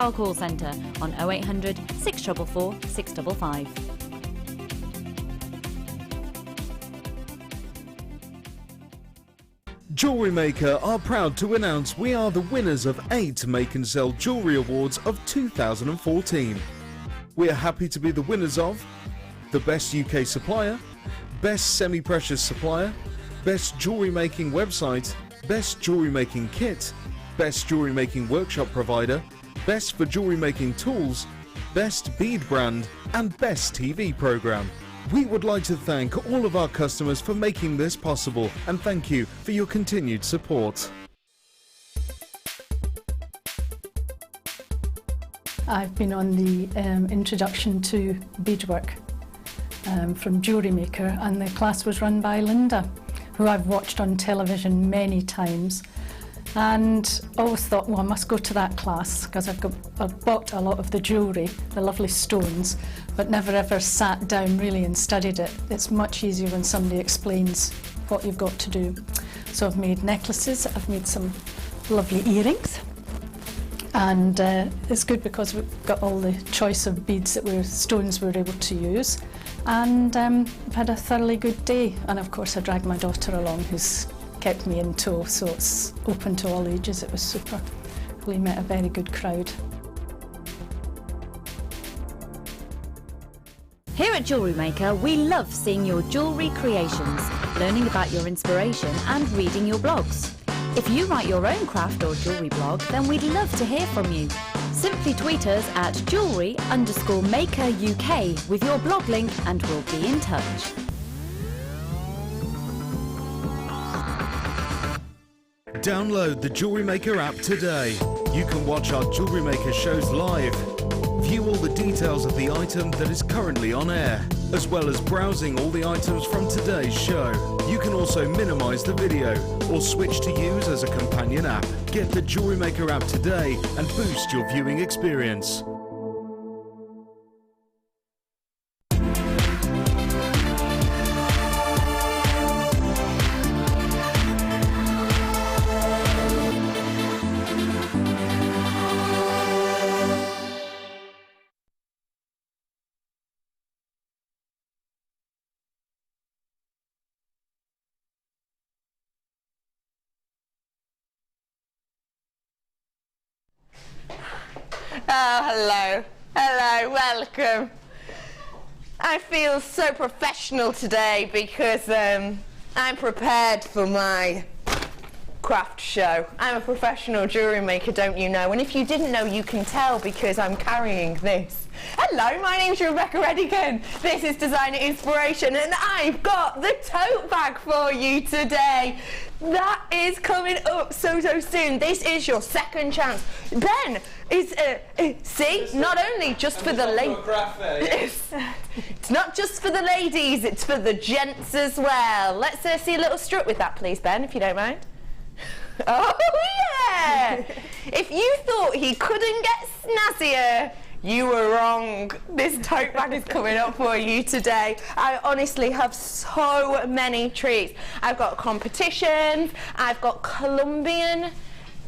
Our call centre on 0800 644 655. Jewellery Maker are proud to announce we are the winners of 8 Make and Sell Jewellery Awards of 2014. We are happy to be the winners of the Best UK Supplier, Best Semi-Precious Supplier, Best Jewellery Making Website, Best Jewellery Making Kit, Best Jewellery Making Workshop Provider, Best for Jewellery Making Tools, Best Bead Brand and Best TV Programme. We would like to thank all of our customers for making this possible and thank you for your continued support. I've been on the introduction to beadwork from Jewellery Maker, and the class was run by Linda, who I've watched on television many times. And always thought, well, I must go to that class because I've bought a lot of the jewellery, the lovely stones, but never ever sat down really and studied it. It's much easier when somebody explains what you've got to do. So I've made necklaces, I've made some lovely earrings, and it's good because we've got all the choice of beads stones we're able to use, and I've had a thoroughly good day. And of course I dragged my daughter along, who's kept me in tow, so it's open to all ages. It was super. We met a very good crowd. Here at Jewellery Maker, we love seeing your jewellery creations, learning about your inspiration and reading your blogs. If you write your own craft or jewellery blog, then we'd love to hear from you. Simply tweet us at jewellery_maker UK with your blog link and we'll be in touch. Download the Jewellery Maker app today. You can watch our Jewellery Maker shows live, view all the details of the item that is currently on air, as well as browsing all the items from today's show. You can also minimise the video or switch to use as a companion app. Get the Jewellery Maker app today and boost your viewing experience. Oh, hello. Hello, welcome. I feel so professional today because I'm prepared for my craft show. I'm a professional jewellery maker, don't you know? And if you didn't know, you can tell because I'm carrying this. Hello, my name's Rebecca Redican. This is Designer Inspiration and I've got the tote bag for you today. That is coming up so soon. This is your second chance. Ben is, see, not only just for the ladies. It's not just for the ladies, it's for the gents as well. Let's see a little strut with that, please, Ben, if you don't mind. Oh, yeah! If you thought he couldn't get snazzier, you were wrong. This tote bag is coming up for you today. I honestly have so many treats. I've got competitions, I've got Colombian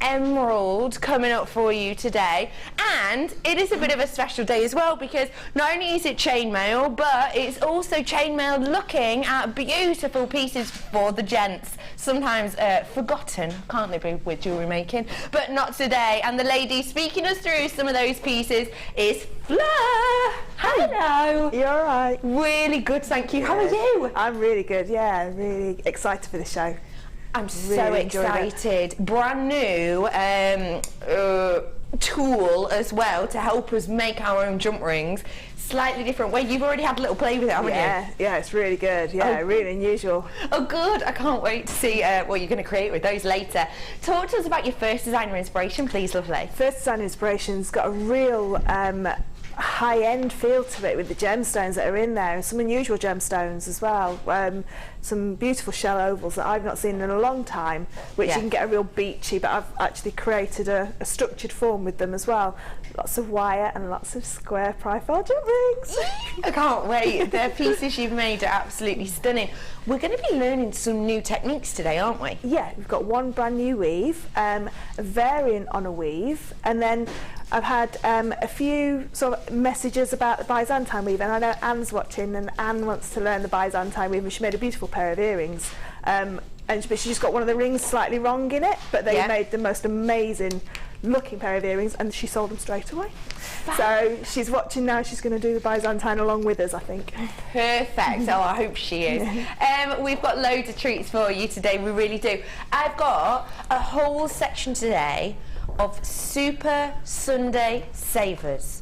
emerald coming up for you today, and it is a bit of a special day as well because not only is it chainmail, but it's also chainmail looking at beautiful pieces for the gents, sometimes forgotten, can't they be, with jewellery making, but not today. And the lady speaking us through some of those pieces is Fleur. Hello. You're all right. Really good, thank you. How are you? I'm really good, yeah, really excited for the show. I'm so excited. Brand new tool as well to help us make our own jump rings. Slightly different way. You've already had a little play with it, haven't you? Yeah, it's really good. Yeah, really unusual. Oh, good. I can't wait to see what you're going to create with those later. Talk to us about your first designer inspiration, please, lovely. First designer inspiration's got a real high-end feel to it with the gemstones that are in there, and some unusual gemstones as well. Some beautiful shell ovals that I've not seen in a long time, which you can get a real beachy, but I've actually created a structured form on with them as well. Lots of wire and lots of square profile jump rings. I can't wait. The pieces you've made are absolutely stunning. We're going to be learning some new techniques today, aren't we? Yeah, we've got one brand new weave, a variant on a weave, and then I've had a few sort of messages about the Byzantine weave, and I know Anne's watching, and Anne wants to learn the Byzantine weave, and she made a beautiful pair of earrings. But she just got one of the rings slightly wrong in it, but they made the most amazing looking pair of earrings, and she sold them straight away. So she's watching now. She's going to do the Byzantine along with us, I think. Perfect. Oh, I hope she is. We've got loads of treats for you today. We really do. I've got a whole section today of Super Sunday Savers.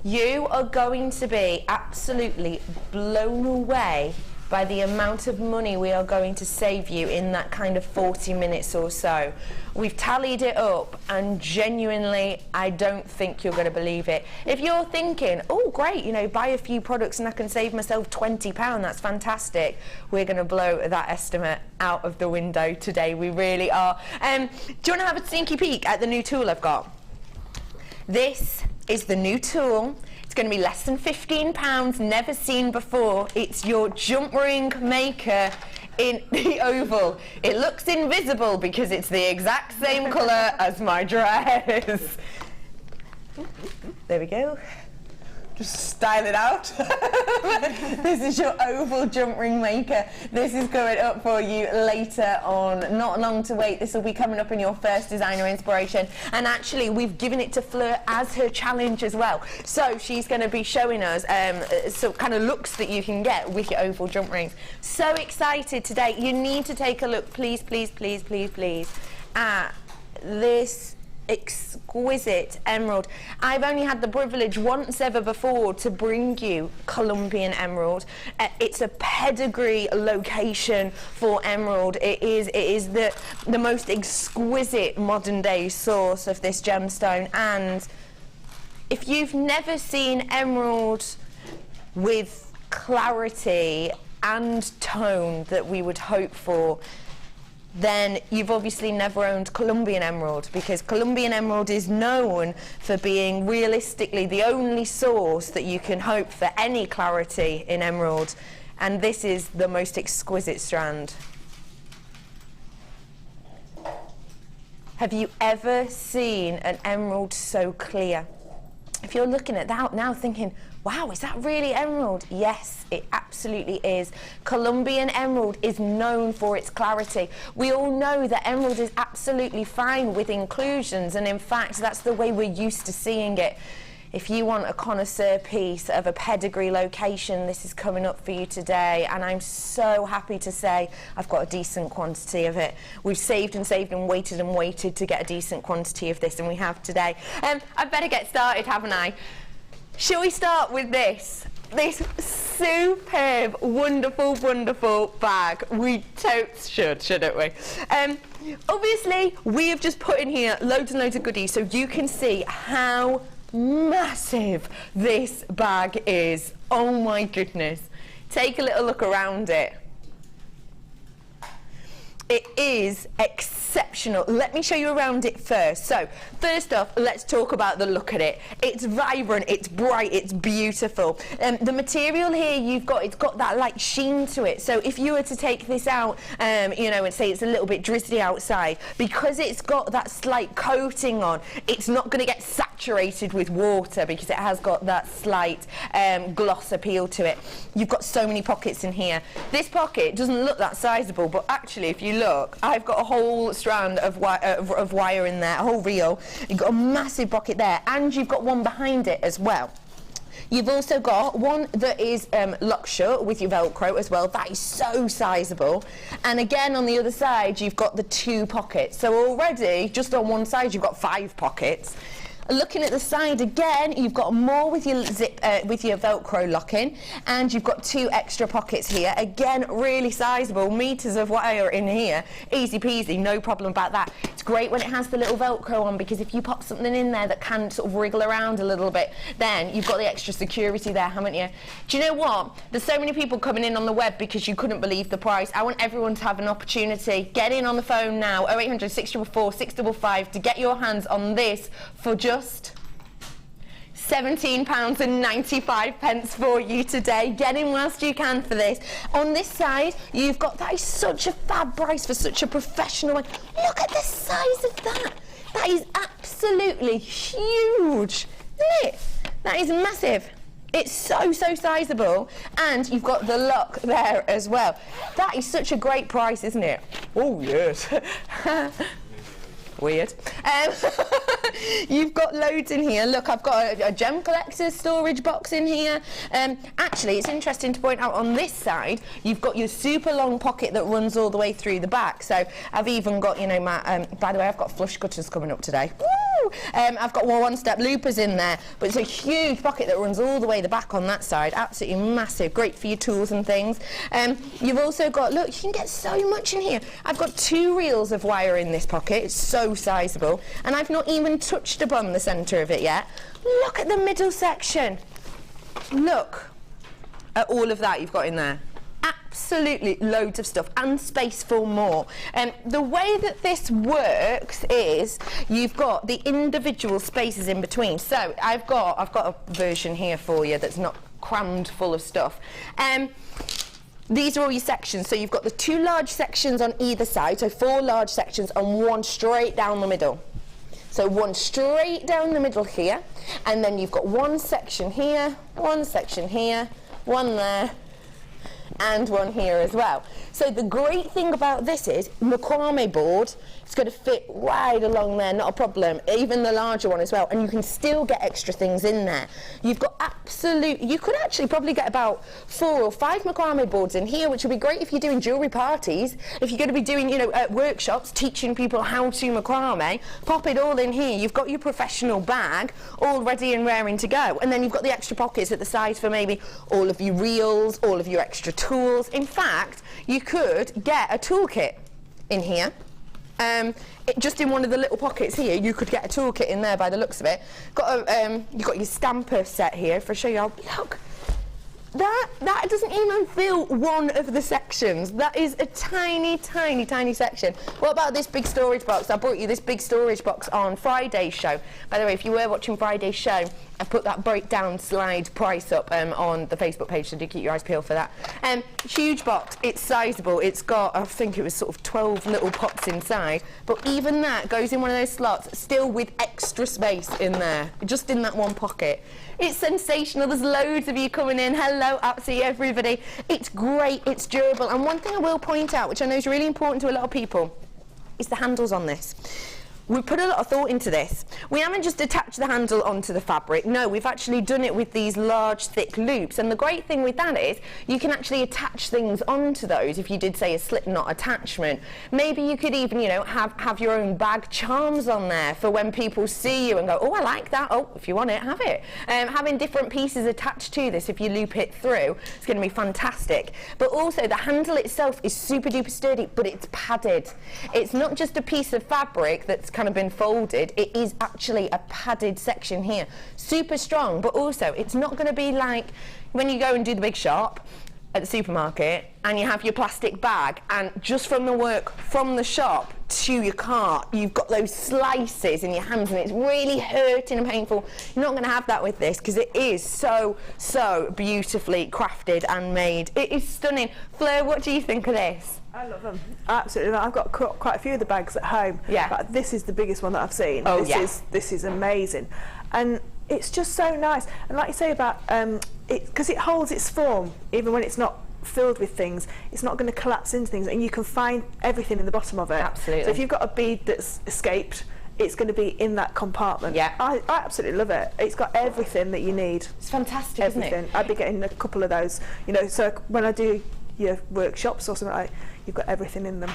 You are going to be absolutely blown away by the amount of money we are going to save you in that kind of 40 minutes or so. We've tallied it up, and genuinely, I don't think you're going to believe it. If you're thinking, oh great, you know, buy a few products and I can save myself £20, that's fantastic, we're going to blow that estimate out of the window today. We really are. Do you want to have a sneaky peek at the new tool I've got? This is the new tool. It's going to be less than £15, never seen before. It's your jump ring maker in the oval. It looks invisible because it's the exact same colour as my dress. There we go. Just style it out. This is your oval jump ring maker. This is going up for you later on. Not long to wait. This will be coming up in your first designer inspiration. And actually, we've given it to Fleur as her challenge as well. So she's going to be showing us some kind of looks that you can get with your oval jump rings. So excited today. You need to take a look, please, please, please, please, please, at this exquisite emerald. I've only had the privilege once ever before to bring you Colombian emerald. It's a pedigree location for emerald. It is the most exquisite modern day source of this gemstone, and if you've never seen emerald with clarity and tone that we would hope for, then you've obviously never owned Colombian emerald, because Colombian emerald is known for being realistically the only source that you can hope for any clarity in emerald, and this is the most exquisite strand. Have you ever seen an emerald so clear? If you're looking at that now thinking, wow, is that really emerald? Yes, it absolutely is. Colombian emerald is known for its clarity. We all know that emerald is absolutely fine with inclusions, and in fact, that's the way we're used to seeing it. If you want a connoisseur piece of a pedigree location, this is coming up for you today, and I'm so happy to say I've got a decent quantity of it. We've saved and saved and waited to get a decent quantity of this, and we have today. I better get started, haven't I? Shall we start with this superb, wonderful, wonderful bag? We totes should, shouldn't we? Obviously, we have just put in here loads and loads of goodies, so you can see how massive this bag is. Oh my goodness. Take a little look around it. It is exceptional. Let me show you around it first. So, first off, let's talk about the look at it. It's vibrant, it's bright, it's beautiful. The material here it's got that like sheen to it. So if you were to take this out, you know, and say it's a little bit drizzly outside, because it's got that slight coating on, it's not going to get saturated with water because it has got that slight gloss appeal to it. You've got so many pockets in here. This pocket doesn't look that sizable, but actually, if you look, I've got a whole strand of wire in there, a whole reel. You've got a massive pocket there, and you've got one behind it as well. You've also got one that is locked shut with your Velcro as well. That is so sizable. And again, on the other side, you've got the two pockets. So already, just on one side, you've got 5 pockets. Looking at the side again, you've got more with your with your Velcro locking, and you've got 2 extra pockets here. Again, really sizable, meters of wire in here. Easy peasy, no problem about that. It's great when it has the little Velcro on, because if you pop something in there that can sort of wriggle around a little bit, then you've got the extra security there, haven't you? Do you know what? There's so many people coming in on the web because you couldn't believe the price. I want everyone to have an opportunity. Get in on the phone now, 0800 644 655, to get your hands on this for just just £17.95 for you today. Get in whilst you can for this. On this side, you've got, that is such a fab price for such a professional one. Look at the size of that. That is absolutely huge, isn't it? That is massive. It's so sizable, and you've got the lock there as well. That is such a great price, isn't it? Oh, yes. Weird. You've got loads in here. Look, I've got a gem collector's storage box in here. Actually, it's interesting to point out on this side, you've got your super long pocket that runs all the way through the back. So I've even got, you know, my, by the way, I've got flush cutters coming up today. Woo! I've got one-step loopers in there, but it's a huge pocket that runs all the way the back on that side. Absolutely massive, great for your tools and things. You've also got, look, you can get so much in here. I've got 2 reels of wire in this pocket. It's so sizable, and I've not even touched upon the centre of it yet. Look at the middle section. Look at all of that you've got in there. Absolutely loads of stuff, and space for more. The way that this works is you've got the individual spaces in between. So I've got a version here for you that's not crammed full of stuff. These are all your sections. So you've got the 2 large sections on either side, so 4 large sections and 1 straight down the middle. So 1 straight down the middle here, and then you've got 1 section here, 1 section here, 1 there, and 1 here as well. So the great thing about this is macrame board, it's going to fit right along there, not a problem, even the larger one as well, and you can still get extra things in there. You've got you could actually probably get about 4 or 5 macrame boards in here, which would be great if you're doing jewellery parties, if you're going to be doing, you know, workshops, teaching people how to macrame, pop it all in here. You've got your professional bag all ready and raring to go, and then you've got the extra pockets at the sides for maybe all of your reels, all of your extra tools. In fact, you could get a toolkit in here. Just in one of the little pockets here, you could get a toolkit in there by the looks of it. You've got your stamper set here for show you. Look, that doesn't even fill one of the sections. That is a tiny section. What about this big storage box? I brought you this big storage box on Friday's show. By the way, if you were watching Friday's show, I put that breakdown slide price up on the Facebook page, so do keep your eyes peeled for that. Huge box, it's sizable. It's got, I think it was sort of 12 little pots inside, but even that goes in one of those slots, still with extra space in there, just in that one pocket. It's sensational. There's loads of you coming in. Hello, absolutely everybody. It's great, it's durable, and one thing I will point out, which I know is really important to a lot of people, is the handles on this. We put a lot of thought into this. We haven't just attached the handle onto the fabric. No, we've actually done it with these large, thick loops. And the great thing with that is you can actually attach things onto those if you did, say, a slip knot attachment. Maybe you could even, you know, have your own bag charms on there for when people see you and go, oh, I like that. Oh, if you want it, have it. Having different pieces attached to this, if you loop it through, it's going to be fantastic. But also, the handle itself is super duper sturdy, but it's padded. It's not just a piece of fabric that's kind of been folded, it is actually a padded section here. Super strong, but also it's not going to be like when you go and do the big shop at the supermarket and you have your plastic bag and just from the work from the shop to your cart you've got those slices in your hands and it's really hurting and painful. You're not going to have that with this because it is so beautifully crafted and made. It is stunning. Fleur, what do you think of this? I love them. Absolutely. I've got quite a few of the bags at home. Yeah. But this is the biggest one that I've seen. Oh, This is amazing. And it's just so nice. And like you say about because it holds its form, even when it's not filled with things, it's not going to collapse into things, and you can find everything in the bottom of it. Absolutely. So if you've got a bead that's escaped, it's going to be in that compartment. Yeah. I absolutely love it. It's got everything that you need. It's fantastic, everything. isn't it? I'd be getting a couple of those, you know, so when I do your workshops or something like that, you've got everything in them.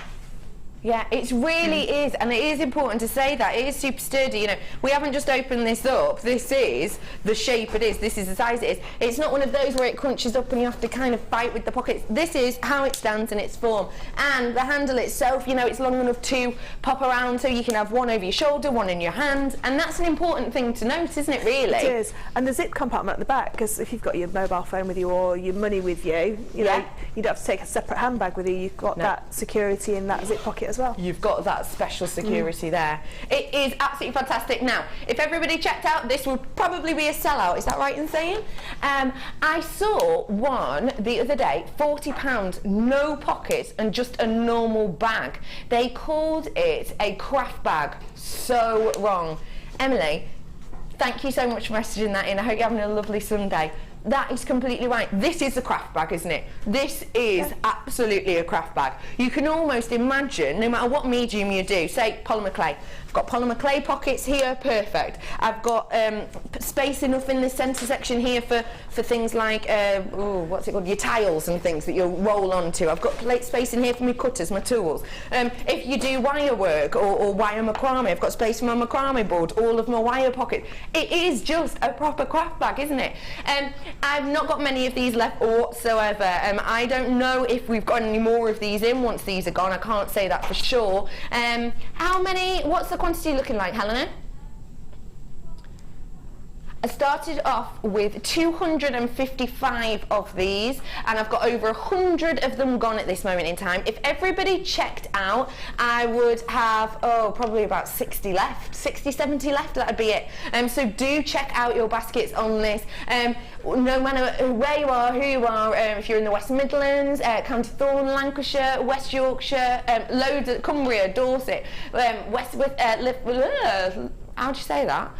Yeah, it really is, and it is important to say that. It is super sturdy, you know. We haven't just opened this up. This is the shape it is. This is the size it is. It's not one of those where it crunches up and you have to kind of fight with the pockets. This is how it stands in its form. And the handle itself, you know, it's long enough to pop around so you can have one over your shoulder, one in your hand. And that's an important thing to note, isn't it, really? It is. And the zip compartment at the back, because if you've got your mobile phone with you or your money with you, you know, you don't have to take a separate handbag with you. You've got that security in that zip pocket as as well. You've got that special security there. It is absolutely fantastic. Now, if everybody checked out, this would probably be a sellout. Is that right in saying? I saw one the other day, £40, no pockets and just a normal bag. They called it a craft bag. So wrong. Emily, thank you so much for messaging that in. I hope you're having a lovely Sunday. That is completely right. This is a craft bag, isn't it? This is absolutely a craft bag. You can almost imagine, no matter what medium you do, say polymer clay. I've got polymer clay pockets here, perfect. I've got space enough in the centre section here for things like, what's it called, your tiles and things that you'll roll onto. I've got plate space in here for my cutters, my tools. If you do wire work or wire macrame, I've got space for my macrame board, all of my wire pockets. It is just a proper craft bag, isn't it? I've not got many of these left whatsoever. I don't know if we've got any more of these in once these are gone. I can't say that for sure. How many, what's the quantity looking like, Helena? I started off with 255 of these, and I've got over 100 of them gone at this moment in time. If everybody checked out, I would have, probably about 60 left, 60, 70 left, that'd be it. So do check out your baskets on this. No matter where you are, who you are, if you're in the West Midlands, County Thorne, Lancashire, West Yorkshire, loads of Cumbria, Dorset, how do you say that?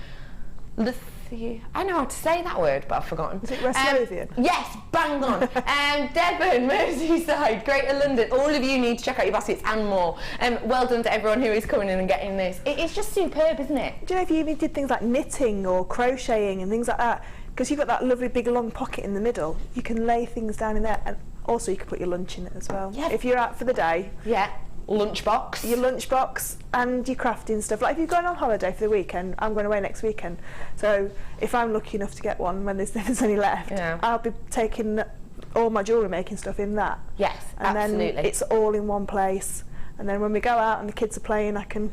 I know how to say that word, but I've forgotten. Is it West Lothian? Yes, bang on. Devon, Merseyside, Greater London, all of you need to check out your baskets and more. Well done to everyone who is coming in and getting this. It's just superb, isn't it? Do you know if you even did things like knitting or crocheting and things like that, because you've got that lovely big long pocket in the middle, you can lay things down in there, and also you can put your lunch in it as well. Yeah. If you're out for the day. Yeah. Lunchbox. Your lunchbox and your crafting stuff. Like if you're going on holiday for the weekend, I'm going away next weekend. So if I'm lucky enough to get one when there's any left, I'll be taking all my jewellery making stuff in that. Yes, and absolutely. then it's all in one place. And then when we go out and the kids are playing, I can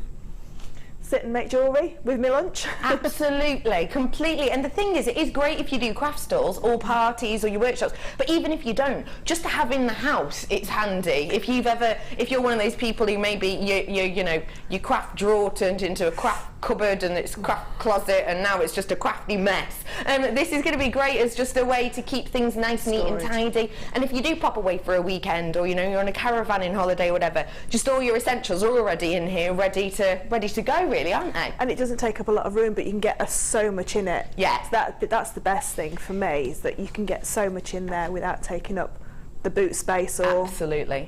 sit and make jewellery with my lunch. Absolutely, completely. And the thing is, it is great if you do craft stalls or parties or your workshops, but even if you don't, just to have in the house, it's handy. If you're one of those people who maybe your craft drawer turned into a craft cupboard and it's craft closet and now it's just a crafty mess, this is going to be great as just a way to keep things nice, neat and tidy. And if you do pop away for a weekend, or you're on a caravan in holiday or whatever, just all your essentials are already in here, ready to go, really, aren't they? And it doesn't take up a lot of room, but you can get so much in it. Yeah. That's the best thing for me, is that you can get so much in there without taking up the boot space or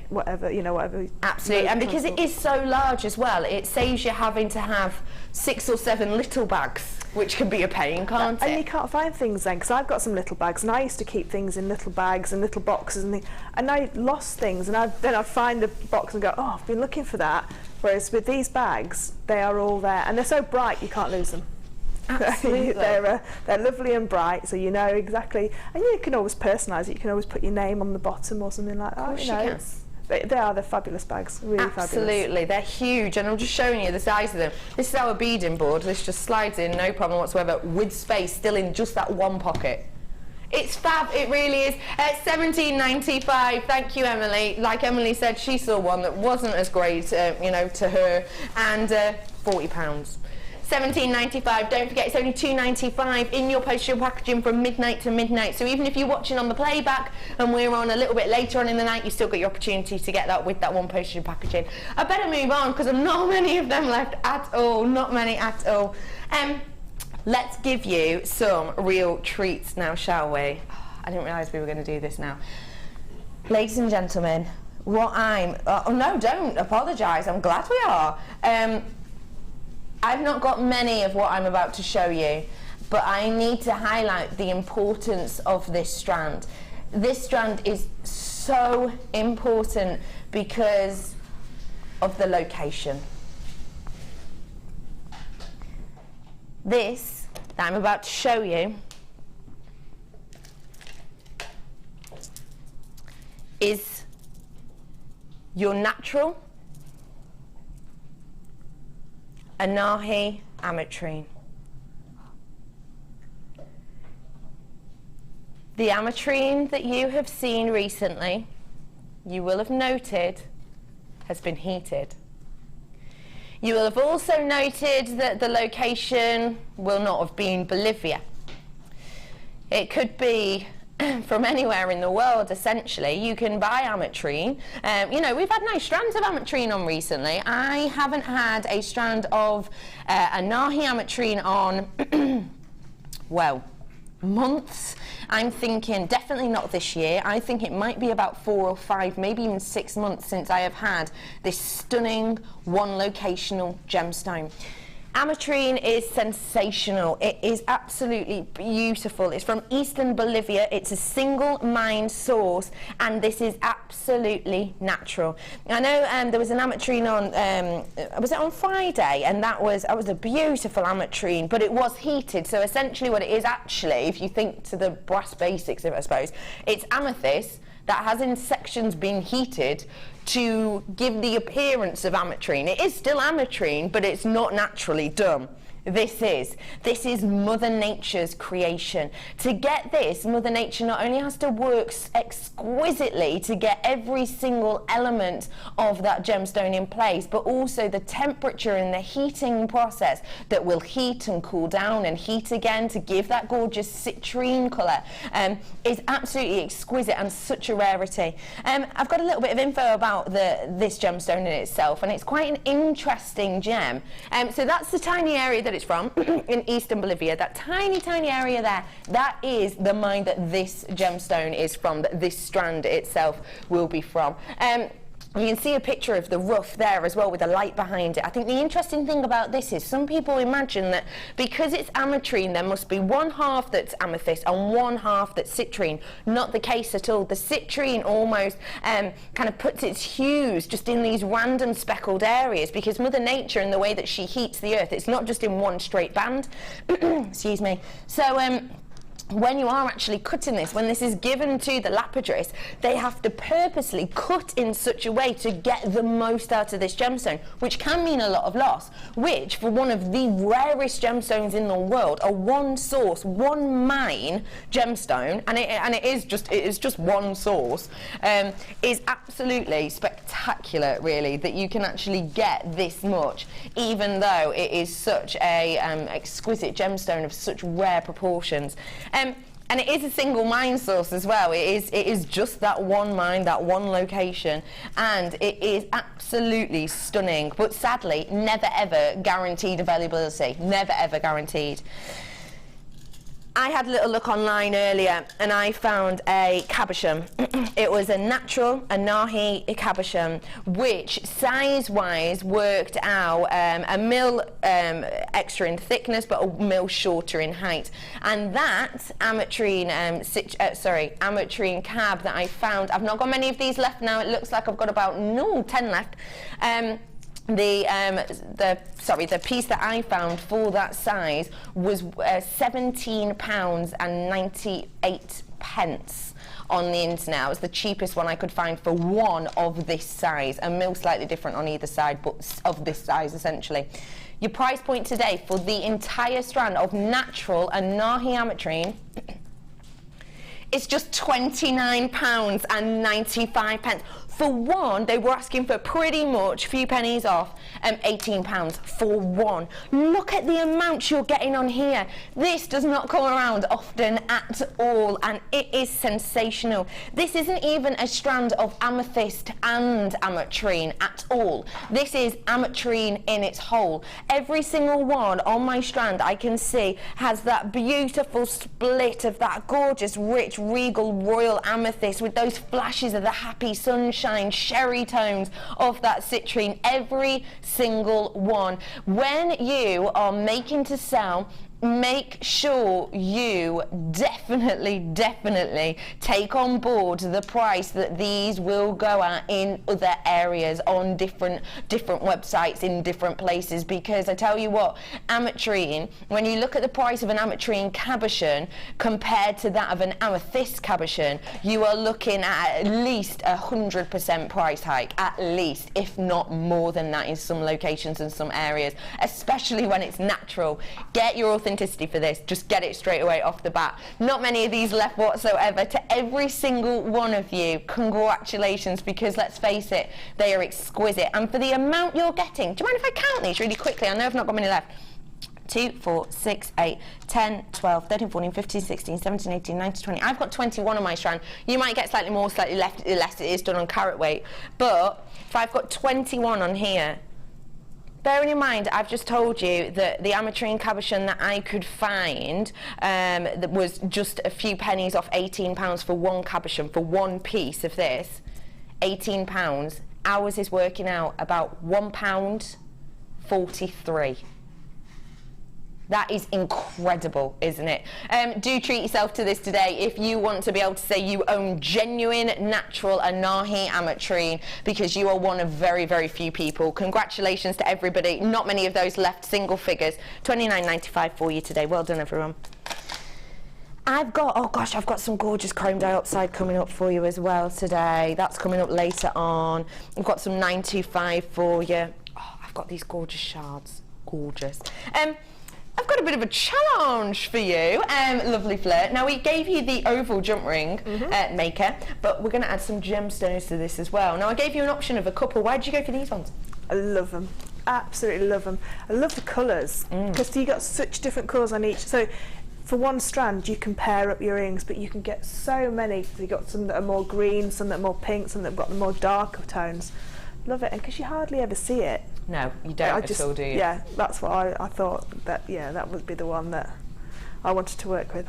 whatever. Absolutely. And because it is so large as well, it saves you having to have 6 or 7 little bags, which can be a pain, can't it? And you can't find things then, because I've got some little bags, and I used to keep things in little bags and little boxes and things, and I lost things, and then I'd find the box and go, oh, I've been looking for that. Whereas with these bags, they are all there, and they're so bright you can't lose them. Absolutely. They're lovely and bright, so you know exactly, and you can always personalise it. You can always put your name on the bottom or something like that. They're fabulous bags, really fabulous. Absolutely, they're huge, and I'm just showing you the size of them. This is our beading board. This just slides in, no problem whatsoever, with space still in just that one pocket. It's fab, it really is. $17.95. Thank you, Emily. Like Emily said, she saw one that wasn't as great, to her, and £40. $17.95. Don't forget, it's only $2.95 in your postal packaging from midnight to midnight. So even if you're watching on the playback and we're on a little bit later on in the night, you still got your opportunity to get that with that one postal packaging. I better move on because there are not many of them left at all. Not many at all. Let's give you some real treats now, shall we? I didn't realise we were going to do this now. Ladies and gentlemen, don't apologise. I'm glad we are. I've not got many of what I'm about to show you, but I need to highlight the importance of this strand. This strand is so important because of the location. This that I'm about to show you is your natural anahi ametrine. The ametrine that you have seen recently, you will have noted, has been heated. You will have also noted that the location will not have been Bolivia. It could be from anywhere in the world, essentially. You can buy ametrine. You know, we've had nice strands of ametrine on recently. I haven't had a strand of anahi ametrine on, well, months. I'm thinking definitely not this year. I think it might be about 4 or 5, maybe even 6 months since I have had this stunning one locational gemstone. Ametrine is sensational. It is absolutely beautiful. It's from eastern Bolivia. It's a single mine source, and this is absolutely natural. I know there was an ametrine on, was it on Friday? And that was a beautiful ametrine, but it was heated. So essentially what it is actually, if you think to the brass basics of it, I suppose, it's amethyst that has in sections been heated to give the appearance of ametrine. It is still ametrine, but it's not naturally done. This is Mother Nature's creation. To get this, Mother Nature not only has to work exquisitely to get every single element of that gemstone in place, but also the temperature and the heating process that will heat and cool down and heat again to give that gorgeous citrine colour is absolutely exquisite and such a rarity. I've got a little bit of info about this gemstone in itself, and it's quite an interesting gem. So that's the tiny area that it's from in eastern Bolivia. That tiny area there, that is the mine that this gemstone is from, that this strand itself will be from. You can see a picture of the rough there as well with the light behind it. I think the interesting thing about this is some people imagine that because it's ametrine there must be one half that's amethyst and one half that's citrine. Not the case at all. The citrine almost kind of puts its hues just in these random speckled areas, because Mother Nature, in the way that she heats the earth, it's not just in one straight band. Excuse me. So when you are actually cutting this, when this is given to the lapidress, they have to purposely cut in such a way to get the most out of this gemstone, which can mean a lot of loss, which for one of the rarest gemstones in the world, a one source, one mine gemstone, and it is just one source, is absolutely spectacular, really, that you can actually get this much, even though it is such a exquisite gemstone of such rare proportions. And it is a single mine source as well. It is just that one mine, that one location, and it is absolutely stunning, but sadly never ever guaranteed availability, never ever guaranteed. I had a little look online earlier and I found a cabochon. It was a natural anahi cabochon, which size-wise worked out a mil extra in thickness, but a mil shorter in height. And that ametrine, ametrine cab that I found, I've not got many of these left now. It looks like I've got about 10 left. The piece that I found for that size was £17.98 on the internet. It was the cheapest one I could find for one of this size, a mil slightly different on either side, but of this size essentially. Your price point today for the entire strand of natural anahi ametrine is just £29.95. For one, they were asking for pretty much, a few pennies off, £18 for one. Look at the amounts you're getting on here. This does not come around often at all, and it is sensational. This isn't even a strand of amethyst and ametrine at all. This is ametrine in its whole. Every single one on my strand I can see has that beautiful split of that gorgeous, rich, regal, royal amethyst with those flashes of the happy sunshine, sherry tones of that citrine, every single one. When you are making to sell, make sure you definitely take on board the price that these will go at in other areas, on different websites in different places, because I tell you what, ametrine, when you look at the price of an ametrine cabochon compared to that of an amethyst cabochon, you are looking at least 100% price hike, at least, if not more than that in some locations and some areas, especially when it's natural. Get your authenticity authenticity for this. Just get it straight away off the bat. Not many of these left whatsoever. To every single one of you, congratulations, because let's face it, they are exquisite. And for the amount you're getting, do you mind if I count these really quickly? I know I've not got many left. 2, 4, 6, 8, 10, 12, 13, 14, 15, 16, 17, 18, 19, 20. I've got 21 on my strand. You might get slightly more, slightly less. It is done on carat weight. But if I've got 21 on here, bearing in mind, I've just told you that the ametrine cabochon that I could find that was just a few pennies off £18 for one cabochon, for one piece of this, £18. Ours is working out about £1.43. That is incredible, isn't it? Do treat yourself to this today if you want to be able to say you own genuine, natural anahi ametrine, because you are one of very, very few people. Congratulations to everybody. Not many of those left single figures. $29.95 for you today. Well done, everyone. I've got some gorgeous chrome dioxide coming up for you as well today. That's coming up later on. I've got some 925 for you. Oh, I've got these gorgeous shards. Gorgeous. I've got a bit of a challenge for you, lovely Fleur. Now, we gave you the oval jump ring maker, but we're going to add some gemstones to this as well. Now, I gave you an option of a couple. Why did you go for these ones? I love them. Absolutely love them. I love the colours, because you got such different colours on each. So, for one strand, you can pair up your earrings, but you can get so many. You've got some that are more green, some that are more pink, some that have got the more darker tones. Love it, and because you hardly ever see it. No, you don't at all, do you? Yeah, that's what I thought, that, yeah, that would be the one that I wanted to work with.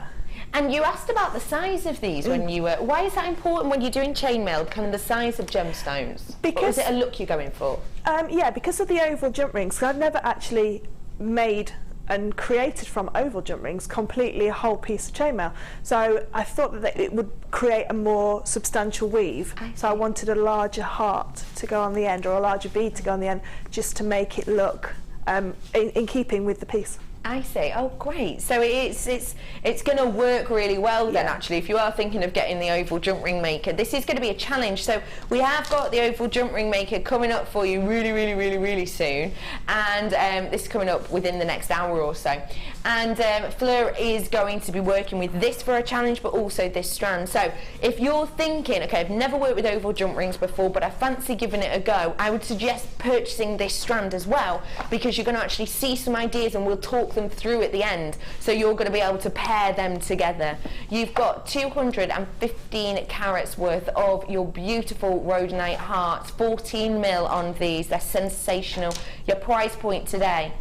And you asked about the size of these when you were... Why is that important when you're doing chainmail, kind of the size of gemstones? Because... Or is it a look you're going for? Yeah, because of the oval jump rings, because I've never actually made and created from oval jump rings completely a whole piece of chainmail. So I thought that it would create a more substantial weave. So I wanted a larger heart to go on the end, or a larger bead to go on the end, just to make it look in keeping with the piece. I see. Oh, great. So it's going to work really well then, actually, if you are thinking of getting the oval jump ring maker. This is going to be a challenge. So we have got the oval jump ring maker coming up for you really, really, really, really soon. And this is coming up within the next hour or so. And Fleur is going to be working with this for a challenge, but also this strand. So if you're thinking, okay, I've never worked with oval jump rings before, but I fancy giving it a go, I would suggest purchasing this strand as well, because you're going to actually see some ideas and we'll talk them through at the end, so you're going to be able to pair them together. You've got 215 carats worth of your beautiful rhodonite hearts, 14 mil on these. They're sensational. Your price point today,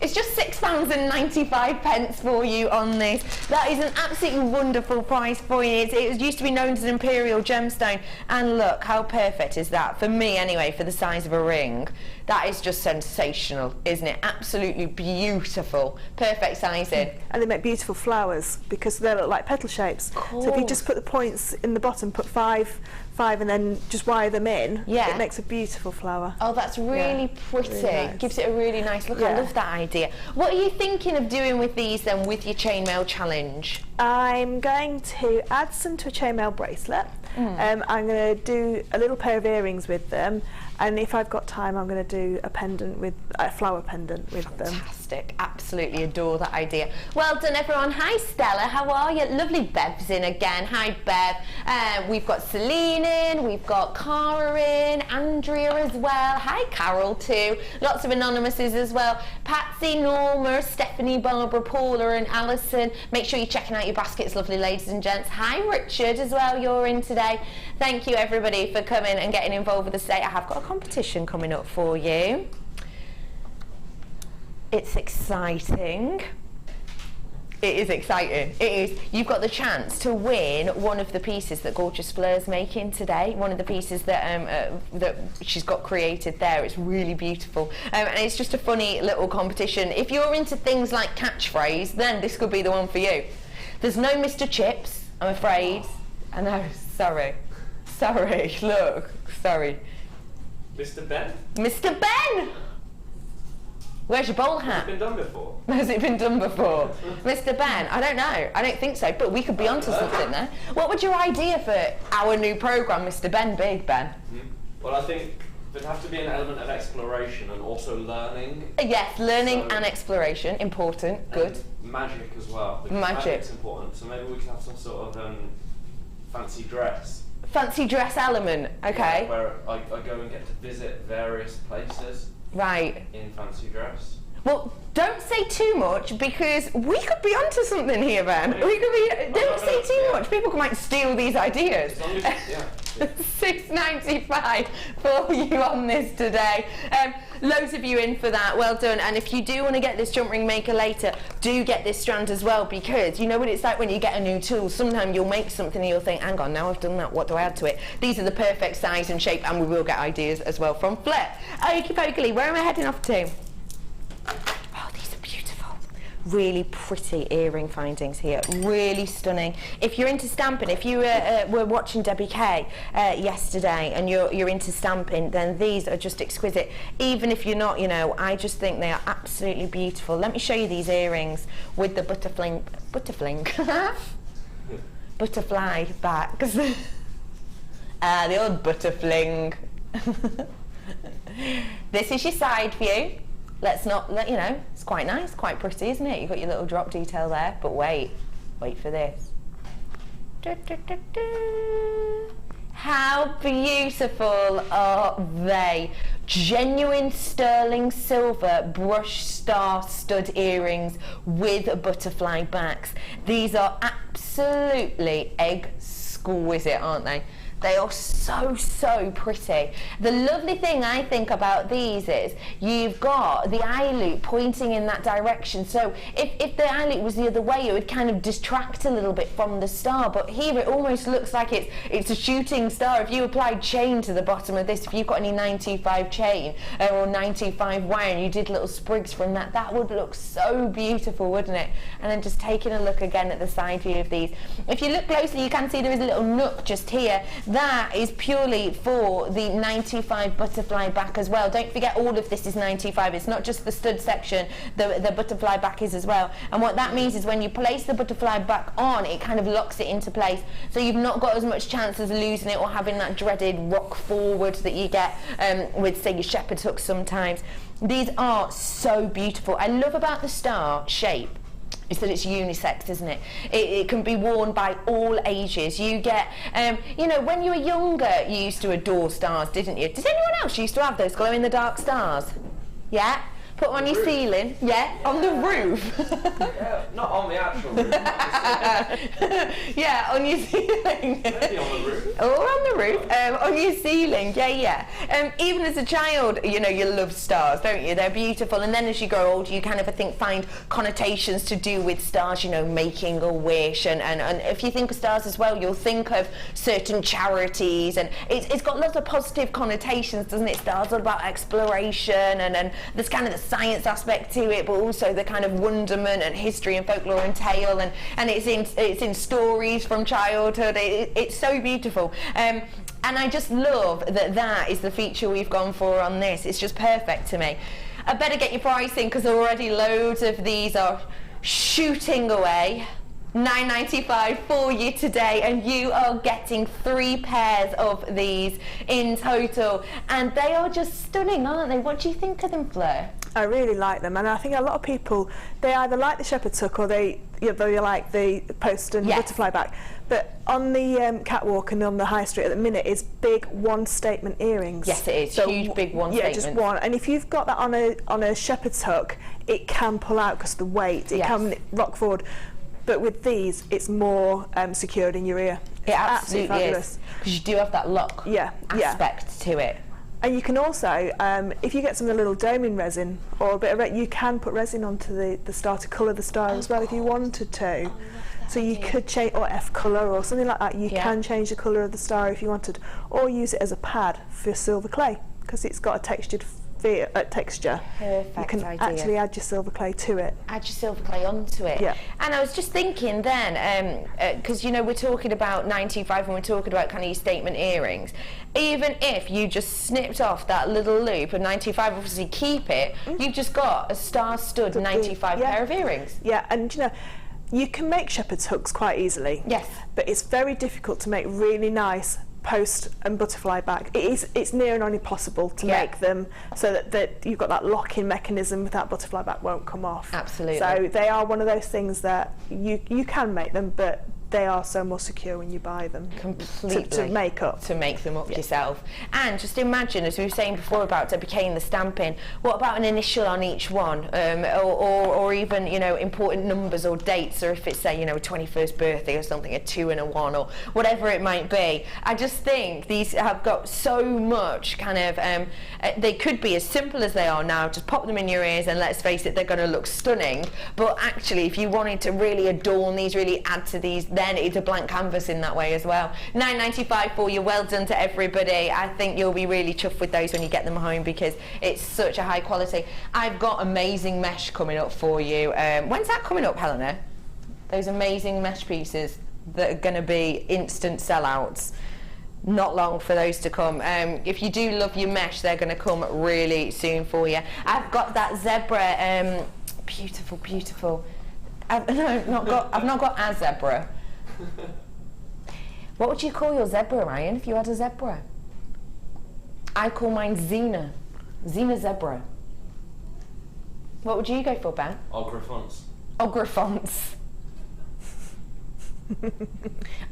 it's just £6.95 for you on this. That is an absolutely wonderful price for you. It used to be known as an Imperial gemstone, and look how perfect is that, for me anyway, for the size of a ring. That is just sensational, isn't it? Absolutely beautiful. Perfect sizing. And they make beautiful flowers because they look like petal shapes. So if you just put the points in the bottom, put five and then just wire them in, it makes a beautiful flower. Oh, that's really pretty. Really nice. Gives it a really nice look. I love that idea. What are you thinking of doing with these then, with your chainmail challenge? I'm going to add some to a chainmail bracelet. I'm going to do a little pair of earrings with them, and if I've got time, I'm going to do a pendant with a flower pendant with them. Fantastic. Absolutely adore that idea. Well done, everyone. Hi, Stella. How are you? Lovely. Bev's in again. Hi, Bev. We've got Celine in. We've got Cara in. Andrea as well. Hi, Carol too. Lots of anonymouses as well. Patsy, Norma, Stephanie, Barbara, Paula and Alison. Make sure you're checking out your baskets, lovely ladies and gents. Hi, Richard as well. You're in today. Thank you, everybody, for coming and getting involved with us today. I have got a competition coming up for you. It's exciting. It is exciting. It is. You've got the chance to win one of the pieces that Gorgeous Fleur's making today. One of the pieces that that she's got created there. It's really beautiful, and it's just a funny little competition. If you're into things like catchphrase, then this could be the one for you. There's no Mr. Chips, I'm afraid. I know. Sorry. Look. Sorry. Mr. Ben? Mr. Ben. Where's your bowl hat? Has it been done before? Has it been done before? Mr. Ben, I don't know. I don't think so, but we could be onto something there. What would your idea for our new programme, Mr. Ben, Big Ben? Well, I think There'd have to be an element of exploration and also learning. Yes, learning So- and exploration, important, good. And magic as well. Because Magic. magic's important, so maybe we could have some sort of fancy dress. Fancy dress element, okay. Where I go and get to visit various places Right. in fancy dress. Well, don't say too much because we could be onto something here, Ben. We could be. Don't say too much. People might steal these ideas. As long as, yeah. £6.95 for you on this today. Loads of you in for that, well done. And if you do want to get this jump ring maker later, do get this strand as well, because you know what it's like when you get a new tool. Sometimes you'll make something and you'll think, hang on, now I've done that, what do I add to it? These are the perfect size and shape, and we will get ideas as well from Fleur. Okie dokie, where am I heading off to? Oh, these are beautiful. Really pretty earring findings here, really stunning. If you're into stamping, if you were watching Debbie Kay yesterday and you're into stamping, then these are just exquisite. Even if you're not, you know, I just think they are absolutely beautiful. Let me show you these earrings with the butterfly backs. The old butterfling. This is your side view. Let's not let you know, it's quite nice, quite pretty, isn't it? You've got your little drop detail there, but wait for this. How beautiful are they? Genuine sterling silver brush star stud earrings with butterfly backs. These are absolutely exquisite, aren't they? They are so pretty. The lovely thing I think about these is you've got the eye loop pointing in that direction. So if the eye loop was the other way, it would kind of distract a little bit from the star. But here it almost looks like it's a shooting star. If you applied chain to the bottom of this, if you've got any 925 chain or 925 wire and you did little sprigs from that, that would look so beautiful, wouldn't it? And then just taking a look again at the side view of these. If you look closely, you can see there is a little nook just here. That is purely for the 95 butterfly back as well. Don't forget, all of this is 95. It's not just the stud section, the butterfly back is as well. And what that means is when you place the butterfly back on, it kind of locks it into place. So you've not got as much chance as losing it or having that dreaded rock forward that you get with, say, your shepherd's hook sometimes. These are so beautiful. I love about the star shape is that it's unisex, isn't it? It can be worn by all ages. You get, you know, when you were younger, you used to adore stars, didn't you? Did anyone else used to have those glow-in-the-dark stars? Yeah? Put them on your ceiling, yeah? On the roof. Yeah, not on the actual roof. Yeah, on your ceiling. Maybe on the roof. Or on the roof, on your ceiling, yeah. Even as a child, you know, you love stars, don't you? They're beautiful, and then as you grow older, you kind of, I think, find connotations to do with stars, you know, making a wish, and if you think of stars as well, you'll think of certain charities, and it's got lots of positive connotations, doesn't it? Stars are about exploration, and there's kind of the science aspect to it, but also the kind of wonderment and history and folklore and tale, and it's in stories from childhood. It's so beautiful, and I just love that is the feature we've gone for on this. It's just perfect to me. I better get your pricing because already loads of these are shooting away. £9.95 for you today, and you are getting 3 pairs of these in total, and they are just stunning, aren't they? What do you think of them, Fleur? I really like them, and I think a lot of people, they either like the shepherd's hook or they like the post and butterfly back. But on the catwalk and on the high street at the minute is big one-statement earrings. Yes, it is. So, huge, big one-statement. Yeah, just one. And if you've got that on a shepherd's hook, it can pull out because of the weight. It can rock forward. But with these, it's more secured in your ear. It absolutely is, because you do have that lock aspect to it. And you can also, if you get some of the little doming resin or a bit of you can put resin onto the star to colour the star as well if you wanted to. So you could change, or F colour or something like that. You can change the colour of the star if you wanted, or use it as a pad for silver clay because it's got a texture. Perfect. You can actually add your silver clay to it. Add your silver clay onto it. Yeah. And I was just thinking then, because you know we're talking about 95 and we're talking about kind of your statement earrings. Even if you just snipped off that little loop of 95, obviously keep it, you've just got a star stud 95 pair of earrings. Yeah, and you know, you can make shepherd's hooks quite easily. Yes. But it's very difficult to make really nice post and butterfly back. It's near and only possible to make them so that you've got that lock-in mechanism with that butterfly back won't come off. Absolutely. So they are one of those things that you can make them, but they are so more secure when you buy them. Completely. To make up. To make them up yourself. And just imagine, as we were saying before about Becky the stamping, what about an initial on each one? Or even, you know, important numbers or dates, or if it's, say, you know, a 21st birthday or something, a 2 and a 1 or whatever it might be. I just think these have got so much kind of, they could be as simple as they are now, just pop them in your ears and let's face it, they're going to look stunning. But actually, if you wanted to really adorn these, really add to these, then it's a blank canvas in that way as well. £9.95 for you. Well done to everybody. I think you'll be really chuffed with those when you get them home because it's such a high quality. I've got amazing mesh coming up for you. When's that coming up, Helena? Those amazing mesh pieces that are going to be instant sellouts. Not long for those to come. If you do love your mesh, they're going to come really soon for you. I've got that zebra. Beautiful, beautiful. I've not got a zebra. What would you call your zebra, Ryan, if you had a zebra? I call mine Xena. Xena zebra. What would you go for, Ben? Ografons. Ografons.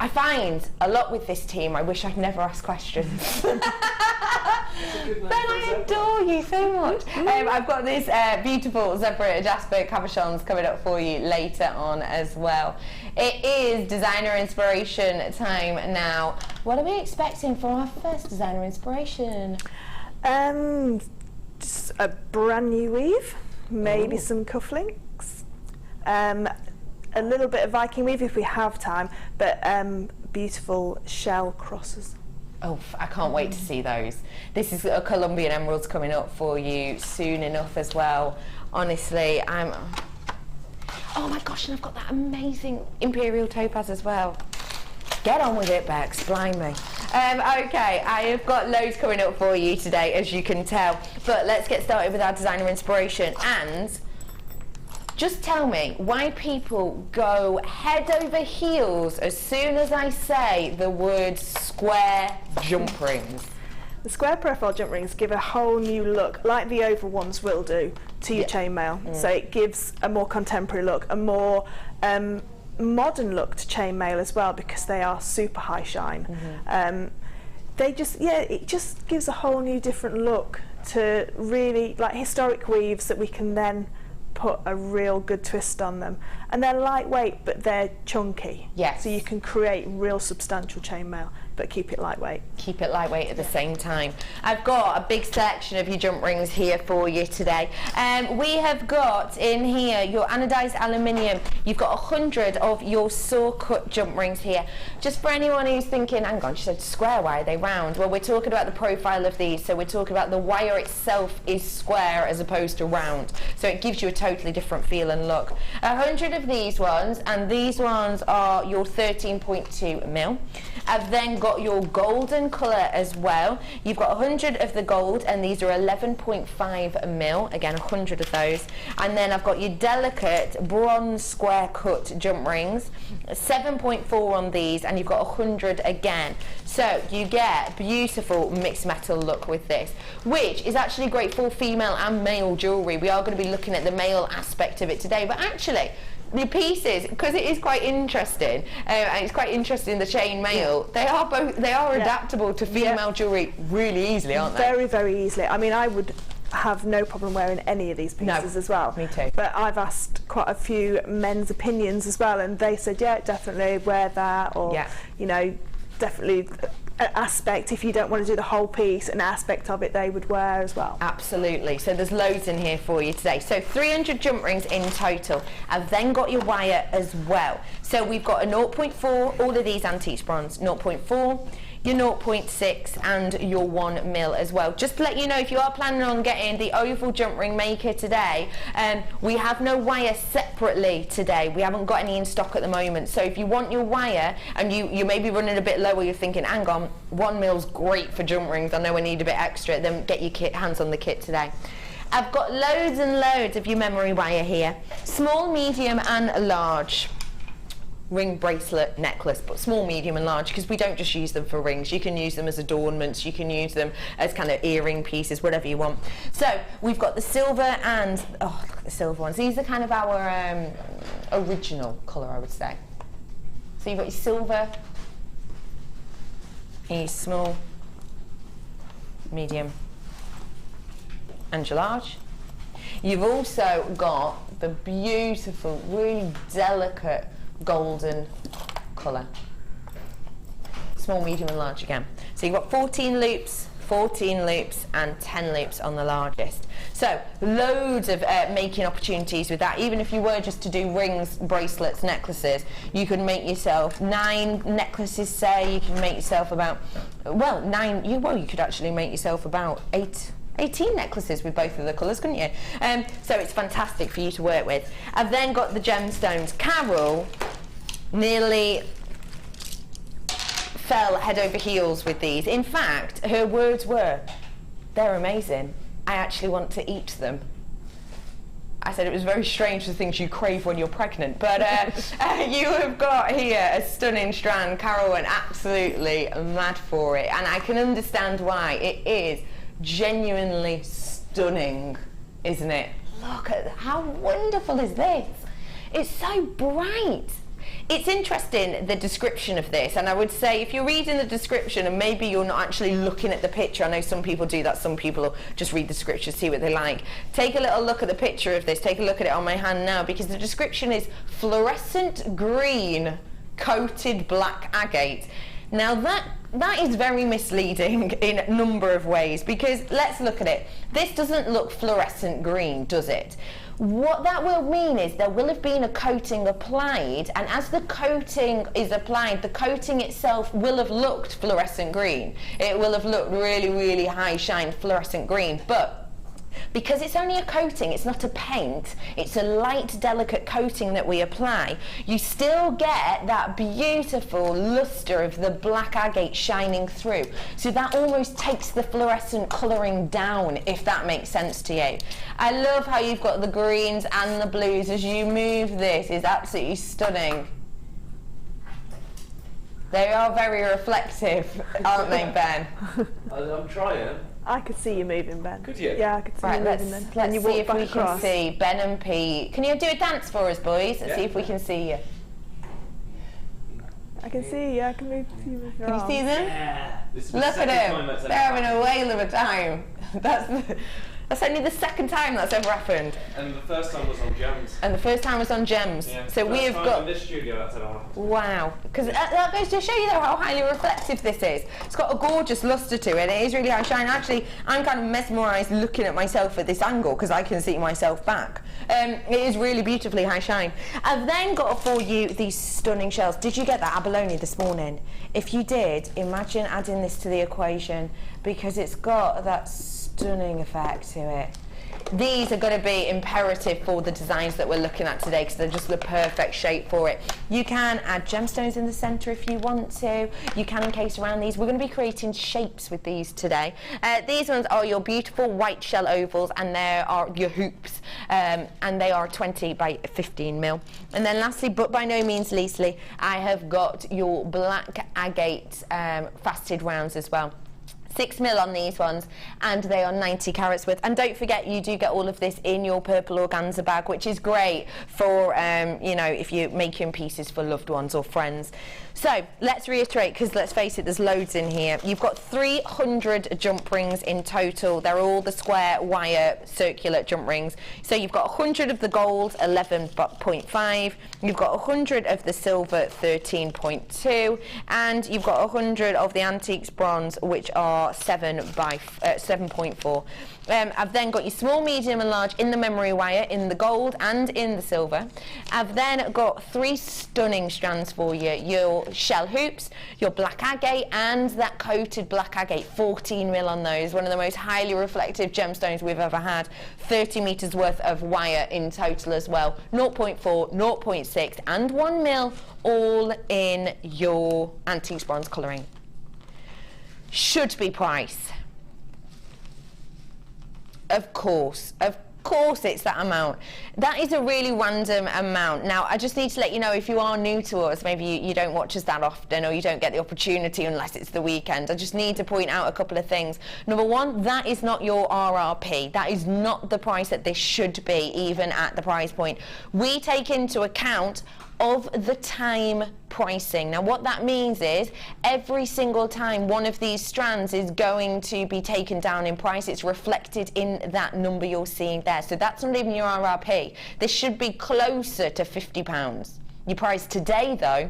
I find a lot with this team, I wish I'd never asked questions. Ben, I adore you so much. I've got this beautiful zebra Jasper cabochons coming up for you later on as well. It is designer inspiration time now. What are we expecting for our first designer inspiration? Just a brand new weave, maybe some cufflinks. A little bit of Viking weave if we have time, but beautiful shell crosses. Oh, I can't wait to see those. This is a Colombian emeralds coming up for you soon enough as well. Honestly, oh my gosh, and I've got that amazing Imperial topaz as well. Get on with it, Bex, blind me. Okay, I have got loads coming up for you today, as you can tell. But let's get started with our designer inspiration. And just tell me why people go head over heels as soon as I say the word square jump rings. The square profile jump rings give a whole new look, like the oval ones will do, to your chainmail. So it gives a more contemporary look, a more modern look to chainmail as well, because they are super high shine. They just, it just gives a whole new different look to really like historic weaves that we can then put a real good twist on them. And they're lightweight, but they're chunky. Yes. So you can create real substantial chainmail, but keep it lightweight. Keep it lightweight at the same time. I've got a big selection of your jump rings here for you today. We have got in here your anodized aluminium. You've got 100 of your saw cut jump rings here. Just for anyone who's thinking, hang on, she said square, why are they round? Well, we're talking about the profile of these. So we're talking about the wire itself is square as opposed to round. So it gives you a totally different feel and look. 100 of these ones, and these ones are your 13.2 mil. I've then got your golden colour as well. You've got 100 of the gold, and these are 11.5 mil. Again, 100 of those. And then I've got your delicate bronze square cut jump rings, 7.4 on these, and you've got 100 again. So you get beautiful mixed metal look with this, which is actually great for female and male jewellery. We are going to be looking at the male aspect of it today, but actually the pieces, because it is quite interesting, and it's quite interesting, the chainmail, they are adaptable to female jewellery really easily, aren't they? Very, very easily. I mean, I would have no problem wearing any of these pieces as well. Me too. But I've asked quite a few men's opinions as well, and they said, yeah, definitely wear that, or, you know, definitely an aspect, if you don't want to do the whole piece, an aspect of it they would wear as well. Absolutely. So there's loads in here for you today. So 300 jump rings in total. I've then got your wire as well. So we've got a 0.4, all of these antique bronze, 0.4, your 0.6 and your 1 mil as well. Just to let you know, if you are planning on getting the oval jump ring maker today, we have no wire separately today. We haven't got any in stock at the moment. So if you want your wire and you may be running a bit lower, you're thinking, hang on, 1 mil's great for jump rings, I know I need a bit extra, then get your hands on the kit today. I've got loads and loads of your memory wire here, small, medium and large. ring, bracelet, necklace, but small, medium and large, because we don't just use them for rings. You can use them as adornments, you can use them as kind of earring pieces, whatever you want. So we've got the silver and, oh, look at the silver ones. These are kind of our original colour, I would say. So you've got your silver, your small, medium and your large. You've also got the beautiful, really delicate golden colour. Small, medium and large again. So you've got 14 loops and 10 loops on the largest. So loads of making opportunities with that. Even if you were just to do rings, bracelets, necklaces, you could make yourself 9 necklaces, say. You can make yourself about, well, 9, you could actually make yourself about 18 necklaces with both of the colours, couldn't you? So it's fantastic for you to work with. I've then got the gemstones. Carol nearly fell head over heels with these. In fact, her words were, they're amazing. I actually want to eat them. I said it was very strange, the things you crave when you're pregnant, but you have got here a stunning strand. Carol went absolutely mad for it, and I can understand why. It is genuinely stunning, isn't it? Look at how wonderful is this? It's so bright. It's interesting, the description of this, and I would say if you're reading the description and maybe you're not actually looking at the picture, I know some people do that, some people just read the scripture, see what they like. Take a little look at the picture of this, take a look at it on my hand now, because the description is fluorescent green coated black agate. Now that is very misleading in a number of ways, because let's look at it. This doesn't look fluorescent green, does it? What that will mean is there will have been a coating applied, and as the coating is applied, the coating itself will have looked fluorescent green. It will have looked really, really high shine fluorescent green, but because it's only a coating, it's not a paint, it's a light, delicate coating that we apply, you still get that beautiful luster of the black agate shining through. So that almost takes the fluorescent colouring down, if that makes sense to you. I love how you've got the greens and the blues as you move this. Is absolutely stunning. They are very reflective, aren't they, Ben? I'm trying. I could see you moving, Ben. Could you? Yeah, I could see you moving then. Let's you see walk if back we across. can see Ben and Pete. Can you do a dance for us, boys? Let's see if we can see you. I can see you, I can move to you with your Can you arms. see them? Yeah. This is the Look at second time them. that's ever They're having a happened. whale of a time. That's only the second time that's ever happened. And the first time was on Gems. And the first time was on Gems. Yeah. So we have First time got... in this studio that's ever happened. Wow, because that goes to show you though how highly reflective this is. It's got a gorgeous luster to it, it is really high shine. Actually, I'm kind of mesmerised looking at myself at this angle because I can see myself back. It is really beautifully high shine. I've then got for you these stunning shells. Did you get that abalone this morning? If you did, imagine adding this to the equation, because it's got that stunning effect to it. These are going to be imperative for the designs that we're looking at today because they're just the perfect shape for it. You can add gemstones in the centre if you want to. You can encase around these. We're going to be creating shapes with these today. These ones are your beautiful white shell ovals, and there are your hoops, and they are 20 by 15 mil. And then lastly, but by no means leastly, I have got your black agate faceted rounds as well. 6 mil on these ones, and they are 90 carats worth. And don't forget, you do get all of this in your purple organza bag, which is great for, you know, if you're making pieces for loved ones or friends. So let's reiterate, because let's face it, there's loads in here. You've got 300 jump rings in total. They're all the square wire circular jump rings. So you've got 100 of the gold, 11.5. You've got 100 of the silver, 13.2, and you've got 100 of the antiques bronze, which are 7.4. I've then got your small, medium and large in the memory wire, in the gold and in the silver. I've then got 3 stunning strands for you. Your shell hoops, your black agate, and that coated black agate, 14 mil on those. One of the most highly reflective gemstones we've ever had. 30 metres worth of wire in total as well. 0.4, 0.6 and 1 mil, all in your antiques bronze colouring. Should be price. Of course, course it's that amount. That is a really random amount. Now, I just need to let you know, if you are new to us, maybe you don't watch us that often, or you don't get the opportunity unless it's the weekend, I just need to point out a couple of things. Number one, that is not your RRP. That is not the price that this should be, even at the price point. We take into account of the time pricing. Now what that means is every single time one of these strands is going to be taken down in price, it's reflected in that number you're seeing there. So that's not even your RRP. This should be closer to £50. Your price today though,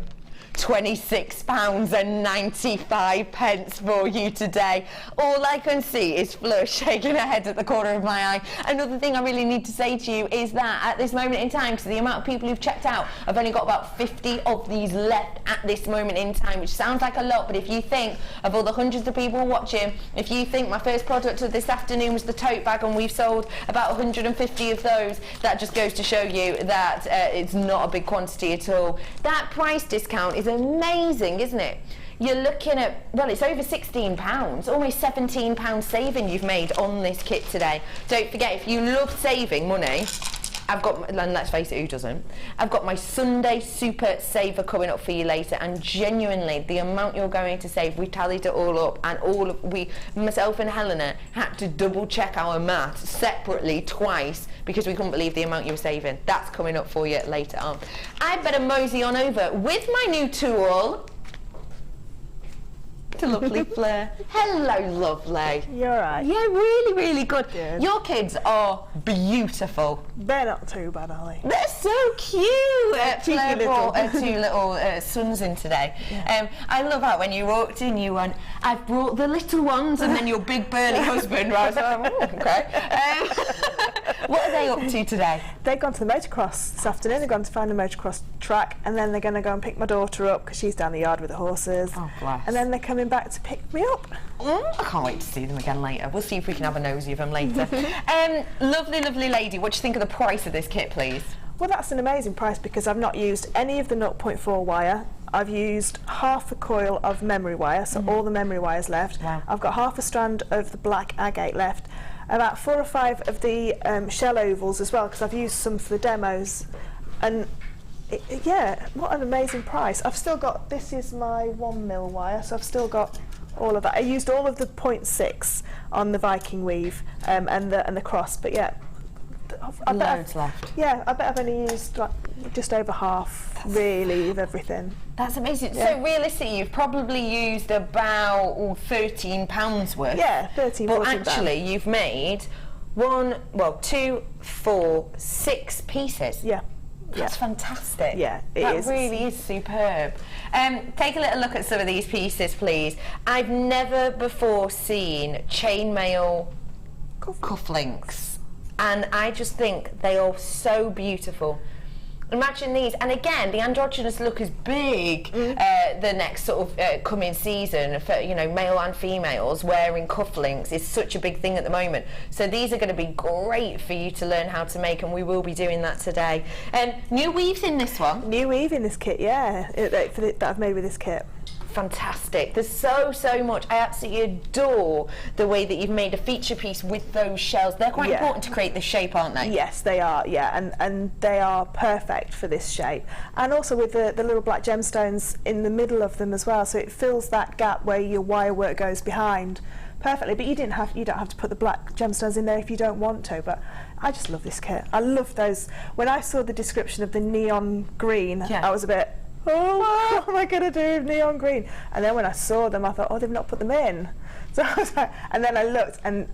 £26.95 for you today. All I can see is Fleur shaking her head at the corner of my eye. Another thing I really need to say to you is that at this moment in time, because the amount of people who've checked out, I've only got about 50 of these left at this moment in time, which sounds like a lot, but if you think of all the hundreds of people watching, if you think my first product of this afternoon was the tote bag and we've sold about 150 of those, that just goes to show you that it's not a big quantity at all. That price discount is amazing, isn't it? You're looking at, well, it's over £16, almost £17 saving you've made on this kit today. Don't forget, if you love saving money, I've got, and let's face it, who doesn't? I've got my Sunday Super Saver coming up for you later, and genuinely, the amount you're going to save, we tallied it all up, and myself and Helena had to double check our maths separately twice because we couldn't believe the amount you were saving. That's coming up for you later on. I better mosey on over with my new tool to lovely Fleur. Hello, lovely. You're right. Yeah, really, really good. Good. Your kids are beautiful. They're not too bad, are they? They're so cute. Fleur brought her two little sons in today. Yeah. I love how when you walked in, you went, "I've brought the little ones," and then your big burly husband. I was like, "Oh, okay." What are they up to today? They've gone to the motocross this afternoon. They've gone to find a motocross track, and then they're going to go and pick my daughter up because she's down the yard with the horses. Oh, bless. And then they're coming back to pick me up. I can't wait to see them again later. We'll see if we can have a nosy of them later. Lovely, lovely lady. What do you think of the price of this kit, please? Well, that's an amazing price because I've not used any of the 0.4 wire. I've used half a coil of memory wire, so all the memory wires left. Wow. I've got half a strand of the black agate left. About 4 or 5 of the shell ovals as well, because I've used some for the demos. And yeah, what an amazing price. I've still got, this is my 1mm wire, so I've still got all of that. I used all of the 0.6 on the Viking weave and the cross, but yeah. Loads left. Yeah, I bet I've only used like just over half, really, of everything. That's amazing. Yeah. So realistically, you've probably used about £13 worth. Yeah, 13, But 14 actually, pounds. you've made 2, 4, 6 pieces. Yeah. That's fantastic. Yeah, it that is. That really is superb. Take a little look at some of these pieces, please. I've never before seen chainmail cufflinks, and I just think they are so beautiful. Imagine these, and again, the androgynous look is big the next sort of coming season for, you know, male and females wearing cufflinks is such a big thing at the moment. So these are going to be great for you to learn how to make, and we will be doing that today. New weaves in this one. New weave in this kit, yeah, that I've made with this kit. Fantastic. There's so much. I absolutely adore the way that you've made a feature piece with those shells. They're quite important to create this shape, aren't they? Yes, they are, yeah, and they are perfect for this shape. And also with the little black gemstones in the middle of them as well, so it fills that gap where your wire work goes behind perfectly. But you don't have to put the black gemstones in there if you don't want to. But I just love this kit. I love those. When I saw the description of the neon green, I was a bit, oh, what am I going to do with neon green? And then when I saw them, I thought, oh, they've not put them in. So I was like, and then I looked, and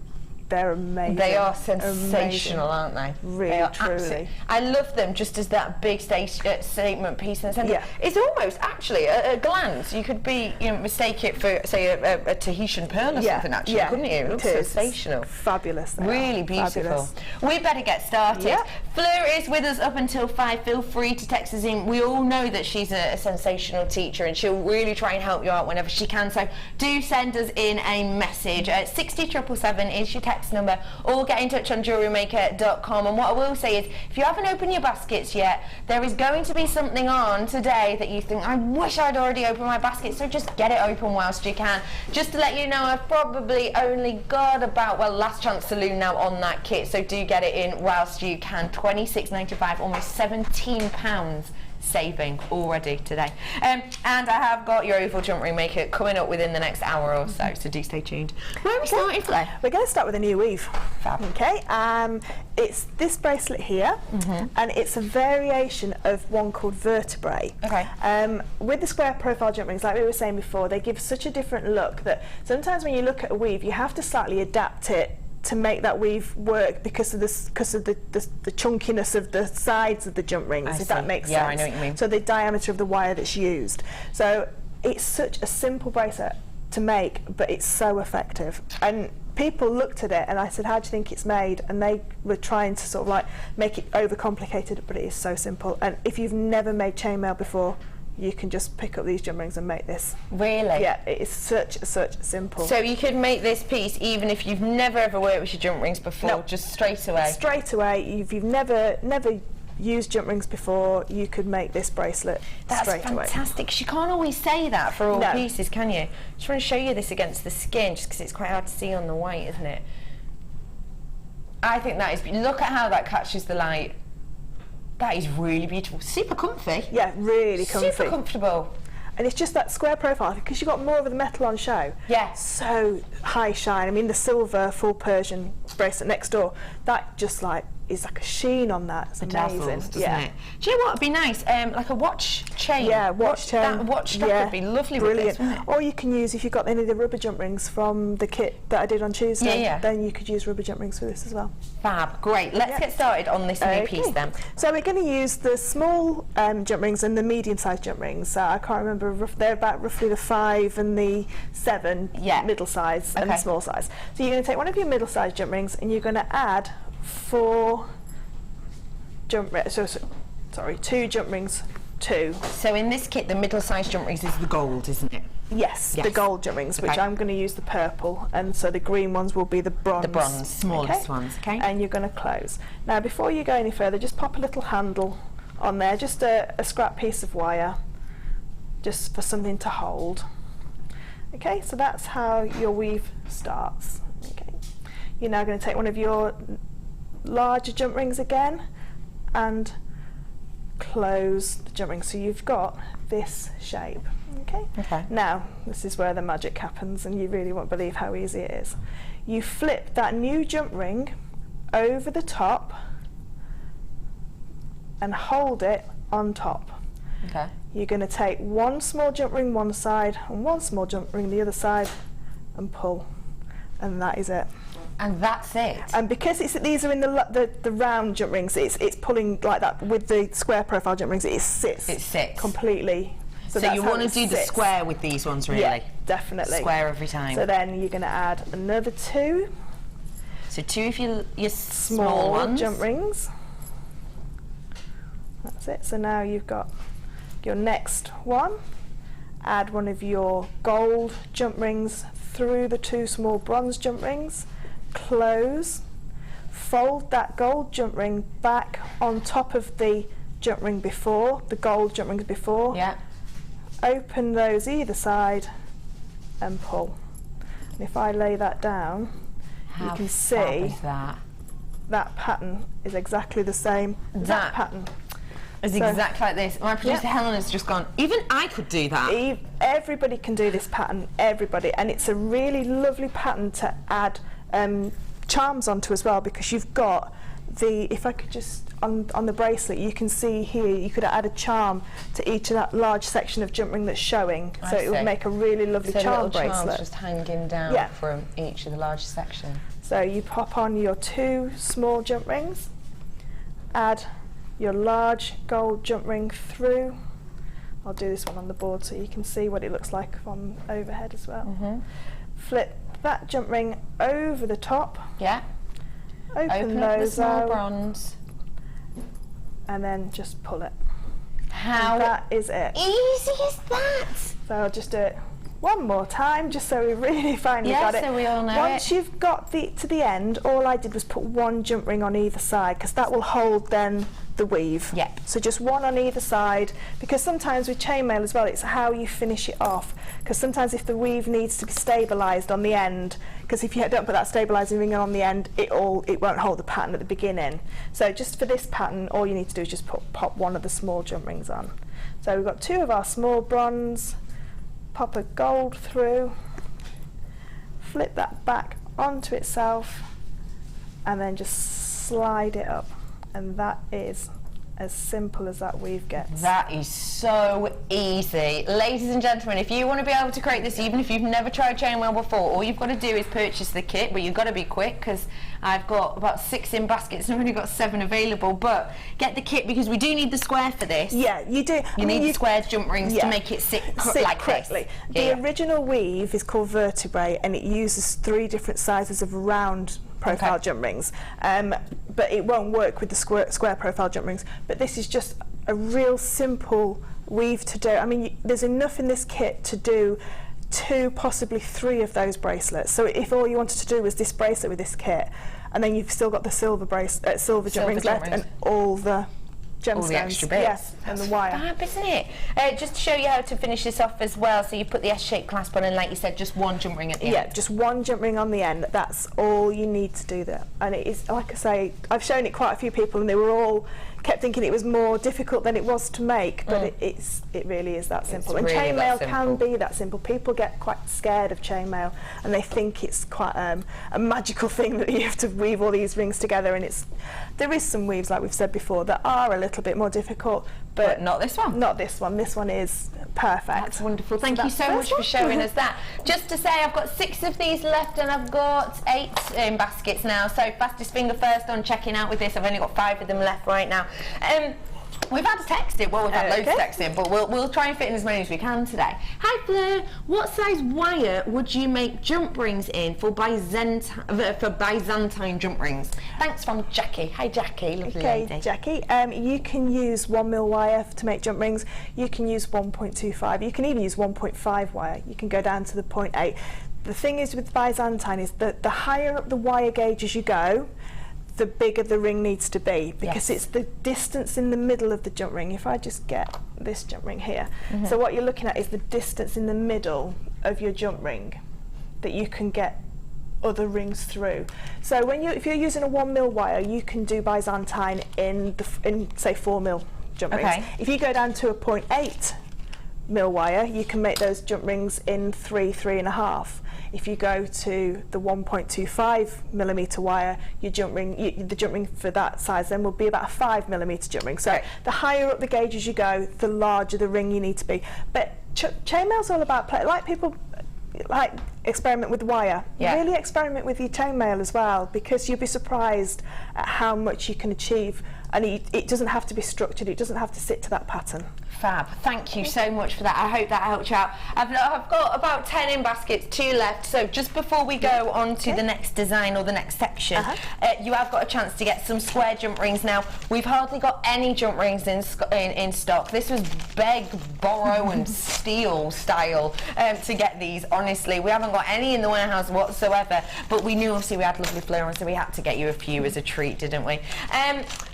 they're amazing. They are sensational, aren't they? Really, they are truly. I love them just as that big statement piece in the centre. Yeah. It's almost, actually, at a glance, you could mistake it for, say, a Tahitian pearl or something, actually, couldn't you? It looks sensational. Fabulous. Really beautiful. Fabulous. We better get started. Yeah. Fleur is with us up until 5. Feel free to text us in. We all know that she's a sensational teacher, and she'll really try and help you out whenever she can. So do send us in a message. 60777 is your text text number, or get in touch on JewelleryMaker.com. And what I will say is, if you haven't opened your baskets yet, there is going to be something on today that you think, I wish I'd already opened my basket, so just get it open whilst you can. Just to let you know, I've probably only got about, well, last chance saloon now on that kit, so do get it in whilst you can. £26.95, almost £17 saving already today. And I have got your oval jewellery maker coming up within the next hour or so, so do stay tuned. Where are we starting, Fleur? We're going to start with a new weave. Fab. Okay, it's this bracelet here, and it's a variation of one called vertebrae. Okay. With the square profile jump rings, like we were saying before, they give such a different look that sometimes when you look at a weave, you have to slightly adapt it to make that weave work because of the chunkiness of the sides of the jump rings, if that makes sense. Yeah, I know what you mean. So the diameter of the wire that's used. So it's such a simple bracelet to make, but it's so effective. And people looked at it and I said, how do you think it's made? And they were trying to sort of like make it overcomplicated, but it is so simple. And if you've never made chainmail before, you can just pick up these jump rings and make this. Really? Yeah, it is such simple. So you could make this piece even if you've never ever worked with your jump rings before, No. just straight away? Straight away, if you've never used jump rings before, you could make this bracelet straight away. That's fantastic, 'cause you can't always say that for all No. pieces, can you? Just want to show you this against the skin, just because it's quite hard to see on the white, isn't it? I think that is, look at how that catches the light. That is really beautiful. Super comfy. Yeah, really comfy. Super comfortable. And it's just that square profile, because you've got more of the metal on show. Yeah. So high shine. I mean, the silver full Persian bracelet next door, that just like is like a sheen on that. It's amazing. Dazzles, doesn't it? Do you know what would be nice? Like a watch chain. Yeah, watch chain. That watch strap would be lovely Brilliant. with this, wouldn't it? Or you can use, if you've got any of the rubber jump rings from the kit that I did on Tuesday, then you could use rubber jump rings for this as well. Fab. Great. Let's get started on this new piece then. So we're going to use the small jump rings and the medium-sized jump rings. I can't remember, they're about roughly the 5 and the 7 middle size and the small size. So you're going to take one of your middle-sized jump rings and you're going to add 4 jump rings, sorry, 2 jump rings, 2. So in this kit, the middle-sized jump rings is the gold, isn't it? Yes, the gold jump rings, which I'm going to use the purple, and so the green ones will be the bronze. The bronze, smallest ones, okay. And you're going to close. Now, before you go any further, just pop a little handle on there, just a scrap piece of wire, just for something to hold. Okay, so that's how your weave starts. Okay, you're now going to take one of your larger jump rings again, and close the jump ring, so you've got this shape. Okay. Now this is where the magic happens, and you really won't believe how easy it is. You flip that new jump ring over the top and hold it on top. Okay. You're going to take one small jump ring one side and one small jump ring the other side and pull, and that is it. And that's it. And because these are in the round jump rings, it's pulling like that. With the square profile jump rings, it sits. It sits completely. So you want to do the square with these ones, really? Yeah, definitely. Square every time. So then you're going to add another 2. So 2 of your small ones. Jump rings. That's it. So now you've got your next one. Add one of your gold jump rings through the 2 small bronze jump rings. Close, fold that gold jump ring back on top of the jump ring before, the gold jump rings before. Yeah. Open those either side and pull. And if I lay that down, you can see that pattern is exactly the same. That pattern is exactly like this. My producer Helen has just gone, even I could do that. Everybody can do this pattern, everybody, and it's a really lovely pattern to add charms onto as well, because you've got if I could just on the bracelet, you can see here you could add a charm to each of that large section of jump ring that's showing, so it would make a really lovely charm bracelet. Just hanging down from each of the large sections. So you pop on your 2 small jump rings, add your large gold jump ring through. I'll do this one on the board so you can see what it looks like from overhead as well. Flip that jump ring over the top. Yeah. Open up those the small out, bronze. And then just pull it. How and that is it. Easy is that? So I'll just do it one more time, just so we really finally got it. So we all know Once you've got to the end, all I did was put one jump ring on either side, because that will hold then the weave. Yep. So just one on either side, because sometimes with chainmail as well, it's how you finish it off. Because sometimes if the weave needs to be stabilised on the end, because if you don't put that stabilising ring on the end, it won't hold the pattern at the beginning. So just for this pattern, all you need to do is just pop one of the small jump rings on. So we've got 2 of our small bronze, pop a gold through, flip that back onto itself, and then just slide it up. And that is as simple as that weave gets. That is so easy. Ladies and gentlemen, if you want to be able to create this, even if you've never tried chainmail before, all you've got to do is purchase the kit, but you've got to be quick, because I've got about 6 in baskets and I've only got 7 available. But get the kit, because we do need the square for this. Yeah, you do. You need the square jump rings to make it sit like correctly. This. The original weave is called vertebrae, and it uses 3 different sizes of round profile jump rings, but it won't work with the square profile jump rings. But this is just a real simple weave to do. I mean, there's enough in this kit to do 2, possibly 3 of those bracelets. So if all you wanted to do was this bracelet with this kit, and then you've still got the silver jump rings left, and all the gemstones, all the extra bits. Yes, and the wire. Fab, isn't it? Just to show you how to finish this off as well, so you put the S-shaped clasp on, and like you said, just one jump ring at the end. Yeah, just one jump ring on the end. That's all you need to do there. And it is, like I say, I've shown it quite a few people, and they were all kept thinking it was more difficult than it was to make, but it really is that simple. And really chainmail can be that simple. People get quite scared of chainmail, and they think it's quite a magical thing that you have to weave all these rings together. And there is some weaves, like we've said before, that are a little bit more difficult, but not this one. Not this one. This one is perfect. That's wonderful. Thank you so much for showing us that. Just to say, I've got 6 of these left, and I've got 8 in baskets now. So fastest finger first on checking out with this. I've only got 5 of them left right now. We've had a text in, well, we've had loads of texts in, but we'll try and fit in as many as we can today. Hi Fleur, what size wire would you make jump rings in for Byzantine jump rings? Thanks from Jackie. Hi Jackie, lovely lady. Jackie, you can use 1mm wire to make jump rings. You can use 1.25. You can even use 1.5 wire. You can go down to the 0.8. The thing is with Byzantine is that the higher up the wire gauge as you go, the bigger the ring needs to be, because it's the distance in the middle of the jump ring. If I just get this jump ring here, so what you're looking at is the distance in the middle of your jump ring that you can get other rings through. So if you're using a 1mm wire, you can do Byzantine in say 4mm jump rings. If you go down to a 0.8mm wire, you can make those jump rings in 3.5. If you go to the 1.25mm wire, the jump ring for that size then will be about a 5mm jump ring. So the higher up the gauge as you go, the larger the ring you need to be. But chainmail's all about play. Like people like experiment with wire. Really experiment with your chainmail as well, because you'll be surprised at how much you can achieve. And it doesn't have to be structured. It doesn't have to sit to that pattern. Fab. Thank you so much for that. I hope that helped you out. I've got about 10 in baskets, 2 left. So just before we go on to the next design or the next section, you have got a chance to get some square jump rings now. We've hardly got any jump rings in stock. This was beg, borrow and steal style to get these, honestly. We haven't got any in the warehouse whatsoever, but we knew obviously we had lovely Fleur on, so we had to get you a few as a treat, didn't we?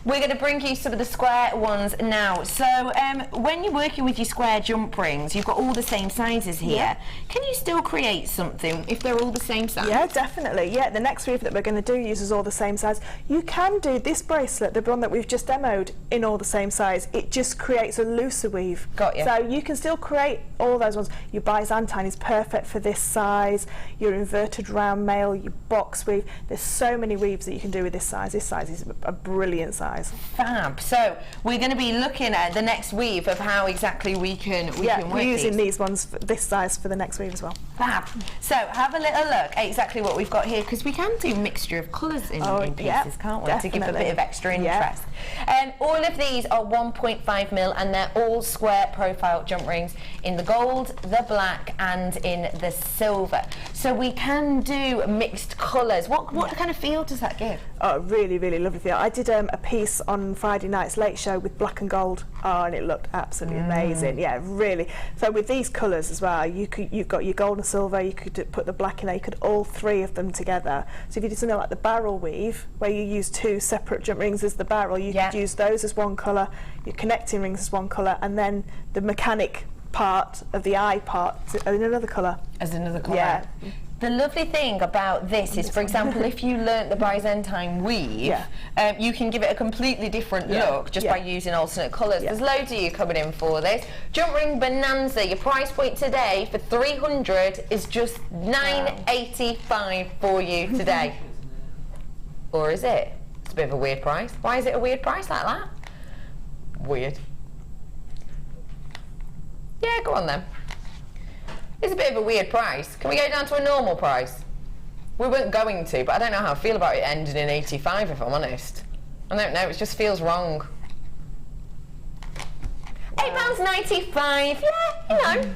We're going to bring you some of the square ones now. So when you're working with your square jump rings, you've got all the same sizes here. Can you still create something if they're all the same size? Yeah, definitely. Yeah, the next weave that we're going to do uses all the same size. You can do this bracelet, the one that we've just demoed, in all the same size. It just creates a looser weave. Got you. So you can still create all those ones. Your Byzantine is perfect for this size. Your inverted round mail, your box weave. There's so many weaves that you can do with this size. This size is a brilliant size. Fab. So we're going to be looking at the next weave of how exactly we can work we're using these ones this size for the next weave as well. Fab. So have a little look at exactly what we've got here, because we can do mixture of colours in pieces, can't we? Definitely. To give a bit of extra interest. All of these are 1.5mm and they're all square profile jump rings in the gold, the black, and in the silver. So we can do mixed colours. What kind of feel does that give? Oh, really, really lovely feel. I did a piece on Friday night's late show with black and gold. Oh, and it looked absolutely amazing. Yeah, really. So with these colours as well, you've got your gold and silver. You could put the black in there. You could all three of them together. So if you did something like the barrel weave, where you use two separate jump rings as the barrel, you could use those as one colour, your connecting rings as one colour, and then the mechanic part of the eye part in another colour. As another colour. Yeah. The lovely thing about this is, for example, if you learnt the Byzantine weave, you can give it a completely different look just by using alternate colours. There's loads of you coming in for this. Jump ring bonanza. Your price point today for 300 is just $9.85 for you today. Or is it? It's a bit of a weird price. Why is it a weird price like that? Weird. Yeah, go on then. It's a bit of a weird price. Can we go down to a normal price? We weren't going to, but I don't know how I feel about it ending in 85, if I'm honest. I don't know, it just feels wrong. £8.95, yeah, you know.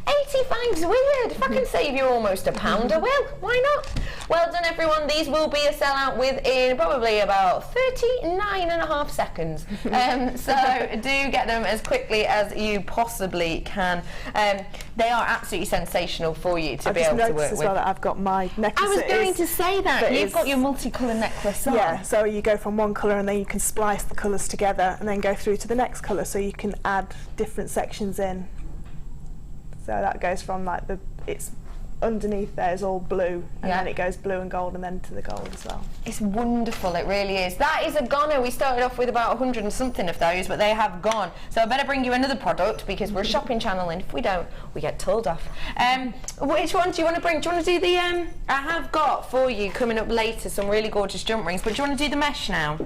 85's weird. If I can save you almost £1, I will. Why not? Well done, everyone. These will be a sellout within probably about 39.5 seconds. So do get them as quickly as you possibly can. They are absolutely sensational for you to be able to work with. I've just noticed as well that I've got my necklace. I was going to say that. You've got your multicolour necklace on. Yeah, so you go from one colour and then you can splice the colours together and then go through to the next colour, so you can add different sections in. So that goes from like it's underneath there is all blue, and then it goes blue and gold, and then to the gold as well. It's wonderful, it really is. That is a goner. We started off with about 100 and something of those, but they have gone. So I better bring you another product, because we're a shopping channel, and if we don't, we get told off. Which one do you want to bring? Do you want to do the, I have got for you coming up later some really gorgeous jump rings, but do you want to do the mesh now?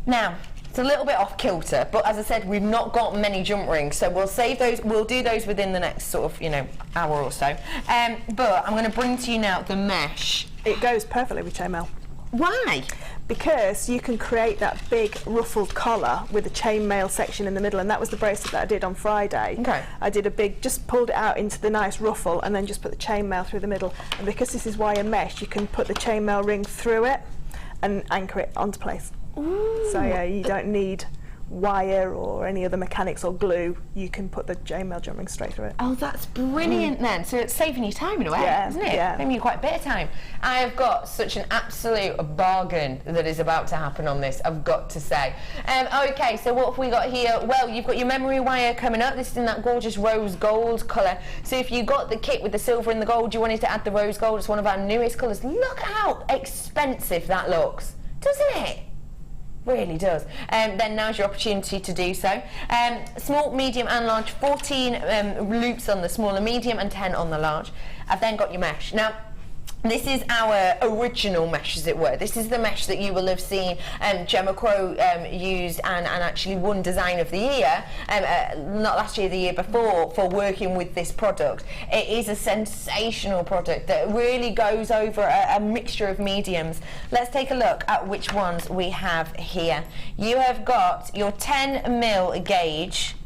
Now, it's a little bit off kilter, but as I said, we've not got many jump rings, so we'll save those. We'll do those within the next sort of, hour or so. But I'm going to bring to you now the mesh. It goes perfectly with chainmail. Why? Because you can create that big ruffled collar with a chainmail section in the middle, and that was the bracelet that I did on Friday. Okay. I did a big, just pulled it out into the nice ruffle, and then just put the chainmail through the middle. And because this is wire mesh, you can put the chainmail ring through it and anchor it onto place. Ooh. So yeah, you don't need wire or any other mechanics or glue. You can put the chainmail jump ring straight through it. Oh, that's brilliant then. So it's saving you time in a way, isn't it? Yeah. Saving you quite a bit of time. I have got such an absolute bargain that is about to happen on this, I've got to say. Okay, so what have we got here? Well, you've got your memory wire coming up. This is in that gorgeous rose gold colour. So if you got the kit with the silver and the gold, you wanted to add the rose gold. It's one of our newest colours. Look how expensive that looks, doesn't it? Really does. Then now's your opportunity to do so. Small, medium and large, 14 loops on the small and medium and 10 on the large. I've then got your mesh. Now, this is our original mesh, as it were. This is the mesh that you will have seen Gemma Crow used and actually won Design of the Year, not last year, the year before, for working with this product. It is a sensational product that really goes over a mixture of mediums. Let's take a look at which ones we have here. You have got your 10mm gauge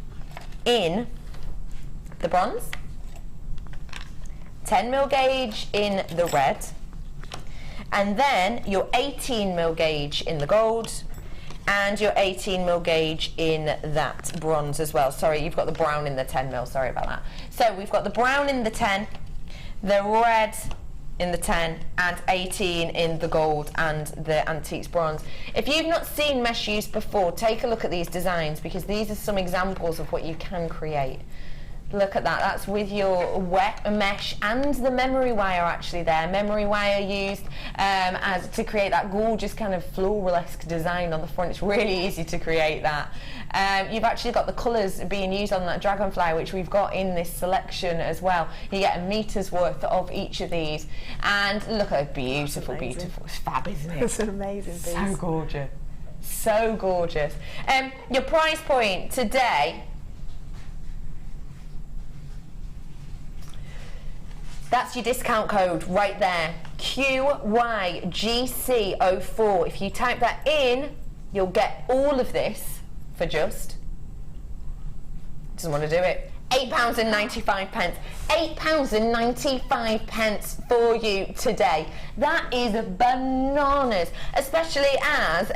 in the bronze, 10mm gauge in the red, and then your 18mm gauge in the gold, and your 18mm gauge in that bronze as well. Sorry, you've got the brown in the 10mm, sorry about that. So we've got the brown in the 10, the red in the 10, and 18 in the gold and the antiques bronze. If you've not seen mesh used before, take a look at these designs, because these are some examples of what you can create. Look at that, that's with your wet mesh and the memory wire actually there. Memory wire used as to create that gorgeous kind of floral-esque design on the front. It's really easy to create that. You've actually got the colours being used on that dragonfly, which we've got in this selection as well. You get a metre's worth of each of these. And look at beautiful, beautiful. It's fab, isn't it? It's an amazing piece. So gorgeous. So gorgeous. Your price point today, that's your discount code right there, QYGC04. If you type that in, you'll get all of this for just Doesn't want to do it. £8.95. £8.95 for you today. That is bananas, especially as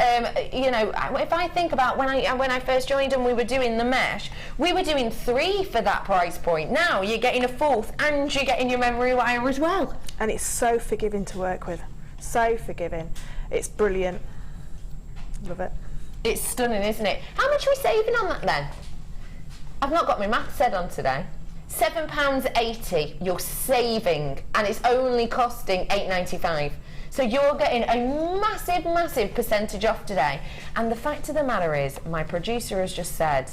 you know, if I think about when I first joined and we were doing the mesh, we were doing 3 for that price point. Now you're getting a 4th and you're getting your memory wire as well. And it's so forgiving to work with. So forgiving. It's brilliant. Love it. It's stunning, isn't it? How much are we saving on that then? I've not got my maths head on today. £7.80 you're saving, and it's only costing £8.95. So you're getting a massive, massive percentage off today. And the fact of the matter is, my producer has just said,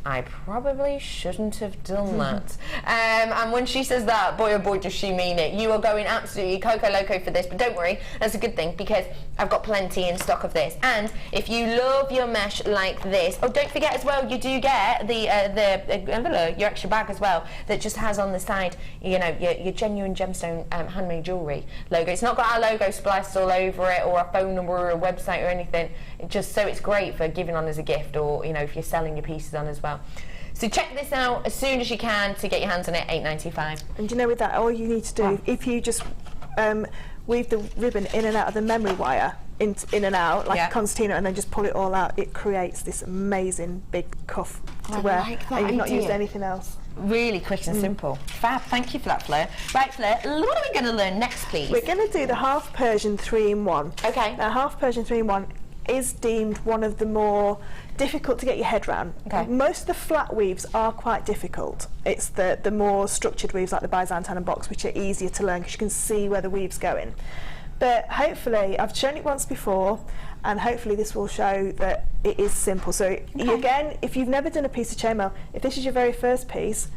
I probably shouldn't have done that. And when she says that, boy oh boy does she mean it. You are going absolutely coco loco for this, but don't worry, that's a good thing because I've got plenty in stock of this. And if you love your mesh like this, oh, don't forget as well, you do get the your extra bag as well that just has on the side, you know, your genuine gemstone handmade jewellery logo. It's not got our logo spliced all over it or a phone number or a website or anything. Just so it's great for giving on as a gift, or you know, if you're selling your pieces on as well. So check this out as soon as you can to get your hands on it. £8.95. And you know, with that, all you need to do, if you just weave the ribbon in and out of the memory wire, in and out like a concertina, and then just pull it all out, it creates this amazing big cuff to wear, like that and you've not idea. used anything else. Really quick and simple. Fab, thank you for that, Fleur. Right, Fleur, what are we going to learn next, please? We're going to do the half Persian 3-in-1. Okay. Now, half Persian 3-in-1 is deemed one of the more difficult to get your head around. Okay. Most of the flat weaves are quite difficult. It's the more structured weaves like the Byzantine and box which are easier to learn because you can see where the weave's going. But hopefully, I've shown it once before, and hopefully this will show that it is simple. So again, if you've never done a piece of chainmail, if this is your very first piece,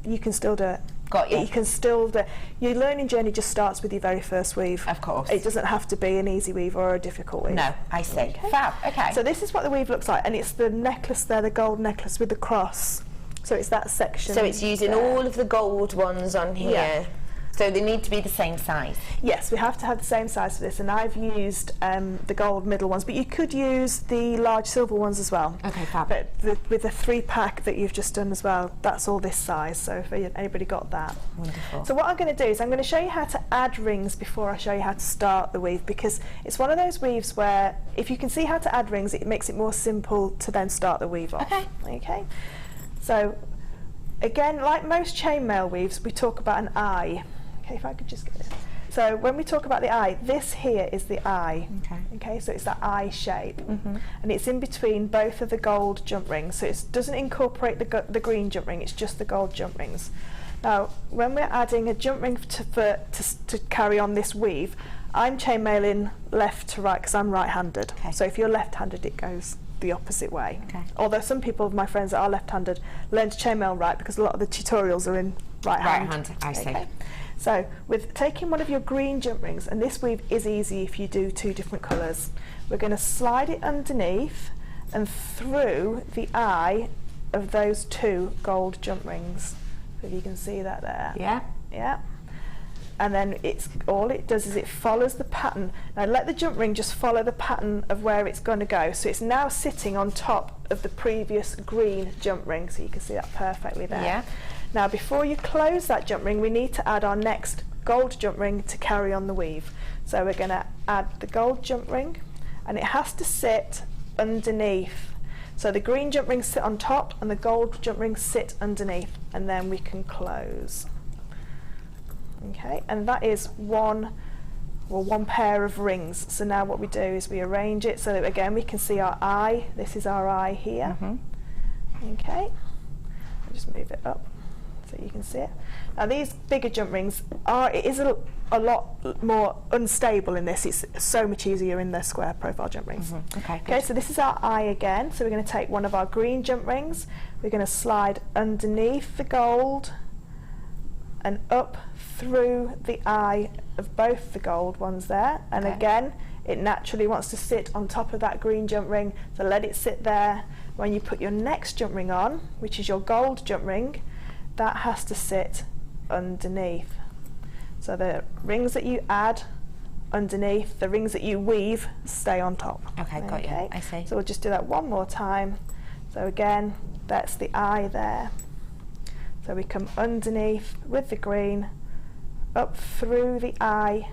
you can still do it. Got you. You can still do it. Your learning journey just starts with your very first weave. Of course. It doesn't have to be an easy weave or a difficult weave. No, I see. Okay. Fab, okay. So this is what the weave looks like, and it's the necklace there, the gold necklace with the cross. So it's that section. So it's using there. all of the gold ones on here. Yeah. So they need to be the same size. Yes, we have to have the same size for this, and I've used the gold middle ones, but you could use the large silver ones as well. Okay, fab. But with the 3-pack that you've just done as well, that's all this size, so if anybody got that. Wonderful. So what I'm going to do is I'm going to show you how to add rings before I show you how to start the weave, because it's one of those weaves where if you can see how to add rings, it makes it more simple to then start the weave off. Okay. So again, like most chainmail weaves, we talk about an eye. Okay, if I could just get this. So when we talk about the eye, this here is the eye. Okay, so it's that eye shape. And it's in between both of the gold jump rings. So it doesn't incorporate the green jump ring, it's just the gold jump rings. Now, when we're adding a jump ring to carry on this weave, I'm chainmailing left to right because I'm right-handed. Okay. So if you're left-handed, it goes the opposite way. Okay. Although some people of my friends that are left-handed learn to chainmail right because a lot of the tutorials are in right hand. Right hand, I see. Okay. So with taking one of your green jump rings, and this weave is easy if you do 2 different colours, we're going to slide it underneath and through the eye of those 2 gold jump rings. So if you can see that there. Yeah. Yeah. And then all it does is it follows the pattern. Now let the jump ring just follow the pattern of where it's going to go. So it's now sitting on top of the previous green jump ring, so you can see that perfectly there. Yeah. Now before you close that jump ring, we need to add our next gold jump ring to carry on the weave. So we're going to add the gold jump ring, and it has to sit underneath. So the green jump rings sit on top and the gold jump rings sit underneath, and then we can close. Okay, and that is one pair of rings. So now what we do is we arrange it so that again we can see our eye. This is our eye here. Okay, I'll just move it up so you can see it. Now these bigger jump rings it is a lot more unstable in this. It's so much easier in the square profile jump rings. Okay, so this is our eye again. So we're going to take one of our green jump rings. We're going to slide underneath the gold and up through the eye of both the gold ones there, and again it naturally wants to sit on top of that green jump ring, so let it sit there. When you put your next jump ring on, which is your gold jump ring, that has to sit underneath. So the rings that you add underneath, the rings that you weave stay on top. Okay, got you. I see. So we'll just do that one more time. So again, that's the eye there. So we come underneath with the green, up through the eye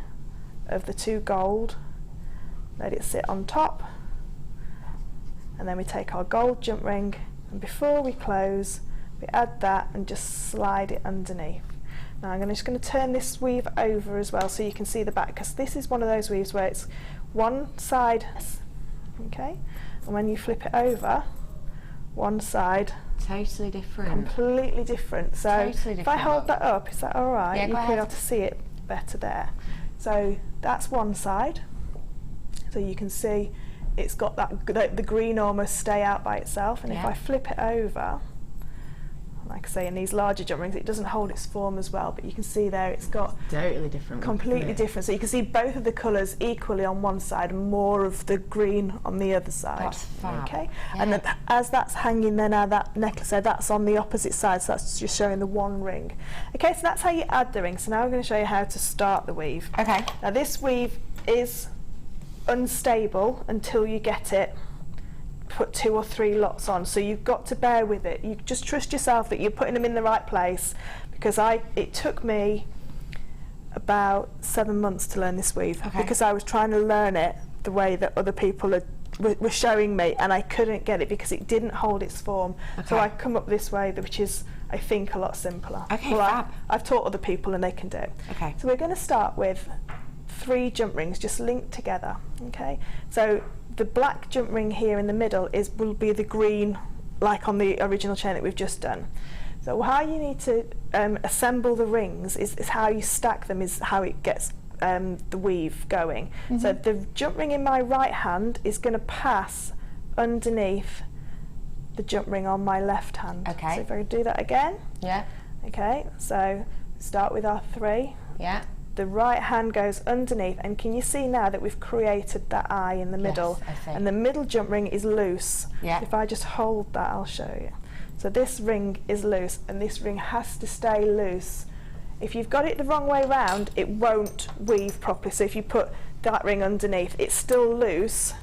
of the 2 gold, let it sit on top, and then we take our gold jump ring, and before we close we add that and just slide it underneath. Now I'm just going to turn this weave over as well so you can see the back, because this is one of those weaves where it's one side, okay, and when you flip it over, one side Totally different. completely different. So Totally different if I hold look. that up, is that all right? Yeah, You'll go be ahead. able to see it better there. So that's one side. So you can see it's got that the green almost stay out by itself. And if Yeah. I flip it over, like I say, in these larger jump rings, it doesn't hold its form as well, but you can see there it's got Totally different. completely different. So you can see both of the colours equally on one side and more of the green on the other side. That's fab. Okay, Yeah. and then as that's hanging there now, that necklace there, that's on the opposite side, so that's just showing the one ring. Okay, so that's how you add the ring. So now I'm going to show you how to start the weave. Okay. Now this weave is unstable until you get it put 2 or 3 lots on, so you've got to bear with it. You just trust yourself that you're putting them in the right place, because it took me about 7 months to learn this weave, Okay. because I was trying to learn it the way that other people were showing me, and I couldn't get it because it didn't hold its form. So Okay. I come up this way, which is I think a lot simpler. Okay, Well, fab. I've taught other people and they can do it. Okay. So we're going to start with 3 jump rings just linked together. Okay, so the black jump ring here in the middle will be the green, like on the original chain that we've just done. So how you need to assemble the rings is how you stack them, is how it gets the weave going. So the jump ring in my right hand is going to pass underneath the jump ring on my left hand. Okay. So if I do that again, Yeah. okay, so start with our 3. Yeah. The right hand goes underneath, and can you see now that we've created that eye in the middle? I see. And the middle jump ring is loose. Yeah. If I just hold that, I'll show you. So this ring is loose, and this ring has to stay loose. If you've got it the wrong way round, it won't weave properly. So if you put that ring underneath, it's still loose,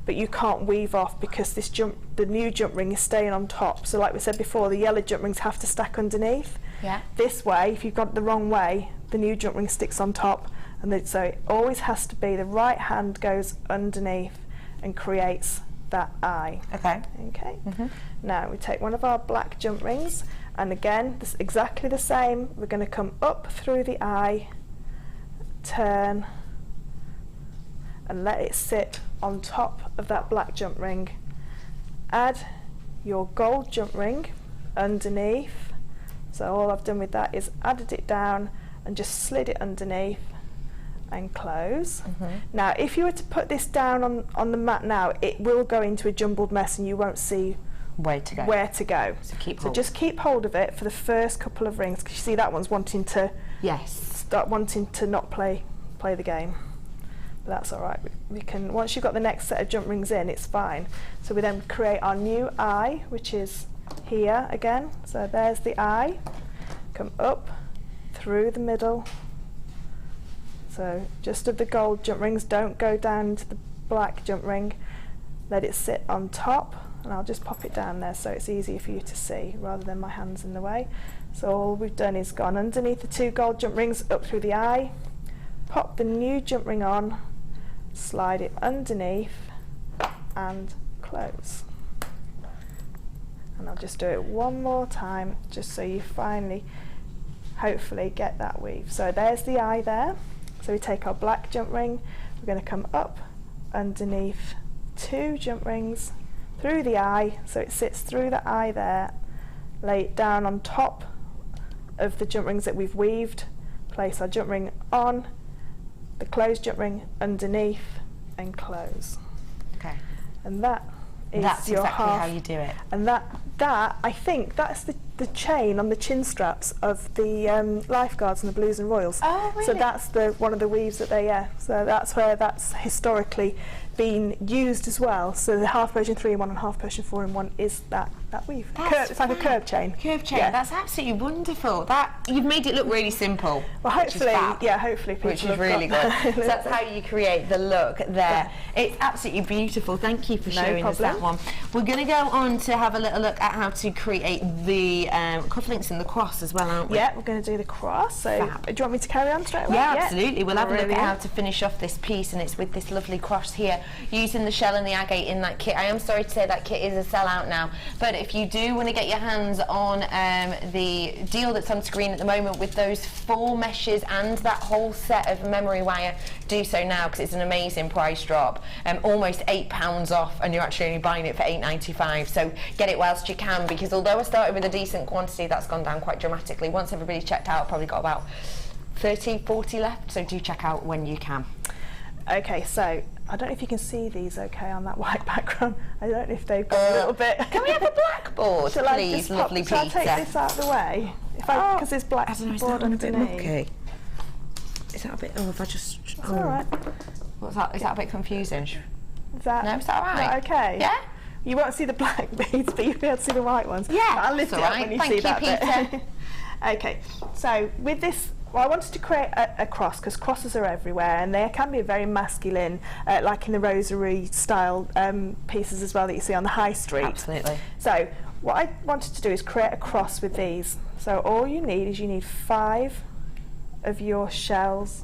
but you can't weave off because the new jump ring is staying on top. So like we said before, the yellow jump rings have to stack underneath. Yeah. This way, if you've got it the wrong way, the new jump ring sticks on top, and so it always has to be the right hand goes underneath and creates that eye. Okay. Okay. Now we take one of our black jump rings, and again, this is exactly the same. We're going to come up through the eye, turn, and let it sit on top of that black jump ring. Add your gold jump ring underneath. So all I've done with that is added it down and just slid it underneath and close. Now if you were to put this down on the mat now, it will go into a jumbled mess and you won't see Way to go. where to go. So Just keep hold of it for the first couple of rings, because you see that one's wanting to not play the game. But that's all right. We can, once you've got the next set of jump rings in, it's fine. So we then create our new eye, which is here again. So there's the eye. Come up through the middle. So just of the gold jump rings, don't go down into the black jump ring. Let it sit on top, and I'll just pop it down there so it's easier for you to see rather than my hands in the way. So all we've done is gone underneath the 2 gold jump rings, up through the eye, pop the new jump ring on, slide it underneath and close. And I'll just do it one more time just so you finally hopefully get that weave. So there's the eye there. So we take our black jump ring, we're going to come up underneath 2 jump rings through the eye, so it sits through the eye there, lay it down on top of the jump rings that we've weaved, place our jump ring on, the closed jump ring underneath and close. Okay. And that's your exactly half. how you do it. And that I think that's the chain on the chin straps of the lifeguards and the Blues and Royals. Oh, really? So that's one of the weaves that so that's where that's historically been used as well. So the half Persian 3-in-1 and half Persian 4-in-1 is that that weave. That's It's like a curved chain. Curved chain. Yeah. That's absolutely wonderful. That you've made it look really simple. Well, hopefully, hopefully people which is have really good. got So that's how you create the look there. Yeah. It's absolutely beautiful. Thank you for showing us that problem. one. We're going to go on to have a little look at how to create the cufflinks and the cross as well, aren't we? Yeah, we're going to do the cross. So, Fab. do you want me to carry on straight away? Yeah, absolutely. We'll have a look at Brilliant. how to finish off this piece, and it's with this lovely cross here, using the shell and the agate in that kit. I am sorry to say that kit is a sellout now, but if you do want to get your hands on the deal that's on screen at the moment with those 4 meshes and that whole set of memory wire, do so now, because it's an amazing price drop. Almost £8 off, and you're actually only buying it for £8.95. So get it whilst you can, because although I started with a decent quantity, that's gone down quite dramatically. Once everybody's checked out, I've probably got about 30, 40 left, so do check out when you can. Okay, so I don't know if you can see these okay on that white background. I don't know if they've got a little bit. Can we have a blackboard, Shall I please, just lovely shall Peter? I take this out of the way? Because there's black I don't know, is board that one a bit underneath. mucky? Is that a bit, if I just... It's all right. What's that, is that a bit confusing? Is that, No, is that all right? okay? Yeah? You won't see the black beads, but you'll be able to see the white ones. Yeah, I'll lift that's it all up right. when you Thank see you, that Peter. bit. Okay, so with this, well, I wanted to create a cross, because crosses are everywhere, and they can be very masculine, like in the rosary style pieces as well that you see on the high street. Absolutely. So what I wanted to do is create a cross with these. So all you need is 5 of your shells,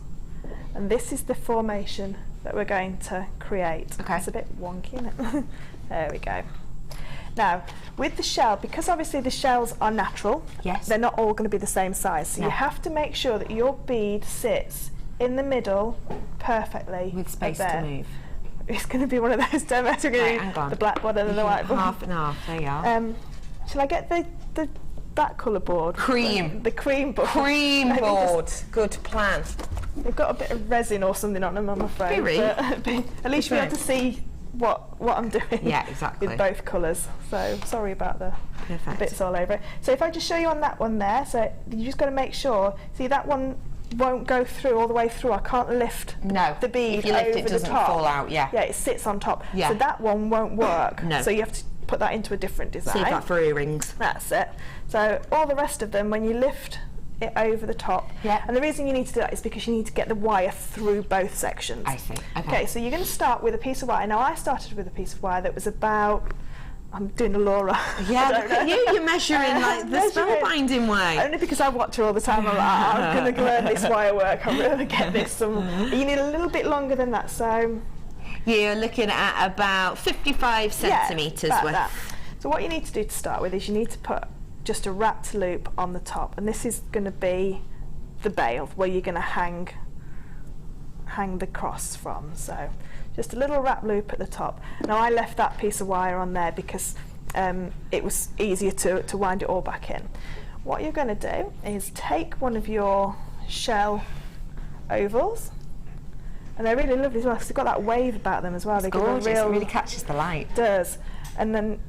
and this is the formation that we're going to create. Okay. It's a bit wonky, isn't it? There we go. Now, with the shell, because obviously the shells are natural, Yes. they're not all going to be the same size, so No. you have to make sure that your bead sits in the middle perfectly. With space there. to move. It's going to be one of those demos. We're going Right, to hang on. the black board and then the white board. Half and half, there you are. Shall I get that colour board? Cream. The cream board. Cream Let me just- board. Good plan. They've got a bit of resin or something on them, I'm afraid. Really? But at least you'll be able to see what I'm doing. Yeah, exactly. With both colours. So sorry about the Perfect. bits all over it. So if I just show you on that one there, so you just got to make sure. See, that one won't go through all the way through. I can't lift No. the bead If you lift over it, the doesn't top. fall out, yeah. Yeah, it sits on top. Yeah. So that one won't work. No. So you have to put that into a different design. Save that for earrings. That's it. So all the rest of them, when you lift it over the top, Yeah. and the reason you need to do that is because you need to get the wire through both sections. I see. Okay, so you're going to start with a piece of wire. Now I started with a piece of wire that was about, I'm doing a Laura. Yeah, I don't look at know. you, you're measuring like the Measuring. spellbinding way. Only because I watch her all the time, I'm like, I'm going to learn this wire work, I'm going to get this. You need a little bit longer than that, so... You're looking at about 55 centimetres about worth. that. So what you need to do to start with is you need to put just a wrapped loop on the top, and this is going to be the bail where you're going to hang the cross from. So just a little wrap loop at the top. Now I left that piece of wire on there because it was easier to wind it all back in. What you're going to do is take one of your shell ovals, and they're really lovely as well because they've got that wave about them as well. It's they give a gorgeous, it real, really catches the light. does. And then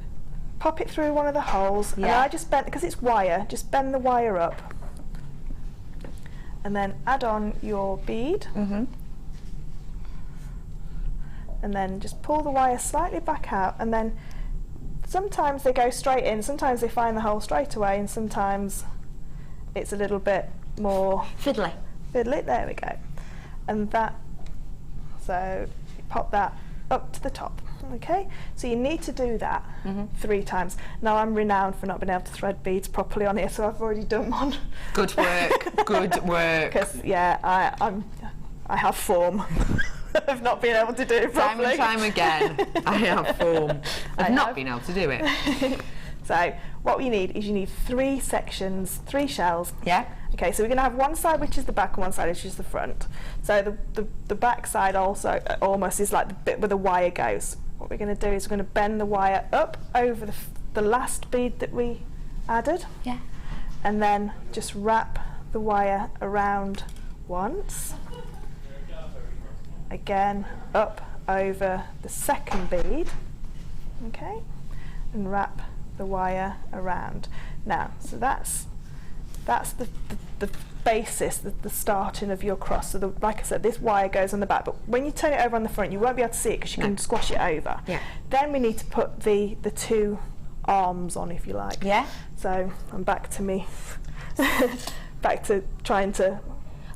pop it through one of the holes, and Yeah. I just bend, because it's wire, just bend the wire up, and then add on your bead, Mm-hmm. and then just pull the wire slightly back out, and then sometimes they go straight in, sometimes they find the hole straight away, and sometimes it's a little bit more Fiddly. fiddly. There we go. And that, so you pop that up to the top. Okay, so you need to do that 3 times. Now I'm renowned for not being able to thread beads properly on here, so I've already done one. Good work, good work. Because yeah, I have form of not being able to do it Time properly. and time again, I have form of not being able to do it. So what you need is you need 3 sections, 3 shells. Yeah? Okay, so we're going to have one side which is the back and one side which is the front. So the back side also almost is like the bit where the wire goes. What we're going to do is we're going to bend the wire up over the last bead that we added. Yeah. And then just wrap the wire around once. Again, up over the second bead. Okay, and wrap the wire around. Now, so that's the basis, the starting of your cross. So like I said, this wire goes on the back, but when you turn it over on the front, you won't be able to see it because you can squash it over. Yeah. Then we need to put the 2 arms on, if you like. Yeah. So I'm back to me, back to trying to.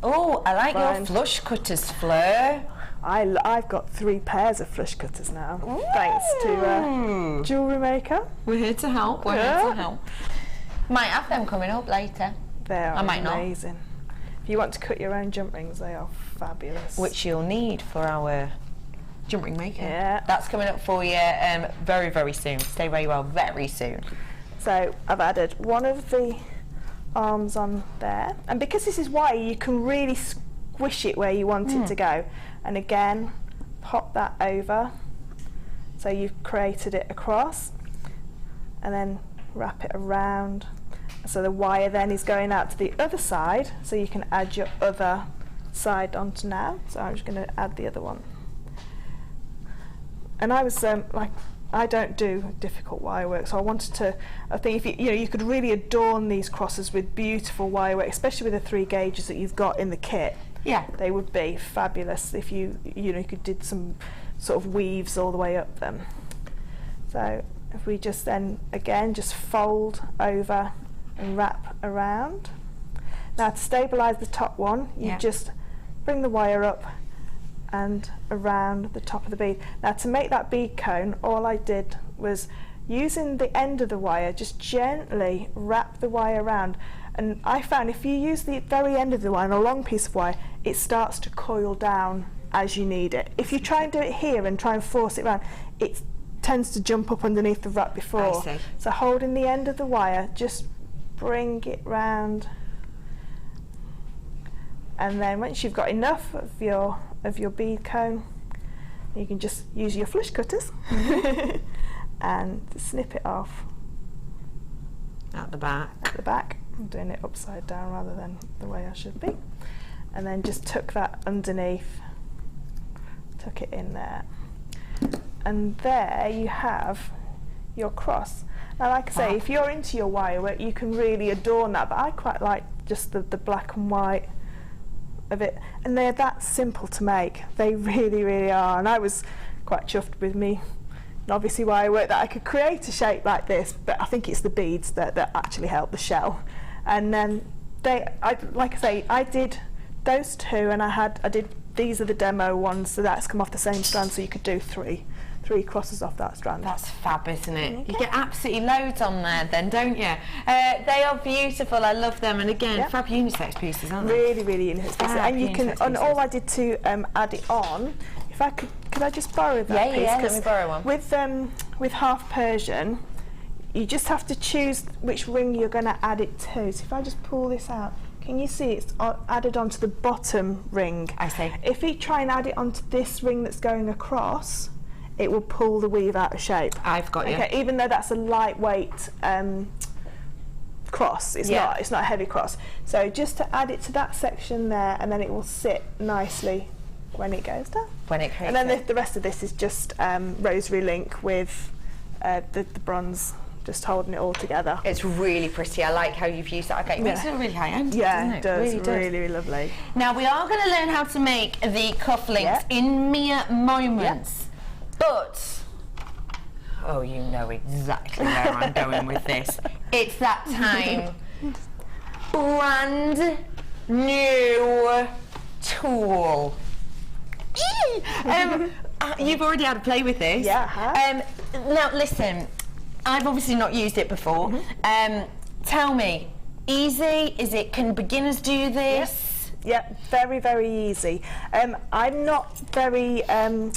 Oh, I like your find- flush cutters, Fleur. I've got 3 pairs of flush cutters now, thanks to Jewellery Maker. We're here to help. We're here to help. Might have them coming up later. They're I might not. amazing. If you want to cut your own jump rings, they are fabulous. Which you'll need for our Jewellery Maker. Yeah. That's coming up for you very, very soon. Stay where you are very soon. So I've added one of the arms on there, and because this is wire, you can really squish it where you want it to go. And again, pop that over, so you've created it across, and then wrap it around. So the wire then is going out to the other side, so you can add your other side onto now. So I'm just going to add the other one. And I was like, I don't do difficult wire work, so I wanted to. I think if you could really adorn these crosses with beautiful wire work, especially with the 3 gauges that you've got in the kit. Yeah. They would be fabulous if you could did some sort of weaves all the way up them. So if we just then again just fold over and wrap around. Now to stabilise the top one, you just bring the wire up and around the top of the bead. Now to make that bead cone, all I did was using the end of the wire, just gently wrap the wire around. And I found if you use the very end of the wire on a long piece of wire, it starts to coil down as you need it. If you try and do it here and try and force it around, it tends to jump up underneath the wrap before. I see. So holding the end of the wire, just bring it round. And then once you've got enough of your bead cone, you can just use your flush cutters and snip it off At the back. at the back. I'm doing it upside down rather than the way I should be. And then just tuck that underneath, tuck it in there. And there you have your cross. Now like I say, if you're into your wire work, you can really adorn that, but I quite like just the black and white of it. And they're that simple to make. They really, really are. And I was quite chuffed with me. And obviously wire work that I could create a shape like this, but I think it's the beads that actually help the shell. And like I say, I did those 2, and I did these are the demo ones, so that's come off the same strand, so you could do three crosses off that strand. That's fab, isn't it? You get absolutely loads on there then, don't you? They are beautiful, I love them, and again, fab unisex pieces, aren't they? Really, really unisex pieces. And you can, and all I did to add it on, if I could I just borrow that piece? Yeah, let me borrow one. With half Persian, you just have to choose which ring you're going to add it to. So if I just pull this out, can you see it's added onto the bottom ring? I see. If you try and add it onto this ring that's going across, it will pull the weave out of shape. I've got you. Okay, even though that's a lightweight cross, it's not a heavy cross. So just to add it to that section there, and then it will sit nicely when it goes down. When it creates and then the rest of this is just rosary link with the bronze, just holding it all together. It's really pretty. I like how you've used that. Okay, it makes it really high end. Yeah, it does. Really Really, really lovely. Now we are going to learn how to make the cufflinks in mere moments, but oh, you know exactly where I'm going with this. It's that time. Brand new tool. You've already had a play with this. Yeah, I have. Now listen, I've obviously not used it before. Tell me, easy? Can beginners do this? Yeah, very, very easy. I'm not very. I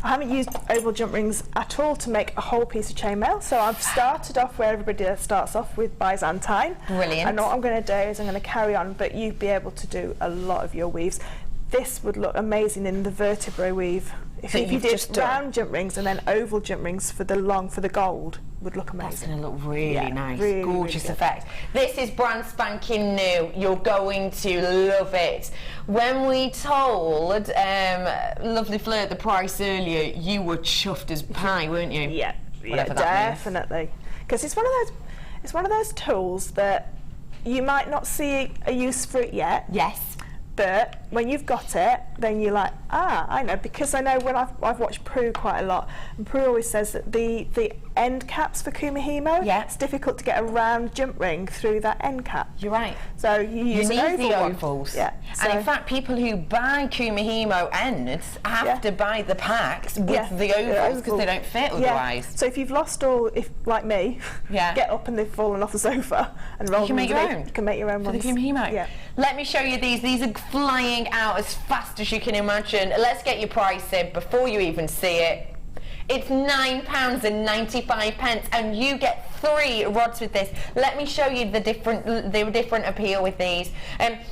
haven't used oval jump rings at all to make a whole piece of chainmail, so I've started off where everybody starts off with Byzantine. Brilliant. And what I'm going to do is I'm going to carry on, but you'd be able to do a lot of your weaves. This would look amazing in the vertebrae weave. If you did round jump rings and then oval jump rings for the gold, would look amazing. That's going to look really nice, really, gorgeous really effect. This is brand spanking new. You're going to love it. When we told lovely Fleur the price earlier, you were chuffed as pie, weren't you? Yeah, Whatever that means. definitely. Because it's one of those tools that you might not see a use for it yet. Yes. But when you've got it, then you're like, I know, because I know when I've watched Prue quite a lot, and Prue always says that the end caps for kumihimo. Yeah. It's difficult to get a round jump ring through that end cap. You're right. So you use need an oval the one. ovals. Yeah. And So- in fact, people who buy kumihimo ends have to buy the packs with the ovals because they don't fit otherwise. So if you've lost all, if like me, get up and they've fallen off the sofa and rolled, you can make your own. You can make your own For the ones. kumihimo. Yeah. Let me show you these. These are flying out as fast as you can imagine. Let's get your price in before you even see it. It's £9.95 and you get 3 rods with this. Let me show you the different appeal with these.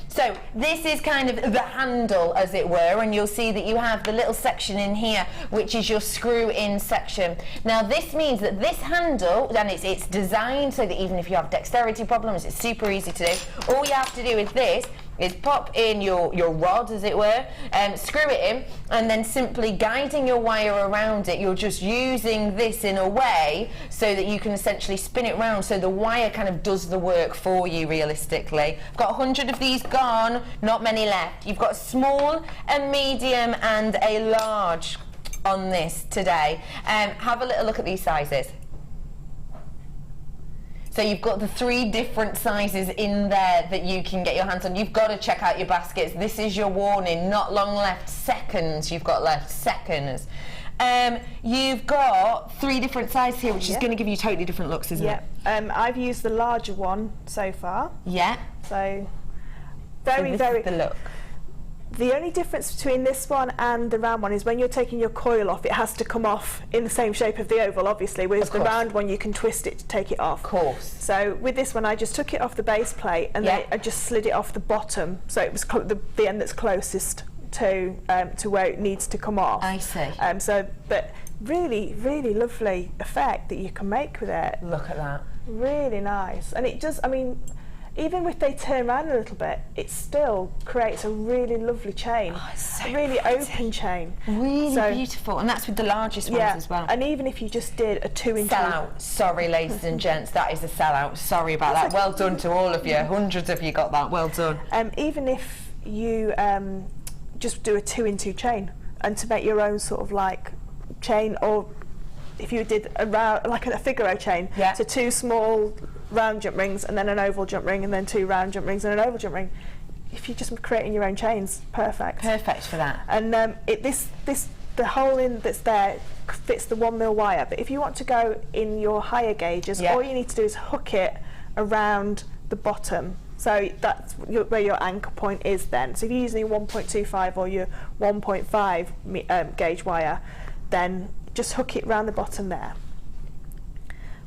So this is kind of the handle, as it were, and you'll see that you have the little section in here which is your screw in section. Now this means that this handle, and it's designed so that even if you have dexterity problems, it's super easy to do. All you have to do with this is pop in your rod, as it were, screw it in, and then simply guiding your wire around it. You're just using this in a way so that you can essentially spin it round so the wire kind of does the work for you realistically. I've got 100 of these gone, not many left. You've got a small, a medium and a large on this today. Have a little look at these sizes. So you've got the 3 different sizes in there that you can get your hands on. You've got to check out your baskets. This is your warning. Not long left. Seconds you've got left. Seconds. You've got 3 different sizes here, which is going to give you totally different looks, isn't it? I've used the larger one so far. Yeah. So So this is the look. The only difference between this one and the round one is when you're taking your coil off, it has to come off in the same shape of the oval, obviously, whereas the round one you can twist it to take it off. Of course. So with this one I just took it off the base plate and then I just slid it off the bottom, so it was the end that's closest to where it needs to come off. I see. But really, really lovely effect that you can make with it. Look at that. Really nice. And it does, I mean, even if they turn around a little bit, it still creates a really lovely chain. Oh, it's so a really pretty. open chain. Really beautiful. And that's with the largest ones as well. And even if you just did a 2-inch... Sellout. Sorry, ladies and gents, that is a sellout. Sorry about that. Well done to all of you. Hundreds of you got that. Well done. Even if you just do a 2-in-2 chain, and to make your own sort of like chain, or if you did a round, like a Figaro chain, so 2 small round jump rings and then an oval jump ring and then 2 round jump rings and an oval jump ring. If you're just creating your own chains, perfect. Perfect for that. And the hole in that's there fits the 1mm wire. But if you want to go in your higher gauges, all you need to do is hook it around the bottom. So that's where your anchor point is then. So if you're using your 1.25 or your 1.5 gauge wire, then just hook it around the bottom there.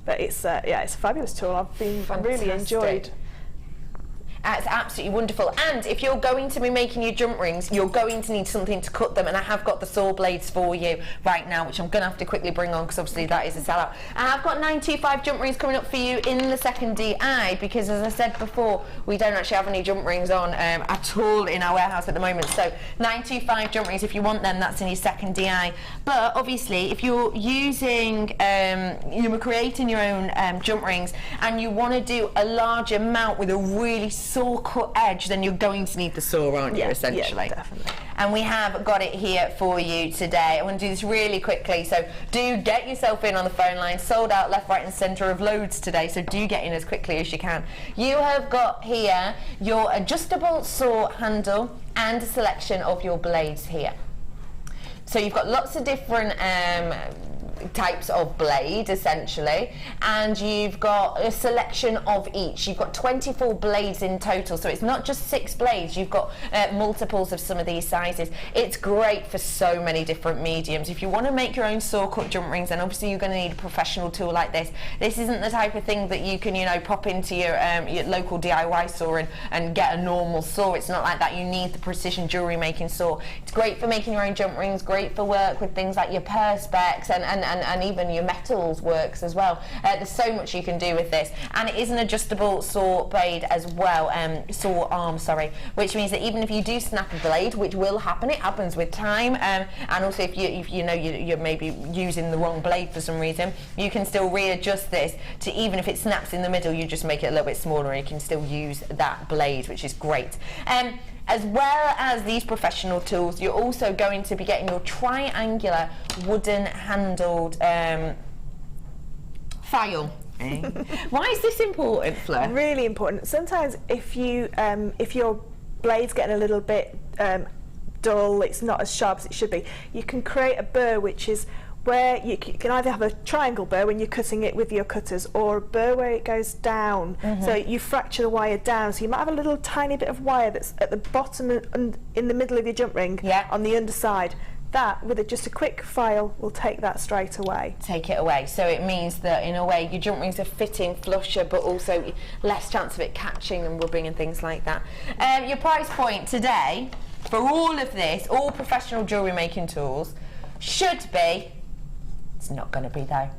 But it's it's a fabulous tool. I've been really enjoyed. It's absolutely wonderful. And if you're going to be making your jump rings, you're going to need something to cut them, and I have got the saw blades for you right now, which I'm going to have to quickly bring on because obviously that is a sellout. I have got 925 jump rings coming up for you in the second DI because, as I said before, we don't actually have any jump rings on at all in our warehouse at the moment. So 925 jump rings, if you want them, that's in your second DI. But obviously, if you're using, you're creating your own jump rings and you want to do a larger mount with a really saw cut edge, then you're going to need the saw, aren't you, essentially? Yeah, definitely. And we have got it here for you today. I'm going to do this really quickly, so do get yourself in on the phone line. Sold out left, right and centre of loads today, so do get in as quickly as you can. You have got here your adjustable saw handle and a selection of your blades here. So you've got lots of different types of blade essentially, and you've got a selection of each. You've got 24 blades in total, so it's not just 6 blades, you've got multiples of some of these sizes. It's great for so many different mediums. If you want to make your own saw cut jump rings, then obviously you're going to need a professional tool like this. This isn't the type of thing that you can, you know, pop into your local DIY saw and get a normal saw. It's not like that. You need the precision jewellery making saw. It's great for making your own jump rings, great for work with things like your perspex and even your metals works as well. There's so much you can do with this, and it is an adjustable saw blade as well, saw arm, sorry, which means that even if you do snap a blade, which will happen, it happens with time, and also if you're maybe using the wrong blade for some reason, you can still readjust this to, even if it snaps in the middle, you just make it a little bit smaller and you can still use that blade, which is great. As well as these professional tools, you're also going to be getting your triangular wooden handled file. Why is this important, Fleur? Really important. Sometimes if your blade's getting a little bit dull, it's not as sharp as it should be, you can create a burr which is where you can either have a triangle burr when you're cutting it with your cutters, or a burr where it goes down. So you fracture the wire down, so you might have a little tiny bit of wire that's at the bottom and in the middle of your jump ring on the underside. That, with just a quick file, will take that straight away. Take it away. So it means that, in a way, your jump rings are fitting flusher, but also less chance of it catching and rubbing and things like that. Your price point today, for all of this, all professional jewellery making tools, should be... It's not going to be, though.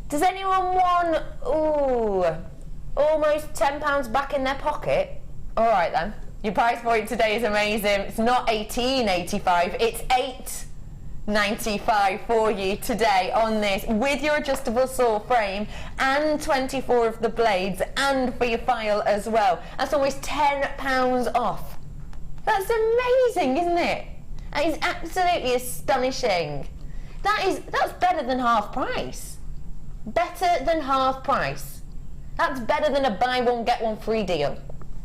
Does anyone want, almost £10 back in their pocket? All right, then. Your price point today is amazing. It's not $18.85, it's $8.95 for you today on this, with your adjustable saw frame and 24 of the blades, and for your file as well. That's almost £10 off. That's amazing, isn't it? That is absolutely astonishing. That's better than half price. Better than half price. That's better than a buy one get one free deal.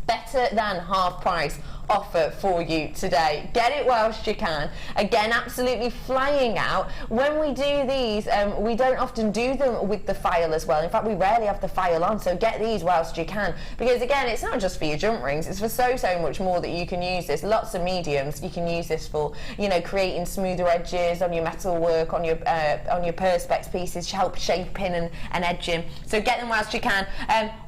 Better than half price offer for you today. Get it whilst you can. Again, absolutely flying out. When we do these, we don't often do them with the file as well. In fact, we rarely have the file on, so get these whilst you can. Because again, it's not just for your jump rings, it's for so much more that you can use this. Lots of mediums you can use this for, you know, creating smoother edges on your metal work, on your perspex pieces, help shaping and edging. So get them whilst you can.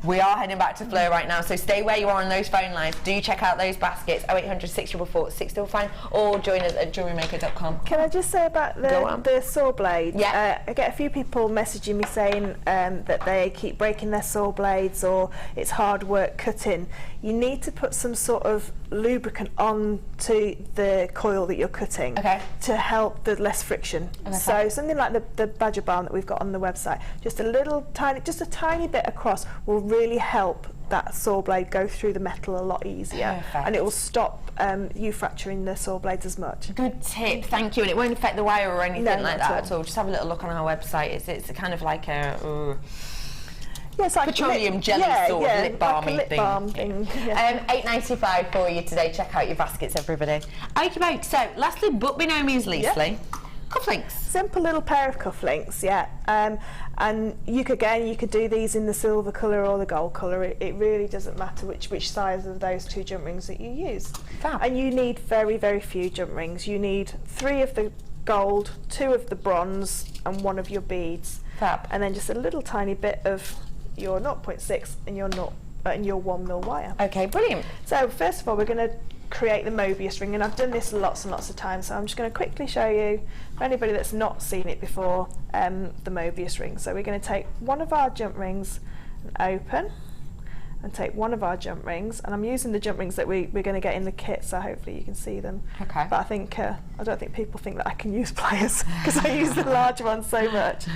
We are heading back to Fleur right now, so stay where you are on those phone lines. Do check out those baskets, 0800 644 655, or join us at JewelleryMaker.com. Can I just say about the saw blades? Yeah. I get a few people messaging me saying that they keep breaking their saw blades, or it's hard work cutting. You need to put some sort of lubricant onto the coil that you're cutting to help the less friction. So something like the Badger Balm that we've got on the website, just a tiny bit across will really help that saw blade go through the metal a lot easier. Perfect. And it will stop you fracturing the saw blades as much. Good tip, thank you. And it won't affect the wire or anything like that at all. Just have a little look on our website. It's kind of like a it's like petroleum jelly sort of lip balmy like a lip balm thing. $8.95 for you today. Check out your baskets, everybody. Okay, so lastly, but by no means leastly, cufflinks. Simple little pair of cufflinks, and you could do these in the silver colour or the gold colour. It really doesn't matter which size of those two jump rings that you use. Fab. And you need very, very few jump rings. You need 3 of the gold, 2 of the bronze, and 1 of your beads. Fab. And then just a little tiny bit of your 0.6 and your 1mm wire. Okay, brilliant. So first of all, we're going to create the Mobius ring, and I've done this lots and lots of times, so I'm just going to quickly show you, for anybody that's not seen it before, the Mobius ring. So we're going to take one of our jump rings and open, and take one of our jump rings, and I'm using the jump rings that we're going to get in the kit, so hopefully you can see them. Okay. But I don't think people think that I can use pliers because I use the large ones so much.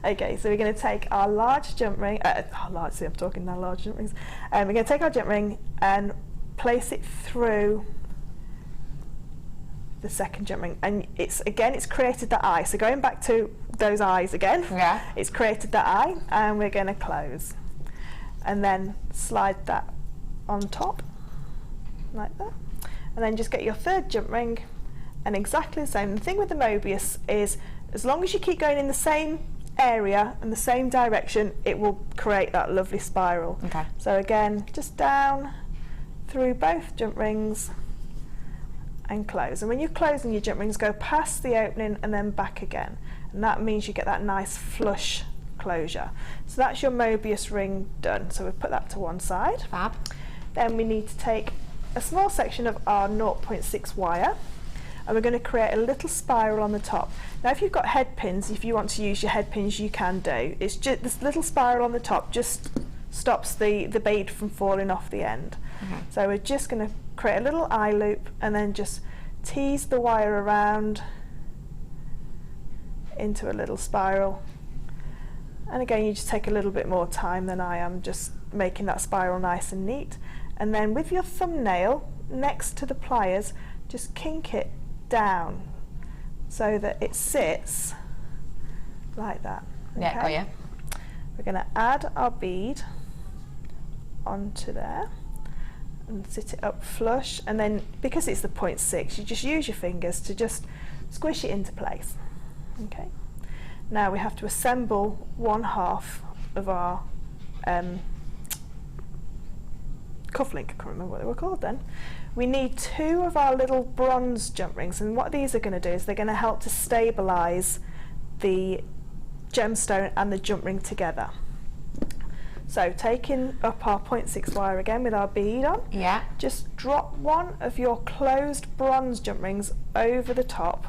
Okay, so we're going to take our large jump ring, I'm talking now large jump rings. We're going to take our jump ring and place it through the second jump ring, and it's created that eye. So going back to those eyes again, it's created that eye, and we're going to close, and then slide that on top like that, and then just get your third jump ring, and exactly the same. The thing with the Mobius is, as long as you keep going in the same area and the same direction, it will create that lovely spiral. Okay. So again, just down through both jump rings and close. And when you're closing your jump rings, go past the opening and then back again. And that means you get that nice flush closure. So that's your Mobius ring done. So we'll put that to one side. Fab. Then we need to take a small section of our 0.6 wire, and we're going to create a little spiral on the top. Now if you've got head pins, if you want to use your head pins, you can do. It's just this little spiral on the top just stops the bead from falling off the end. So we're just going to create a little eye loop and then just tease the wire around into a little spiral. And again, you just take a little bit more time than I am, just making that spiral nice and neat. And then with your thumbnail next to the pliers, just kink it down so that it sits like that. Yeah, Okay? got you. we're going to add our bead onto there and sit it up flush, and then because it's the 0.6 you just use your fingers to just squish it into place. Okay, now we have to assemble 1/2 of our cufflink. I can't remember what they were called then. We need 2 of our little bronze jump rings, and what these are going to do is they're going to help to stabilise the gemstone and the jump ring together. So taking up our 0.6 wire again with our bead on, just drop one of your closed bronze jump rings over the top,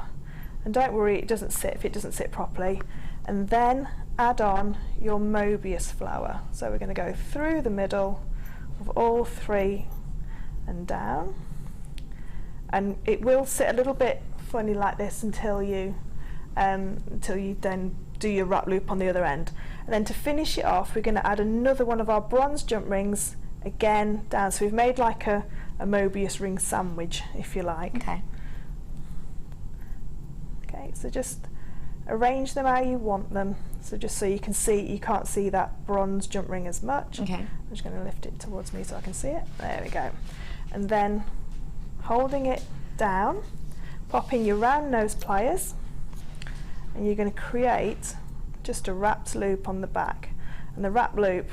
and don't worry it doesn't sit if it doesn't sit properly, and then add on your Mobius flower. So we're going to go through the middle of all 3 and down, and it will sit a little bit funny like this until you then do your wrap loop on the other end. And then to finish it off, we're going to add another one of our bronze jump rings again down. So we've made like a Mobius ring sandwich, if you like. Okay. Okay, so just arrange them how you want them. So just so you can see, you can't see that bronze jump ring as much. Okay. I'm just going to lift it towards me so I can see it. There we go. And then holding it down, pop in your round nose pliers, and you're going to create just a wrapped loop on the back. And the wrap loop,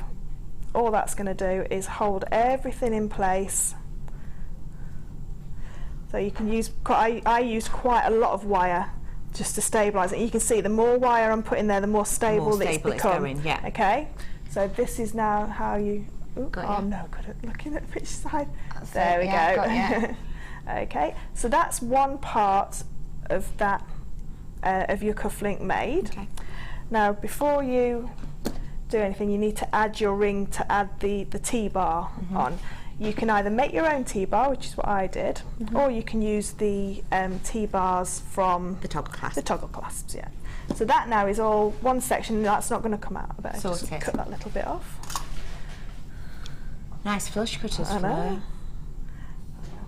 all that's going to do is hold everything in place. So you can use, I use quite a lot of wire just to stabilise it. You can see the more wire I'm putting there, the more stable it's become. Okay, so this is now how you. I'm no good at looking at which side. There we go. Okay, so that's one part of that of your cufflink made. Okay. Now, before you do anything, you need to add your ring to add the T-bar on. You can either make your own T-bar, which is what I did, or you can use the T-bars from the toggle clasp. The toggle clasps, yeah. So that now is all one section. That's not going to come out. I better just cut that little bit off. Nice flush cutters, I know. Fleur.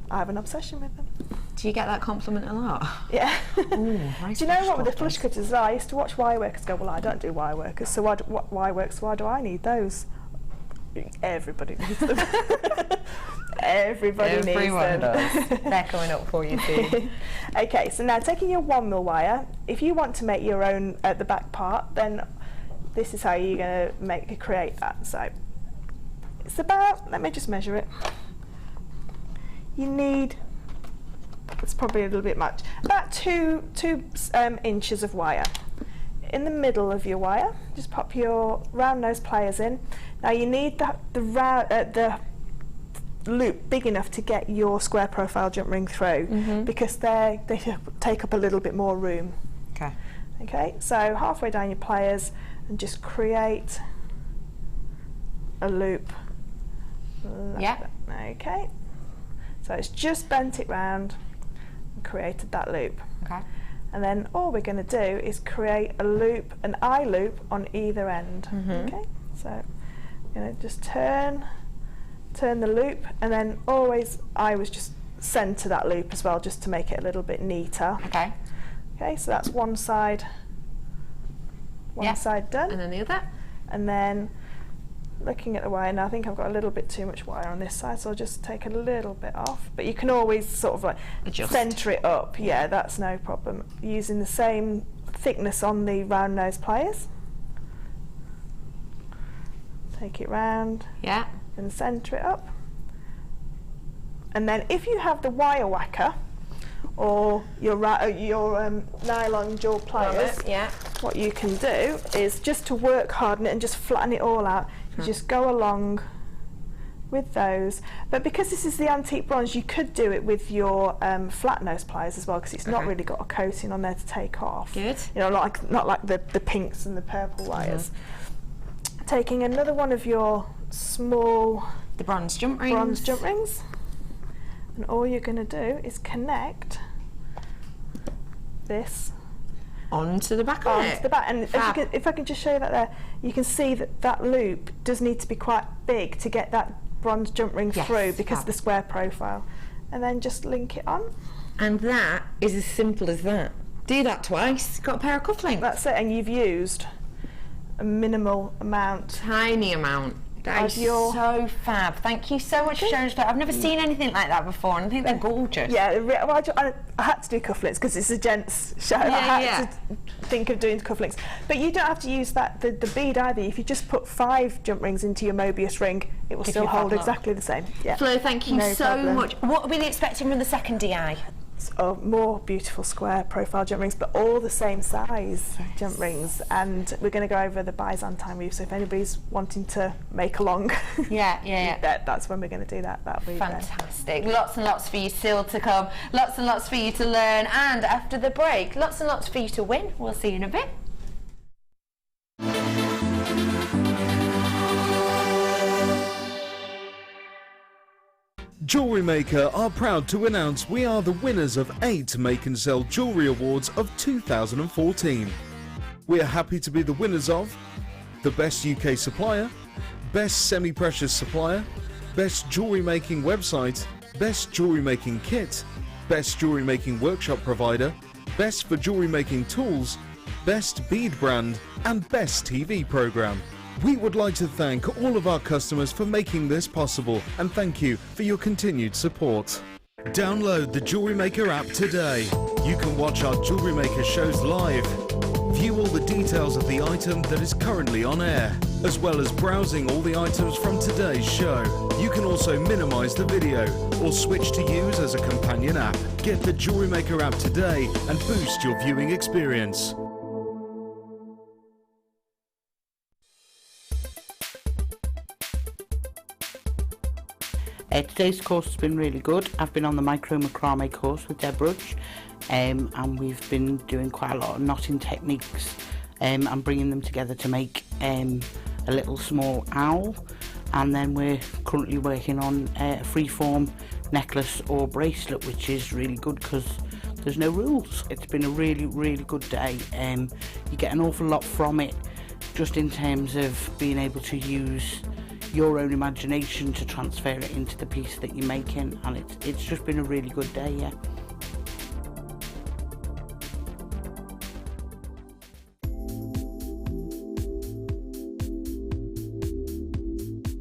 I have an obsession with them. Do you get that compliment a lot? Yeah. Ooh, nice. Do you know what with the flush cutters? I used to watch wire workers go, well, I don't do wire workers, so what wire works? Why do I need those? Everybody needs them. Everyone does. They're coming up for you too. Okay, so now taking your 1mm wire, if you want to make your own at the back part, then this is how you're going to create that. So it's about, let me just measure it. You need, it's probably a little bit much, about two inches of wire. In the middle of your wire, just pop your round nose pliers in. Now you need the loop big enough to get your square profile jump ring through, because they take up a little bit more room. Okay. Okay, so halfway down your pliers and just create a loop. Yeah. Okay. So it's just bent it round and created that loop. Okay. And then all we're going to do is create a loop, an eye loop on either end. Okay. So you know, just turn the loop, and then always I was just centre that loop as well, just to make it a little bit neater. Okay. Okay. So that's one side. One side done. And then the other. And then looking at the wire now, I think I've got a little bit too much wire on this side, so I'll just take a little bit off. But you can always sort of like adjust. Centre it up. Yeah, that's no problem. Using the same thickness on the round nose pliers. Take it round. Yeah. And centre it up. And then if you have the wire whacker or your nylon dual pliers, what you can do is just to work harden it and just flatten it all out. You just go along with those. But because this is the antique bronze, you could do it with your flat nose pliers as well, because it's not really got a coating on there to take off. Good. You know, not like the pinks and the purple wires. Taking another one of your small bronze jump rings. And all you're going to do is connect this onto the back of it. The back. And if I can just show you that there, you can see that loop does need to be quite big to get that bronze jump ring through, because of the square profile. And then just link it on. And that is as simple as that. Do that twice, got a pair of cufflinks. That's it, and you've used a minimal amount. Tiny amount. That is your... so fab. Thank you so much for showing us that. I've never seen anything like that before, and I think they're gorgeous. Yeah, well, I had to do cufflinks because it's a gents show. I had to think of doing cufflinks. But you don't have to use that the bead either. If you just put 5 jump rings into your Mobius ring, it will still hold exactly the same. Yeah. Fleur, thank you so much. What are we expecting from the second DI? More beautiful square profile jump rings, but all the same size jump rings, and we're going to go over the Byzantine weave, so if anybody's wanting to make along, that's when we're going to do that. That'll be fantastic. Lots and lots for you still to come, lots and lots for you to learn, and after the break, lots and lots for you to win. We'll see you in a bit. Jewellery Maker are proud to announce we are the winners of 8 Make and Sell Jewellery Awards of 2014. We are happy to be the winners of the Best UK Supplier, Best Semi-Precious Supplier, Best Jewellery Making Website, Best Jewellery Making Kit, Best Jewellery Making Workshop Provider, Best for Jewellery Making Tools, Best Bead Brand and Best TV Programme. We would like to thank all of our customers for making this possible, and thank you for your continued support. Download the Jewellery Maker app today. You can watch our Jewellery Maker shows live, view all the details of the item that is currently on air, as well as browsing all the items from today's show. You can also minimise the video or switch to use as a companion app. Get the Jewellery Maker app today and boost your viewing experience. Today's course has been really good. I've been on the micro macrame course with Deborah, and we've been doing quite a lot of knotting techniques and bringing them together to make a little small owl, and then we're currently working on a freeform necklace or bracelet, which is really good because there's no rules. It's been a really good day. You get an awful lot from it, just in terms of being able to use your own imagination to transfer it into the piece that you're making, and it's just been a really good day. Yeah.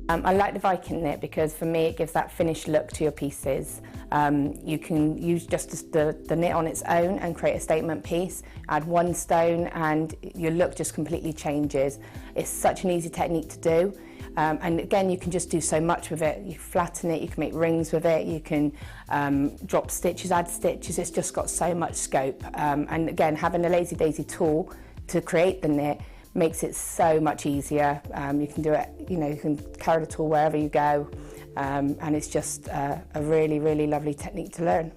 I like the Viking knit because for me it gives that finished look to your pieces. You can use just the knit on its own and create a statement piece, add one stone and your look just completely changes. It's such an easy technique to do. And again, you can just do so much with it. You flatten it, you can make rings with it, you can drop stitches, add stitches. It's just got so much scope. And again, having a Lazy Daisy tool to create the knit makes it so much easier. You can do it, you can carry the tool wherever you go. And it's just a really lovely technique to learn.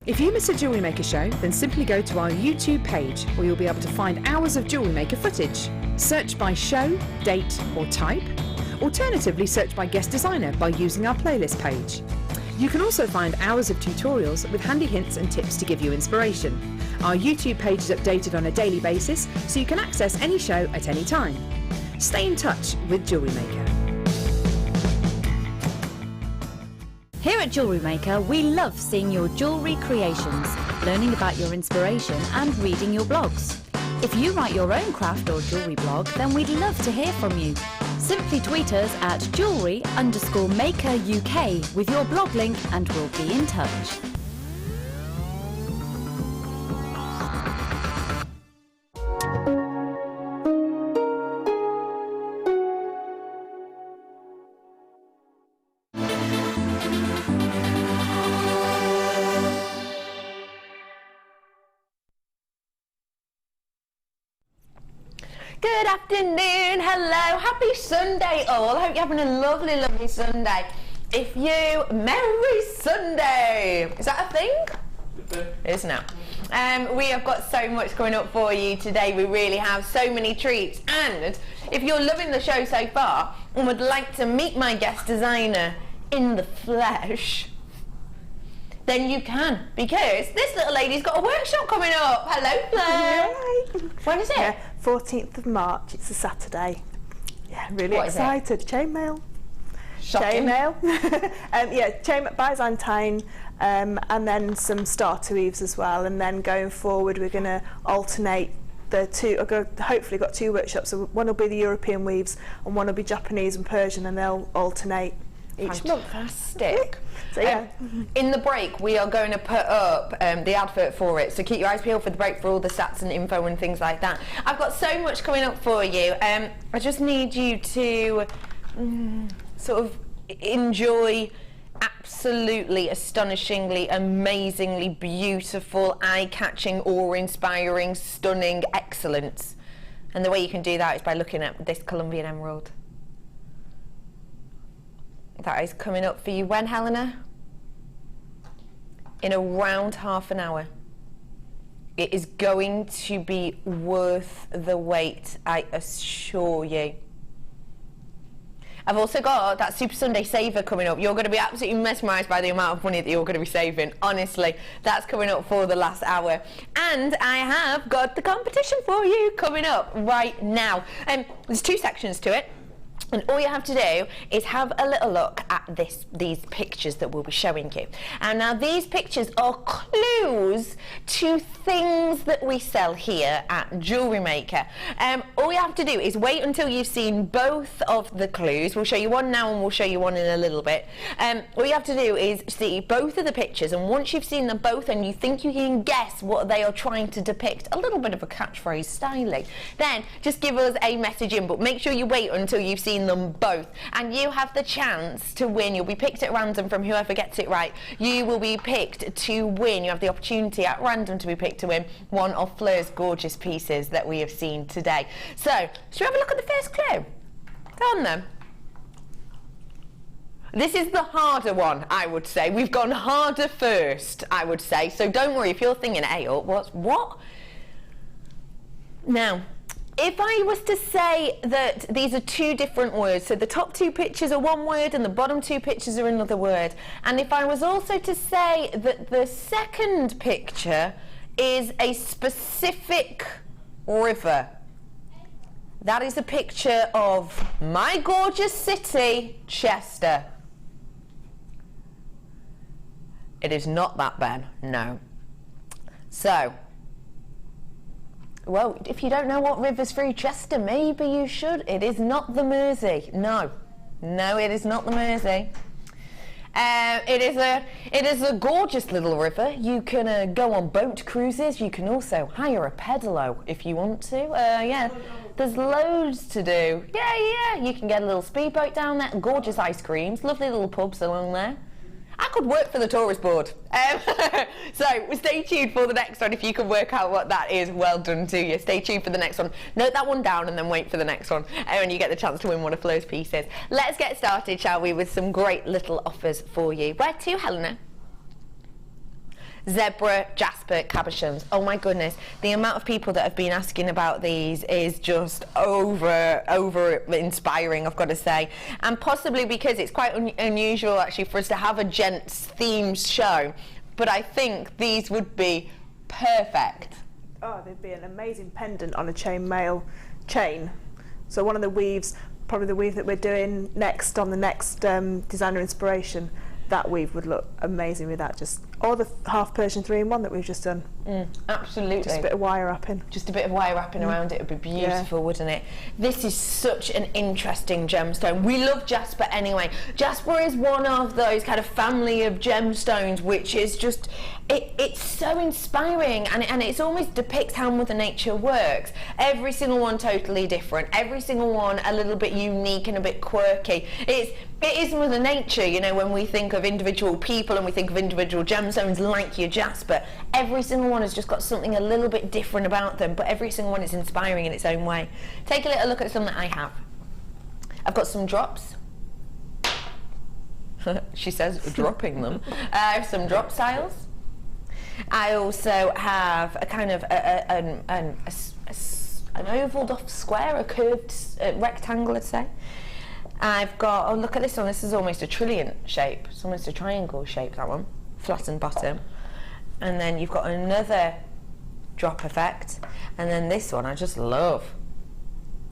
If you miss a Jewellery Maker show, then simply go to our YouTube page where you'll be able to find hours of Jewellery Maker footage. Search by show, date or type. Alternatively, search by guest designer by using our playlist page. You can also find hours of tutorials with handy hints and tips to give you inspiration. Our YouTube page is updated on a daily basis, so you can access any show at any time. Stay in touch with Jewellery Maker. Here at Jewellery Maker, we love seeing your jewellery creations, learning about your inspiration and reading your blogs. If you write your own craft or jewellery blog, then we'd love to hear from you. Simply tweet us at jewellery_maker UK with your blog link and we'll be in touch. Good afternoon, hello, happy Sunday all. I hope you're having a lovely Sunday. If you, Merry Sunday! Is that a thing? It is now. We have got so much coming up for you today. We really have so many treats. And if you're loving the show so far and would like to meet my guest designer in the flesh, then you can, because this little lady's got a workshop coming up. Hello, Fleur. When is it? Yeah, 14th of March. It's a Saturday. Yeah, really excited. Chainmail. Shocking. Chainmail. Yeah, Byzantine, and then some starter weaves as well. And then going forward, we're going to alternate the two. Hopefully got 2 workshops. So one will be the European weaves and one will be Japanese and Persian, and they'll alternate each month. Fantastic. So yeah. In the break, we are going to put up the advert for it, so keep your eyes peeled for the break for all the stats and info and things like that. I've got so much coming up for you. I just need you to sort of enjoy absolutely astonishingly, amazingly beautiful, eye-catching, awe-inspiring, stunning excellence. And the way you can do that is by looking at this Colombian emerald. That is coming up for you when, Helena? In around half an hour. It is going to be worth the wait, I assure you. I've also got that Super Sunday Saver coming up. You're going to be absolutely mesmerised by the amount of money that you're going to be saving. Honestly, that's coming up for the last hour. And I have got the competition for you coming up right now. There's 2 sections to it. And all you have to do is have a little look at these pictures that we'll be showing you. And now these pictures are clues to things that we sell here at Jewellery Maker. All you have to do is wait until you've seen both of the clues. We'll show you one now and we'll show you one in a little bit. All you have to do is see both of the pictures, and once you've seen them both and you think you can guess what they are trying to depict, a little bit of a catchphrase styling, then just give us a message in, but make sure you wait until you've seen them both, and you have the chance to win. You'll be picked at random from whoever gets it right. You will be picked to win. You have the opportunity at random to be picked to win one of Fleur's gorgeous pieces that we have seen today. So, should we have a look at the first clue? Go on then. This is the harder one, I would say. We've gone harder first, I would say. So don't worry if you're thinking, hey, what? Now, if I was to say that these are 2 different words, so the top 2 pictures are one word and the bottom 2 pictures are another word, and if I was also to say that the second picture is a specific river, that is a picture of my gorgeous city, Chester. It is not that, Ben, no. So, well, if you don't know what river's through Chester, maybe you should. It is not the Mersey. No, it is not the Mersey. It is a gorgeous little river. You can go on boat cruises. You can also hire a pedalo if you want to. Yeah, there's loads to do. Yeah. You can get a little speedboat down there. Gorgeous ice creams. Lovely little pubs along there. I could work for the tourist board. So stay tuned for the next one. If you can work out what that is, well done to you. Stay tuned for the next one. Note that one down and then wait for the next one when you get the chance to win one of Fleur's pieces. Let's get started, shall we, with some great little offers for you. Where to, Helena? Zebra, Jasper, cabochons. Oh my goodness, the amount of people that have been asking about these is just over inspiring, I've got to say. And possibly because it's quite unusual actually for us to have a gents themed show, but I think these would be perfect. Oh, they'd be an amazing pendant on a chainmail chain. So one of the weaves, probably the weave that we're doing next on the next designer inspiration, that weave would look amazing with that. Or the half Persian 3-in-1 that we've just done. Absolutely. Just a bit of wire wrapping. Just a bit of wire wrapping around it would be beautiful, wouldn't it? This is such an interesting gemstone. We love Jasper anyway. Jasper is one of those kind of family of gemstones which is just, it's so inspiring, and it almost depicts how Mother Nature works. Every single one totally different. Every single one a little bit unique and a bit quirky. It is Mother Nature, you know, when we think of individual people and we think of individual gemstones like your Jasper, every single one has just got something a little bit different about them, but every single one is inspiring in its own way. Take a little look at some that I have. I've got some drops. She says, dropping them. I have some drop styles. I also have a kind of an ovalled off square, a curved rectangle, I'd say. I've got, oh look at this one, this is almost a trillion shape. It's almost a triangle shape, that one. Flattened bottom. And then you've got another drop effect. And then this one I just love.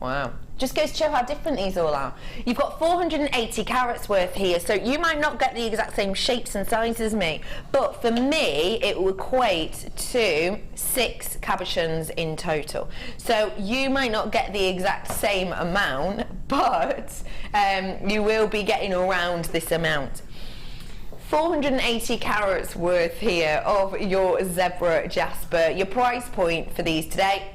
Wow. Just goes to show how different these all are. You've got 480 carats worth here, so you might not get the exact same shapes and sizes as me, but for me it will equate to 6 cabochons in total. So you might not get the exact same amount, but you will be getting around this amount. 480 carats worth here of your zebra jasper. Your price point for these today,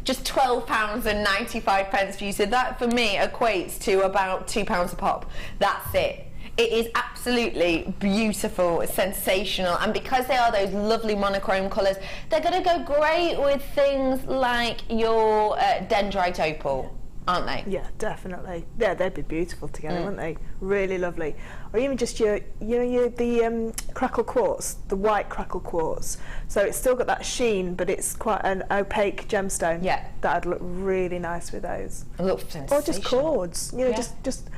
just £12.95 for you. So that for me equates to about £2 a pop. That's it. It is absolutely beautiful, sensational, and because they are those lovely monochrome colours, they're going to go great with things like your dendrite opal, aren't they? Yeah, definitely. Yeah, they'd be beautiful together, wouldn't they? Really lovely. Or even just the crackle quartz, the white crackle quartz. So it's still got that sheen, but it's quite an opaque gemstone. Yeah. That'd look really nice with those. Look sensational. Or just cords. You know, just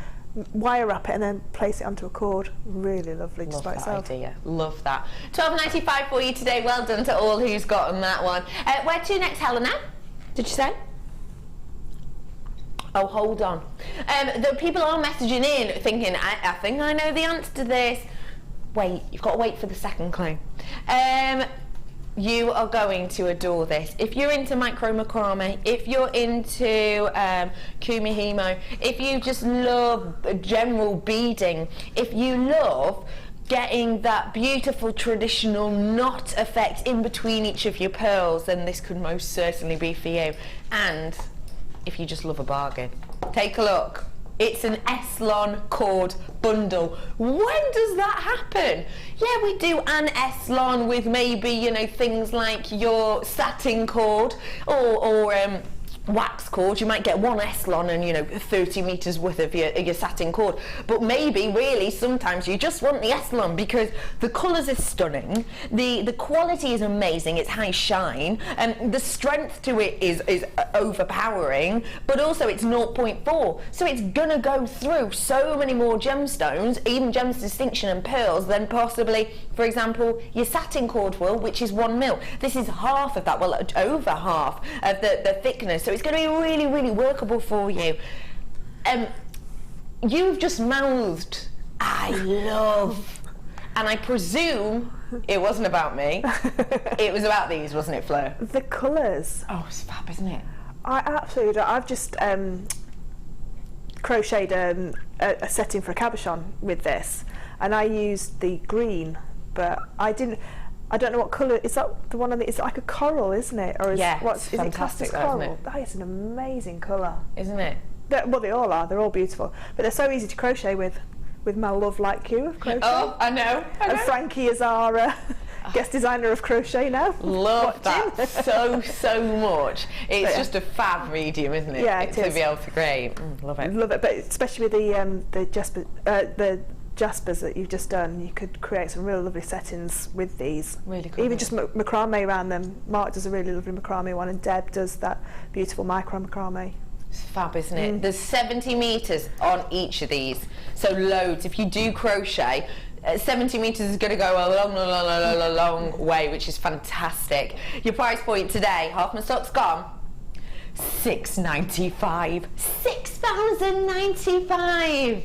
wire wrap it and then place it onto a cord. Really lovely, just by itself. Idea. Love that. £12.95 for you today. Well done to all who's gotten that one. Where to next, Helena? Did you say? Oh, hold on. The people are messaging in thinking, I think I know the answer to this. Wait, you've got to wait for the second clue. You are going to adore this. If you're into micro macrame, if you're into kumihimo, if you just love general beading, if you love getting that beautiful traditional knot effect in between each of your pearls, then this could most certainly be for you. And if you just love a bargain, take a look. It's an Eslon cord bundle. When does that happen? Yeah, we do an Eslon with maybe, you know, things like your satin cord or wax cord. You might get one Eslon and, you know, 30 meters worth of your satin cord, but maybe really sometimes you just want the Eslon because the colors are stunning, the quality is amazing, it's high shine, and the strength to it is overpowering, but also it's 0.4, so it's gonna go through so many more gemstones, even gems distinction and pearls, than possibly, for example, your satin cord will, which is 1 mil. This is half of that, well, over half of the thickness. So it's going to be really, really workable for you. You've just mouthed, I love, and I presume it wasn't about me. It was about these, wasn't it, Fleur? The colours. Oh, it's fab, isn't it? I absolutely adore. I've just crocheted a setting for a cabochon with this, and I used the green, but I don't know what colour. Is that the one on the? It's like a coral, isn't it? Or is is it classed as coral? That is an amazing colour, isn't it? Well, they all are. They're all beautiful, but they're so easy to crochet with my love like you of crochet. Oh, I know. And Frankie is our guest designer of crochet now. Love that so much. It's just a fab medium, isn't it? Yeah, it is. To be able to create. Love it. Love it, but especially with the Jaspers that you've just done, you could create some really lovely settings with these. Really cool. Even just macrame around them. Mark does a really lovely macrame one, and Deb does that beautiful micro macrame. It's fab, isn't it? There's 70 metres on each of these, so loads. If you do crochet, 70 metres is going to go a long way, which is fantastic. Your price point today, half my stock's gone, £6.95. £6.95.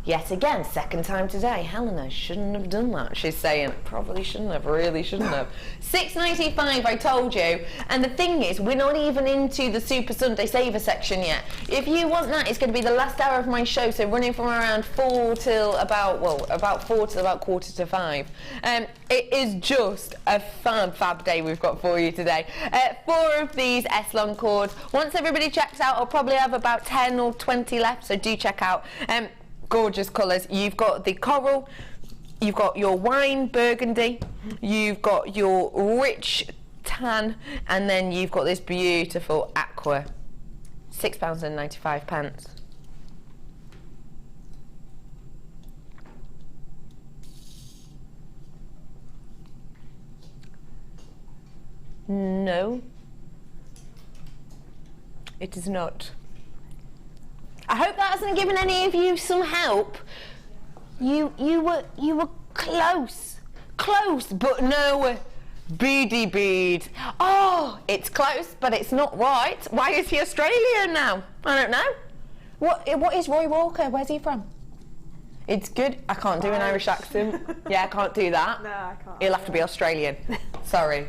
Yet again, second time today. Helena shouldn't have done that. She's saying, probably shouldn't have, really shouldn't have. £6.95, I told you. And the thing is, we're not even into the Super Sunday Saver section yet. If you want that, it's going to be the last hour of my show, so running from around 4 till about 4:45. It is just a fab day we've got for you today. 4 of these Eslon cords. Once everybody checks out, I'll probably have about 10 or 20 left, so do check out. Gorgeous colours. You've got the coral, you've got your wine burgundy, you've got your rich tan, and then you've got this beautiful aqua. £6.95. No, it is not. I hope that hasn't given any of you some help. You were close, but no, beady bead. Oh, it's close, but it's not right. Why is he Australian now? I don't know. What is Roy Walker? Where's he from? It's good. I can't do an Irish accent. Yeah, I can't do that. No, I can't. He'll have to be Australian. Sorry.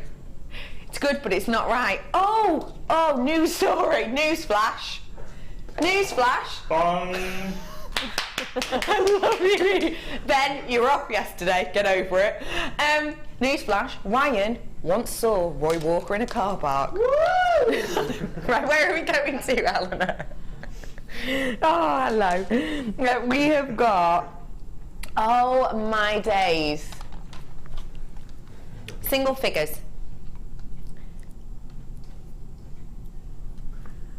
It's good, but it's not right. Oh, news story, news flash. News flash. Bong. I love you. Ben, you were off yesterday. Get over it. Newsflash, Ryan once saw Roy Walker in a car park. Woo! Right, where are we going to, Eleanor? Oh, hello. We have got, oh my days, single figures.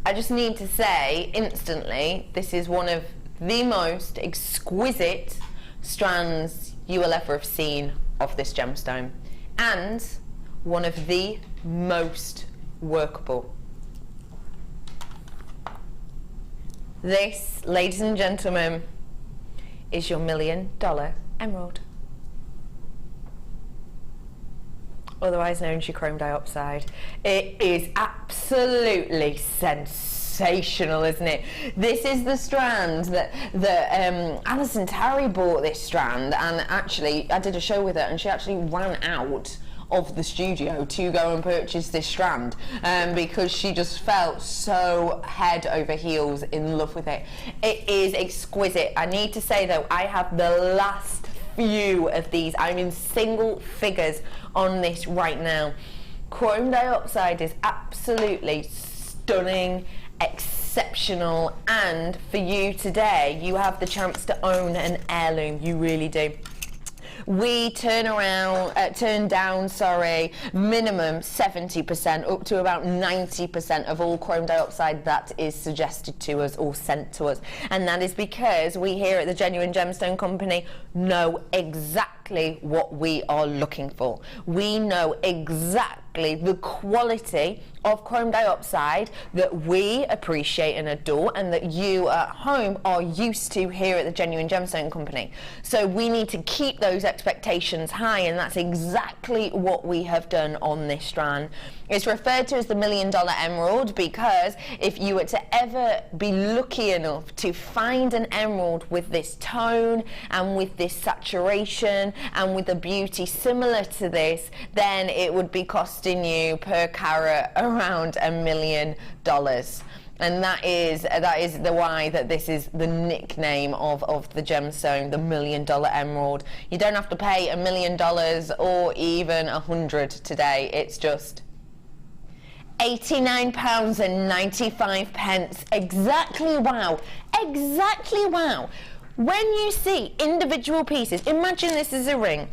I just need to say instantly, this is one of the most exquisite strands you will ever have seen of this gemstone, and one of the most workable. This, ladies and gentlemen, is your $1 million emerald, otherwise known as your chrome dioxide. It is absolutely sensational, isn't it? This is the strand that Alison Tarry bought this strand, and actually I did a show with her and she actually ran out of the studio to go and purchase this strand because she just felt so head over heels in love with it. It is exquisite. I need to say though, I have the last few of these. I'm in single figures on this right now. Chrome dioxide is absolutely stunning, exceptional, and for you today you have the chance to own an heirloom. You really do. We turn down minimum 70% up to about 90% of all chrome dioxide that is suggested to us or sent to us, and that is because we here at the Genuine Gemstone Company know exactly what we are looking for. We know exactly the quality of chrome dioxide that we appreciate and adore, and that you at home are used to here at the Genuine Gemstone Company. So we need to keep those expectations high, and that's exactly what we have done on this strand. It's referred to as the $1 million emerald because if you were to ever be lucky enough to find an emerald with this tone and with this saturation and with a beauty similar to this, then it would be costing you per carat around $1 million. And that is the why that this is the nickname of the gemstone, the $1 million emerald. You don't have to pay $1 million or even 100 today. It's just £89.95. Exactly wow. Exactly wow. When you see individual pieces, imagine this is a ring.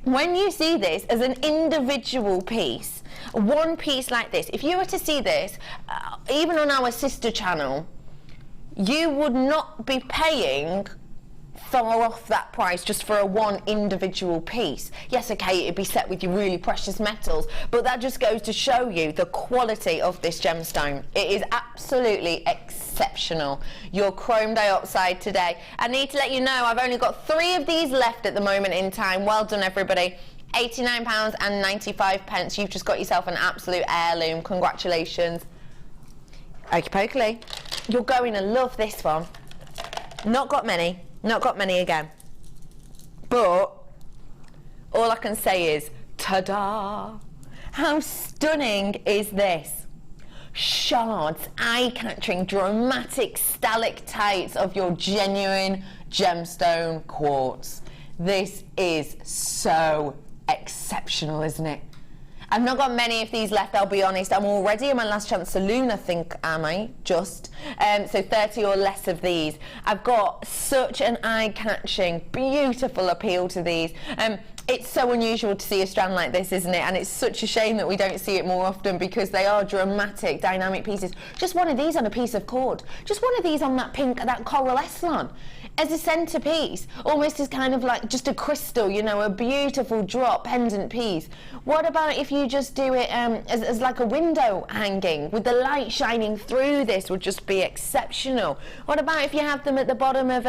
When you see this as an individual piece, one piece like this, if you were to see this, even on our sister channel, you would not be paying far off that price just for a one individual piece. Yes, okay, it'd be set with your really precious metals, but that just goes to show you the quality of this gemstone. It is absolutely exceptional. Your chrome dioxide today. I need to let you know I've only got 3 of these left at the moment in time. Well done, everybody. £89.95. You've just got yourself an absolute heirloom. Congratulations. Okie pokely. You're going to love this one. Not got many again, but all I can say is ta-da. How stunning is this? Shards, eye-catching, dramatic stalactites of your genuine gemstone quartz. This is so exceptional, isn't it? I've not got many of these left, I'll be honest. I'm already in my last chance saloon, I think, am I? Just. So 30 or less of these. I've got such an eye-catching, beautiful appeal to these. It's so unusual to see a strand like this, isn't it? And it's such a shame that we don't see it more often because they are dramatic, dynamic pieces. Just one of these on a piece of cord. Just one of these on that pink, that coral Eslan. As a centerpiece, almost as kind of like just a crystal, you know, a beautiful drop pendant piece. What about if you just do it as like a window hanging with the light shining through? This would just be exceptional. What about if you have them at the bottom of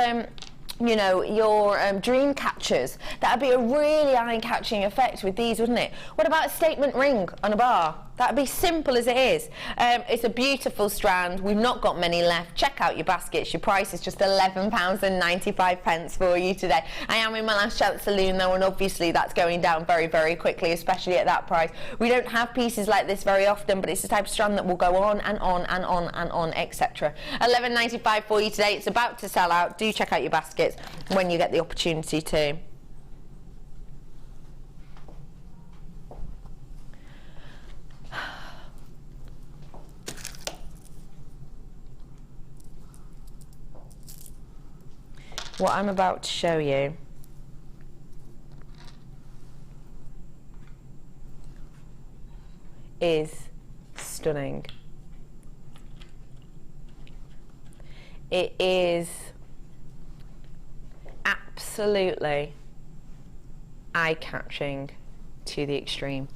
you know, your dream catchers. That'd be a really eye-catching effect with these, wouldn't it? What about a statement ring on a bar? That'd be simple as it is. It's a beautiful strand. We've not got many left. Check out your baskets. Your price is just £11.95 for you today. I am in my last chance saloon though, and obviously that's going down very, very quickly, especially at that price. We don't have pieces like this very often, but it's the type of strand that will go on and on and on and on, etc. £11.95 for you today. It's about to sell out. Do check out your baskets when you get the opportunity to. What I'm about to show you is stunning. It is absolutely eye-catching to the extreme.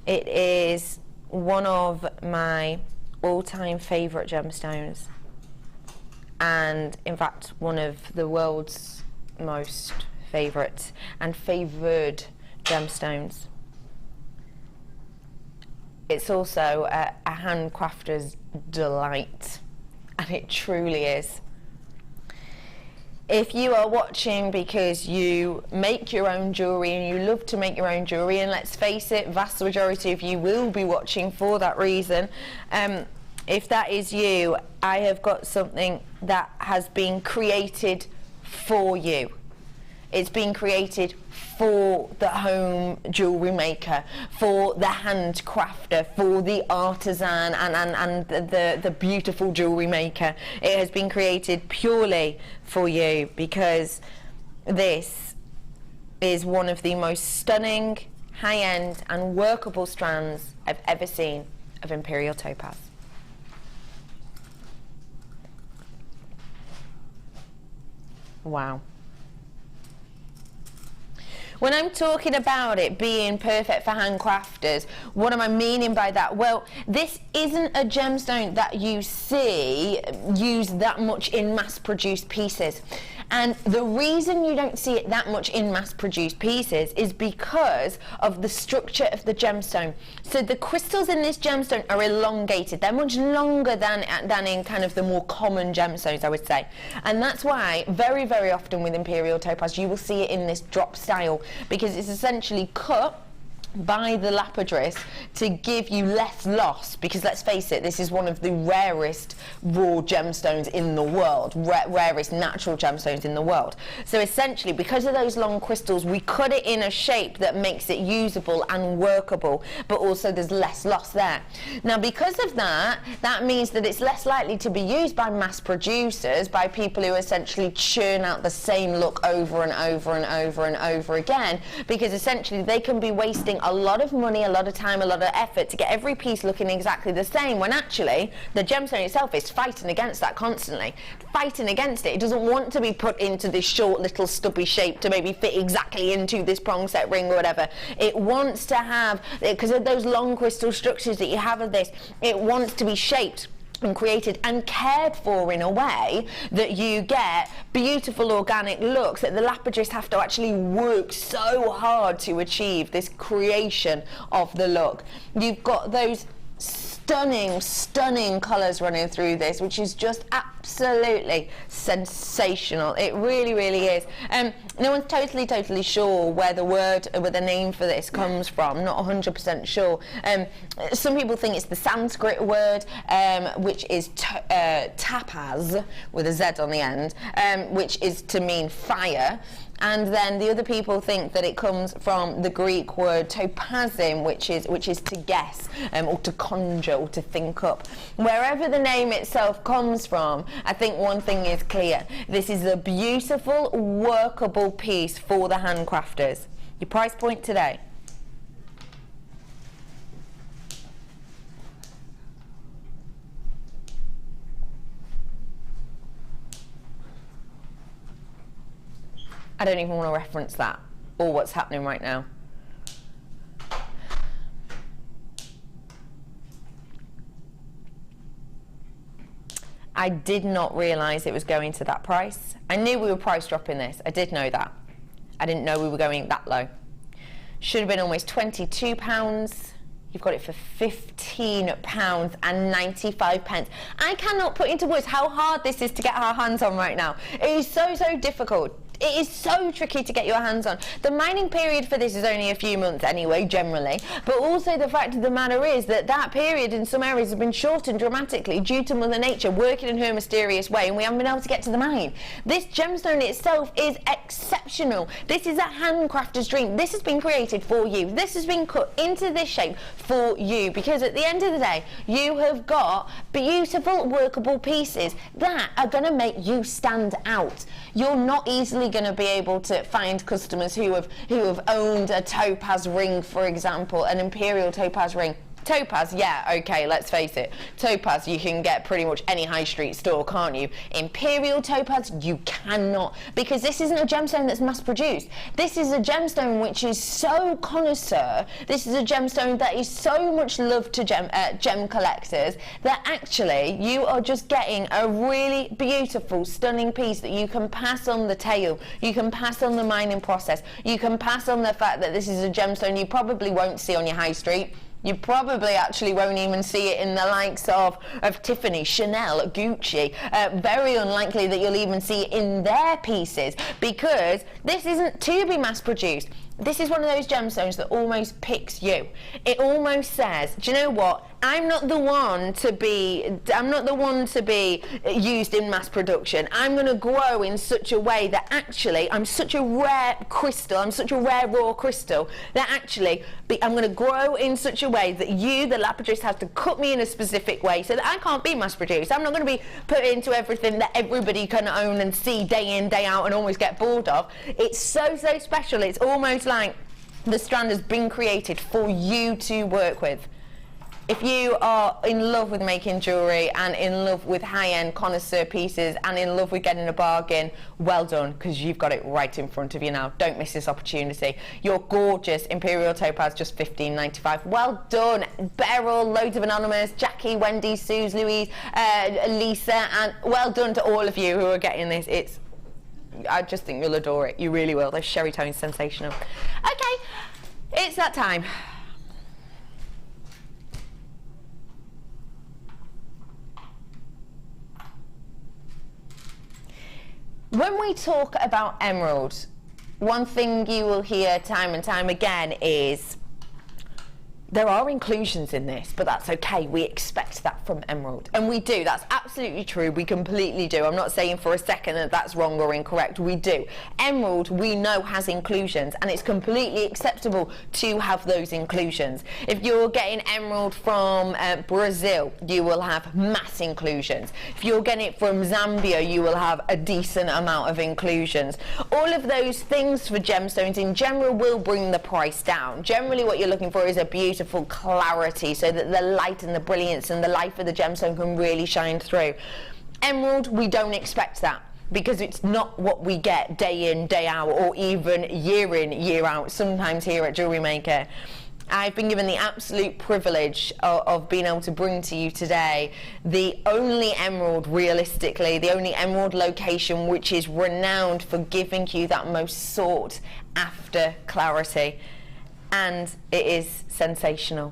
It is one of my all-time favourite gemstones, and in fact one of the world's most favourite and favoured gemstones. It's also a handcrafter's delight, and it truly is. If you are watching because you make your own jewellery and you love to make your own jewellery, and let's face it, vast majority of you will be watching for that reason, if that is you, I have got something that has been created for you. It's been created for the home jewellery maker, for the handcrafter, for the artisan and the beautiful jewellery maker. It has been created purely for you, because this is one of the most stunning, high-end and workable strands I've ever seen of Imperial topaz. Wow. When I'm talking about it being perfect for handcrafters, what am I meaning by that? Well, this isn't a gemstone that you see used that much in mass-produced pieces. And the reason you don't see it that much in mass-produced pieces is because of the structure of the gemstone. So the crystals in this gemstone are elongated. They're much longer than in kind of the more common gemstones, I would say. And that's why very, very often with Imperial topaz you will see it in this drop style, because it's essentially cut by the lapidary to give you less loss, because let's face it, this is one of the rarest raw gemstones in the world, rarest natural gemstones in the world. So essentially, because of those long crystals, we cut it in a shape that makes it usable and workable, but also there's less loss there. Now because of that, that means that it's less likely to be used by mass producers, by people who essentially churn out the same look over and over and over and over again, because essentially they can be wasting a lot of money, a lot of time, a lot of effort to get every piece looking exactly the same, when actually the gemstone itself is fighting against that constantly, fighting against it. It doesn't want to be put into this short little stubby shape to maybe fit exactly into this prong set ring or whatever. It wants to have, because of those long crystal structures that you have of this, it wants to be shaped and created and cared for in a way that you get beautiful organic looks that the lapidarists have to actually work so hard to achieve this creation of the look. You've got those stunning colours running through this, which is just absolutely sensational. It really, really is. No one's totally sure where the name for this comes from. Not 100% sure. Some people think it's the Sanskrit word, which is tapaz with a Z on the end, which is to mean fire. And then the other people think that it comes from the Greek word topazim, which is to guess, or to conjure, or to think up. Wherever the name itself comes from, I think one thing is clear. This is a beautiful, workable piece for the handcrafters. Your price point today? I don't even want to reference that or what's happening right now. I did not realise it was going to that price. I knew we were price dropping this. I did know that. I didn't know we were going that low. Should have been almost £22. You've got it for £15.95. I cannot put into words how hard this is to get our hands on right now. It is so, so difficult. It is so tricky to get your hands on. The mining period for this is only a few months anyway, generally, but also the fact of the matter is that that period in some areas has been shortened dramatically due to Mother Nature working in her mysterious way, and we haven't been able to get to the mine. This gemstone itself is exceptional. This is a handcrafter's dream. This has been created for you. This has been cut into this shape for you, because at the end of the day, you have got beautiful workable pieces that are going to make you stand out. You're not easily going to be able to find customers who have owned a topaz ring, for example, an Imperial topaz ring. Topaz, yeah, okay, let's face it. Topaz, you can get pretty much any high street store, can't you? Imperial topaz, you cannot, because this isn't a gemstone that's mass produced. This is a gemstone which is so connoisseur. This is a gemstone that is so much loved to gem collectors that actually you are just getting a really beautiful, stunning piece that you can pass on the tale. You can pass on the mining process. You can pass on the fact that this is a gemstone you probably won't see on your high street. You probably actually won't even see it in the likes of Tiffany, Chanel, Gucci. Very unlikely that you'll even see it in their pieces, because this isn't to be mass produced. This is one of those gemstones that almost picks you. It almost says, do you know what? I'm not the one to be used in mass production. I'm going to grow in such a way that actually I'm such a rare crystal, I'm such a rare raw crystal that actually I'm going to grow in such a way that you, the Labradorite, has to cut me in a specific way so that I can't be mass produced. I'm not going to be put into everything that everybody can own and see day in, day out and always get bored of. It's so, so special. It's almost like the strand has been created for you to work with. If you are in love with making jewellery and in love with high-end connoisseur pieces and in love with getting a bargain, well done, because you've got it right in front of you now. Don't miss this opportunity. Your gorgeous Imperial topaz, just $15.95. Well done. Beryl, loads of anonymous, Jackie, Wendy, Suze, Louise, Lisa, and well done to all of you who are getting this. I just think you'll adore it. You really will. Those sherry tones, sensational. Okay, it's that time. When we talk about emerald, one thing you will hear time and time again is there are inclusions in this, but that's okay. We expect that from emerald. And we do. That's absolutely true. We completely do. I'm not saying for a second that that's wrong or incorrect. We do. Emerald, we know, has inclusions, and it's completely acceptable to have those inclusions. If you're getting emerald from Brazil, you will have mass inclusions. If you're getting it from Zambia, you will have a decent amount of inclusions. All of those things for gemstones in general will bring the price down. Generally, what you're looking for is a beautiful clarity so that the light and the brilliance and the life of the gemstone can really shine through. Emerald, we don't expect that, because it's not what we get day in, day out, or even year in, year out, sometimes here at Jewellery Maker. I've been given the absolute privilege of being able to bring to you today the only emerald, realistically, the only emerald location which is renowned for giving you that most sought after clarity. And it is sensational.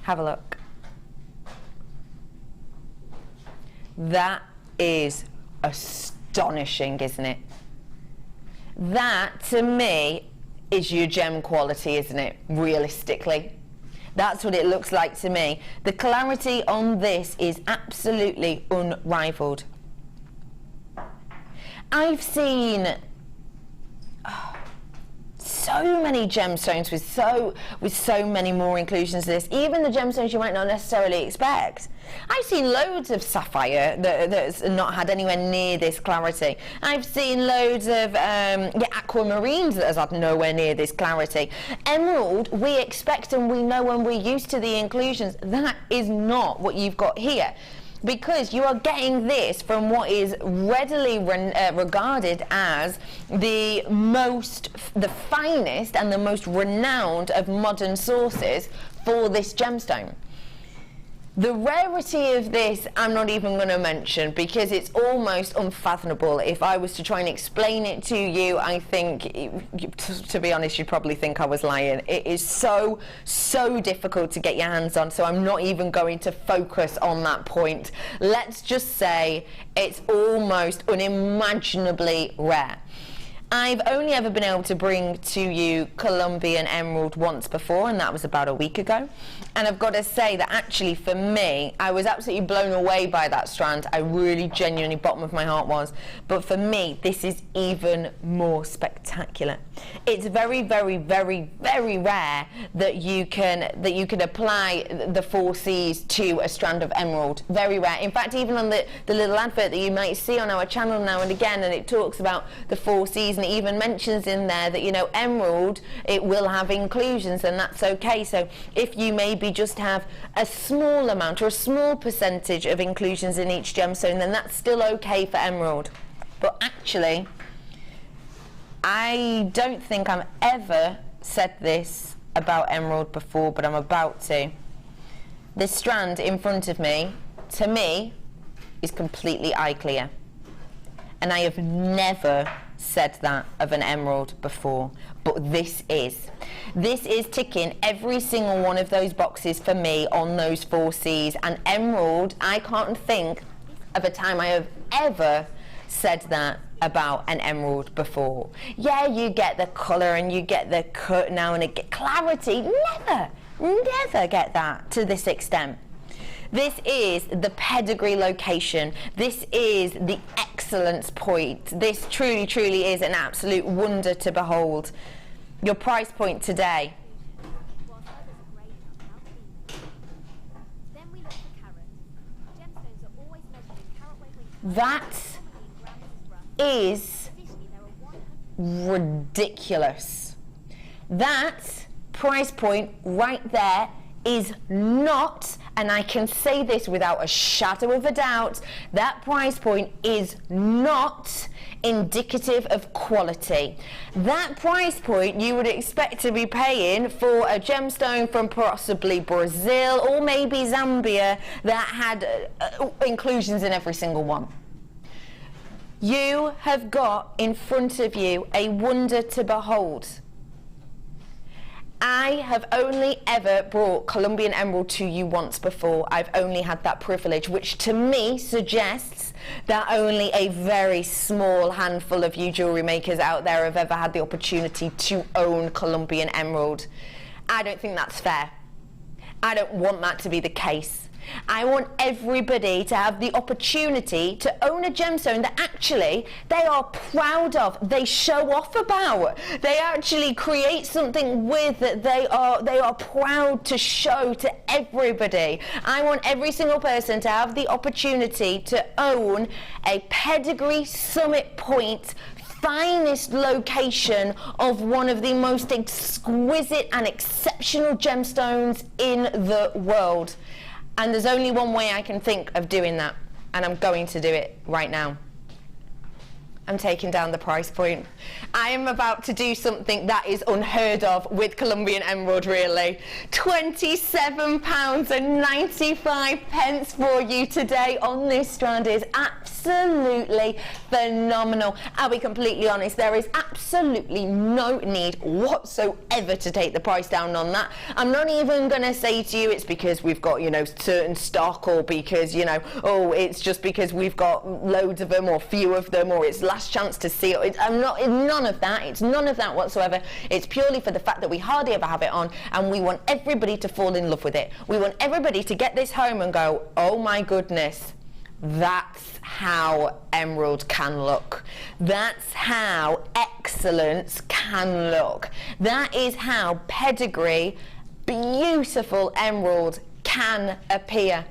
Have a look. That is astonishing, isn't it? That, to me, is your gem quality, isn't it? Realistically. That's what it looks like to me. The clarity on this is absolutely unrivaled. I've seen so many gemstones with so many more inclusions to this, even the gemstones you might not necessarily expect. I've seen loads of sapphire that's not had anywhere near this clarity. I've seen loads of aquamarines that has had nowhere near this clarity. Emerald, we expect and we know when we're used to the inclusions. That is not what you've got here, because you are getting this from what is readily regarded as the finest and the most renowned of modern sources for this gemstone. The rarity of this I'm not even going to mention, because it's almost unfathomable. If I was to try and explain it to you, I think, to be honest, you'd probably think I was lying. It is so difficult to get your hands on, so I'm not even going to focus on that point. Let's just say it's almost unimaginably rare. I've only ever been able to bring to you Colombian emerald once before, and that was about a week ago. And I've got to say that actually for me, I was absolutely blown away by that strand. I really genuinely, bottom of my heart was. But for me, this is even more spectacular. It's very, very, very, very rare that you can apply the 4 C's to a strand of emerald. Very rare. In fact, even on the little advert that you might see on our channel now and again, and it talks about the 4 C's, and it even mentions in there that, you know, emerald, it will have inclusions, and that's okay. So if you maybe just have a small amount or a small percentage of inclusions in each gemstone, then that's still okay for emerald. But actually, I don't think I've ever said this about emerald before, but I'm about to. This strand in front of me, to me, is completely eye clear. And I have never said that of an emerald before, but this is ticking every single one of those boxes for me on those 4 C's. And emerald, I can't think of a time I have ever said that about an emerald before. Yeah, you get the colour and you get the cut now and again. Clarity, never get that to this extent. This is the pedigree location. This is the excellence point. This truly is an absolute wonder to behold. Your price point today. That is ridiculous. That price point right there is not, and I can say this without a shadow of a doubt, that price point is not indicative of quality. That price point you would expect to be paying for a gemstone from possibly Brazil or maybe Zambia that had inclusions in every single one. You have got in front of you a wonder to behold. I have only ever brought Colombian emerald to you once before. I've only had that privilege, which to me suggests that only a very small handful of you jewellery makers out there have ever had the opportunity to own Colombian emerald. I don't think that's fair. I don't want that to be the case. I want everybody to have the opportunity to own a gemstone that actually they are proud of, they show off about, they actually create something with that they are proud to show to everybody. I want every single person to have the opportunity to own a pedigree summit point finest location of one of the most exquisite and exceptional gemstones in the world. And there's only one way I can think of doing that, and I'm going to do it right now. I'm taking down the price point. I am about to do something that is unheard of with Colombian emerald, really. £27.95 for you today on this strand is absolutely phenomenal. I'll be completely honest, there is absolutely no need whatsoever to take the price down on that. I'm not even going to say to you it's because we've got, you know, certain stock, or because, you know, oh, it's just because we've got loads of them or few of them, or it's last chance to see it. None of that. It's none of that whatsoever. It's purely for the fact that we hardly ever have it on, and we want everybody to fall in love with it. We want everybody to get this home and go, oh my goodness, that's how emerald can look. That's how excellence can look. That is how pedigree, beautiful emerald can appear.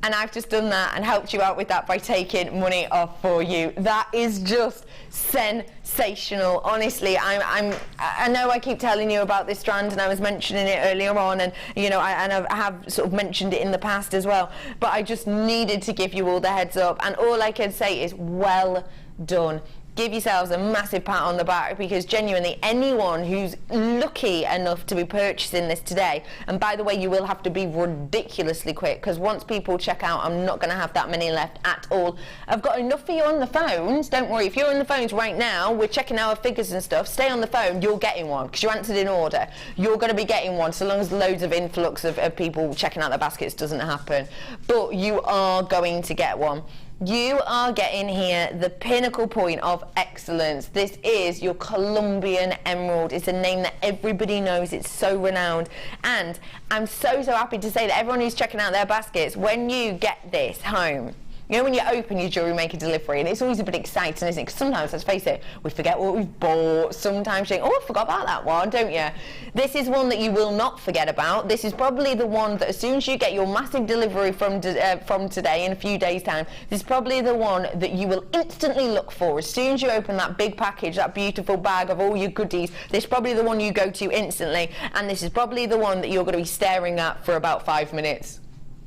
And I've just done that and helped you out with that by taking money off for you. That is just sensational. Honestly, I know I keep telling you about this strand, and I was mentioning it earlier on, and you know, I have sort of mentioned it in the past as well. But I just needed to give you all the heads up, and all I can say is well done. give yourselves a massive pat on the back, because genuinely anyone who's lucky enough to be purchasing this today, and by the way, you will have to be ridiculously quick, because once people check out, I'm not going to have that many left at all. I've got enough for you on the phones. Don't worry, if you're on the phones right now, we're checking our figures and stuff. Stay on the phone, you're getting one, because you answered in order. You're going to be getting one, so long as loads of influx of people checking out their baskets doesn't happen. But you are going to get one. You are getting here the pinnacle point of excellence. This is your Colombian emerald. It's a name that everybody knows. It's so renowned. And I'm so happy to say that everyone who's checking out their baskets, when you get this home, you know when you open your Jewellery Maker delivery, and it's always a bit exciting, isn't it? Because sometimes, let's face it, we forget what we've bought. Sometimes you think, oh, I forgot about that one, don't you? This is one that you will not forget about. This is probably the one that as soon as you get your massive delivery from today in a few days' time, this is probably the one that you will instantly look for. As soon as you open that big package, that beautiful bag of all your goodies, this is probably the one you go to instantly, and this is probably the one that you're going to be staring at for about 5 minutes.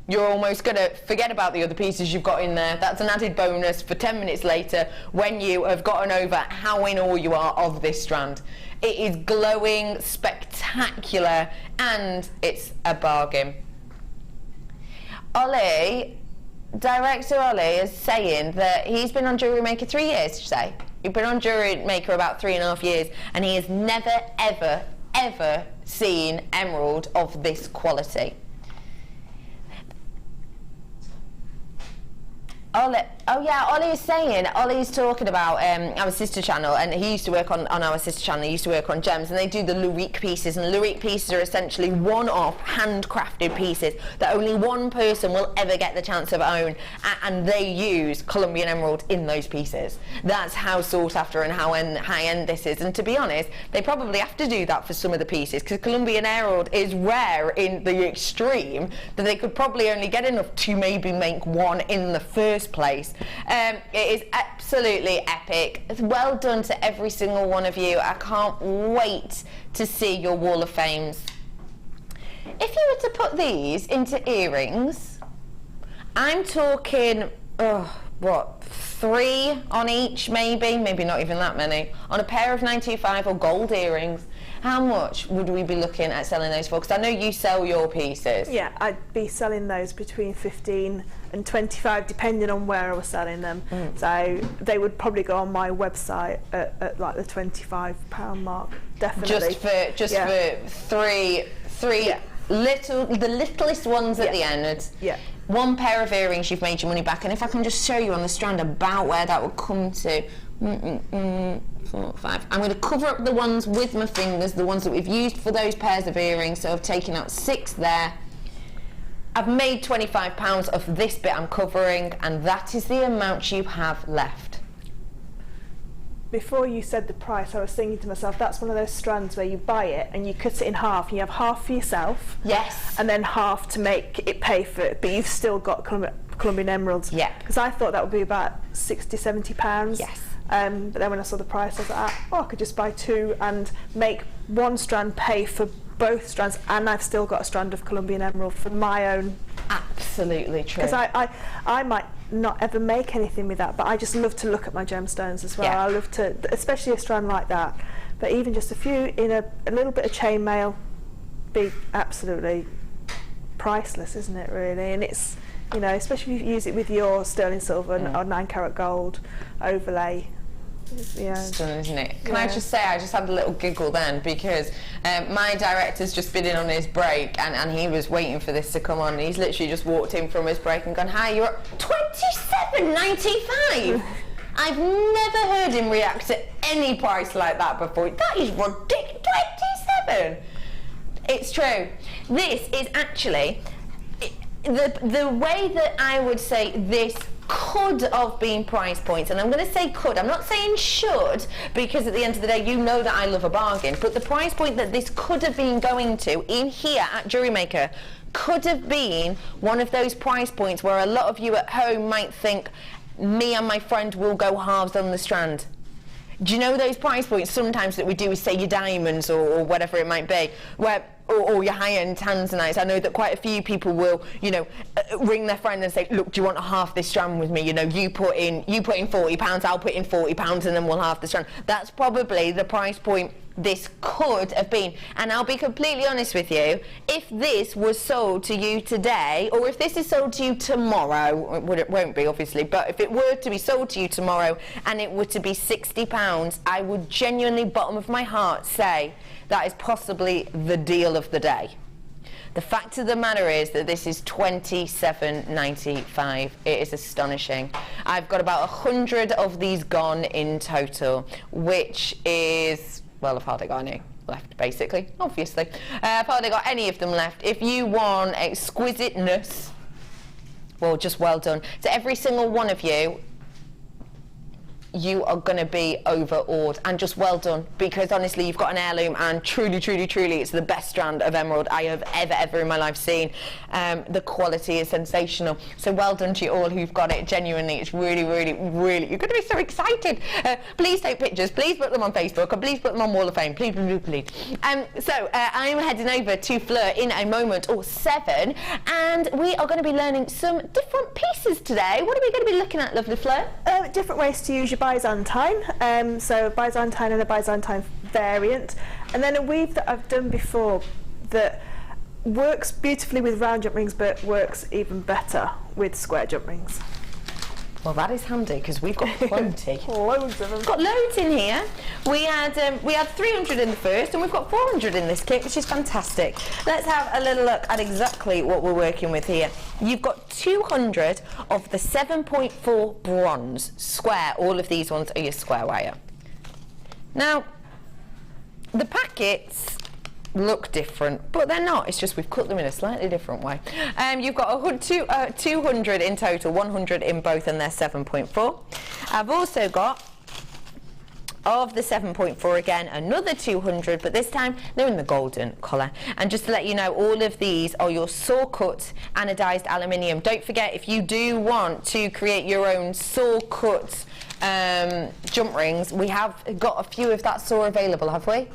You're almost going to forget about the other pieces you've got in there. That's an added bonus for 10 minutes later when you have gotten over how in awe you are of this strand. It is glowing, spectacular, and it's a bargain. Ollie, director Ollie, is saying that he's been on Jewellery Maker 3 years, did you say? He's been on Jewellery Maker about 3.5 years, and he has never, ever, ever seen emerald of this quality. Ollie is saying, Ollie's talking about our sister channel, and he used to work on our sister channel. He used to work on gems, and they do the Lurique pieces, and Lurique pieces are essentially one-off handcrafted pieces that only one person will ever get the chance of own, and they use Colombian emerald in those pieces. That's how sought after and how high-end this is, and to be honest, they probably have to do that for some of the pieces, because Colombian emerald is rare in the extreme, that they could probably only get enough to maybe make one in the first place. It is absolutely epic. Well done to every single one of you. I can't wait to see your wall of fames. If you were to put these into earrings, I'm talking, what, 3 on each, maybe not even that many, on a pair of 925 or gold earrings. How much would we be looking at selling those for? Because I know you sell your pieces. Yeah, I'd be selling those between 15 and 25, depending on where I was selling them. So they would probably go on my website at like the £25 mark, definitely. Just for three the littlest ones at the end. Yeah. One pair of earrings, you've made your money back. And if I can just show you on the strand about where that would come to. 4, 5. I'm going to cover up the ones with my fingers, the ones that we've used for those pairs of earrings. So I've taken out 6 there. I've made £25 of this bit I'm covering, and that is the amount you have left. Before you said the price, I was thinking to myself, that's one of those strands where you buy it and you cut it in half, and you have half for yourself. Yes. And then half to make it pay for it, but you've still got Colombian emeralds. Yeah. Because I thought that would be about £60, £70. Yes. But then when I saw the price, I was like, I could just buy 2 and make one strand pay for both strands, and I've still got a strand of Colombian emerald for my own. Absolutely true. Because I might not ever make anything with that, but I just love to look at my gemstones as well. Yeah. I love to, especially a strand like that. But even just a few in a little bit of chainmail, be absolutely priceless, isn't it? Really, and it's, you know, especially if you use it with your sterling silver or 9 carat gold overlay. Yeah. Stunning, isn't it? Can I just say, I just had a little giggle then, because my director's just been in on his break, and he was waiting for this to come on, and he's literally just walked in from his break and gone, hi, you're at £27.95. I've never heard him react to any price like that before. That is ridiculous. 27. It's true. This is actually the way that I would say this could have been price points, and I'm going to say could, I'm not saying should, because at the end of the day you know that I love a bargain, but the price point that this could have been going to in here at Jewellery Maker could have been one of those price points where a lot of you at home might think, me and my friend will go halves on the strand. Do you know those price points sometimes that we do is say your diamonds or whatever it might be, where or your high-end tanzanites. I know that quite a few people will, you know, ring their friend and say, look, do you want to half this strand with me? You know, you put in £40, I'll put in £40, and then we'll half the strand. That's probably the price point this could have been. And I'll be completely honest with you, if this was sold to you today, or if this is sold to you tomorrow, it won't be obviously, but if it were to be sold to you tomorrow and it were to be £60, I would genuinely, bottom of my heart, say that is possibly the deal of the day. The fact of the matter is that this is £27.95. It is astonishing. I've got about 100 of these gone in total, which is, well, I've hardly got any left, basically, obviously. I've hardly got any of them left. If you want exquisiteness, well, just well done. To every single one of you, you are going to be overawed, and just well done, because honestly you've got an heirloom, and truly it's the best strand of emerald I have ever in my life seen. The quality is sensational, so well done to you all who've got it. Genuinely, it's really, you're going to be so excited. Please take pictures, please put them on Facebook, and please put them on Wall of Fame, please. So I'm heading over to Fleur in a moment or 7, and we are going to be learning some different pieces today. What are we going to be looking at, lovely Fleur? Different ways to use your Byzantine, so Byzantine and a Byzantine variant, and then a weave that I've done before that works beautifully with round jump rings but works even better with square jump rings. Well, that is handy, because we've got plenty. Loads of them. We've got loads in here. We had 300 in the first, and we've got 400 in this kit, which is fantastic. Let's have a little look at exactly what we're working with here. You've got 200 of the 7.4 bronze square. All of these ones are your square wire. Now, the packets look different, but they're not. It's just we've cut them in a slightly different way. You've got 200 in total, 100 in both, and they're 7.4. I've also got, of the 7.4 again, another 200, but this time they're in the golden colour. And just to let you know, all of these are your saw cut anodized aluminium. Don't forget, if you do want to create your own saw cut jump rings, we have got a few of that saw available, have we?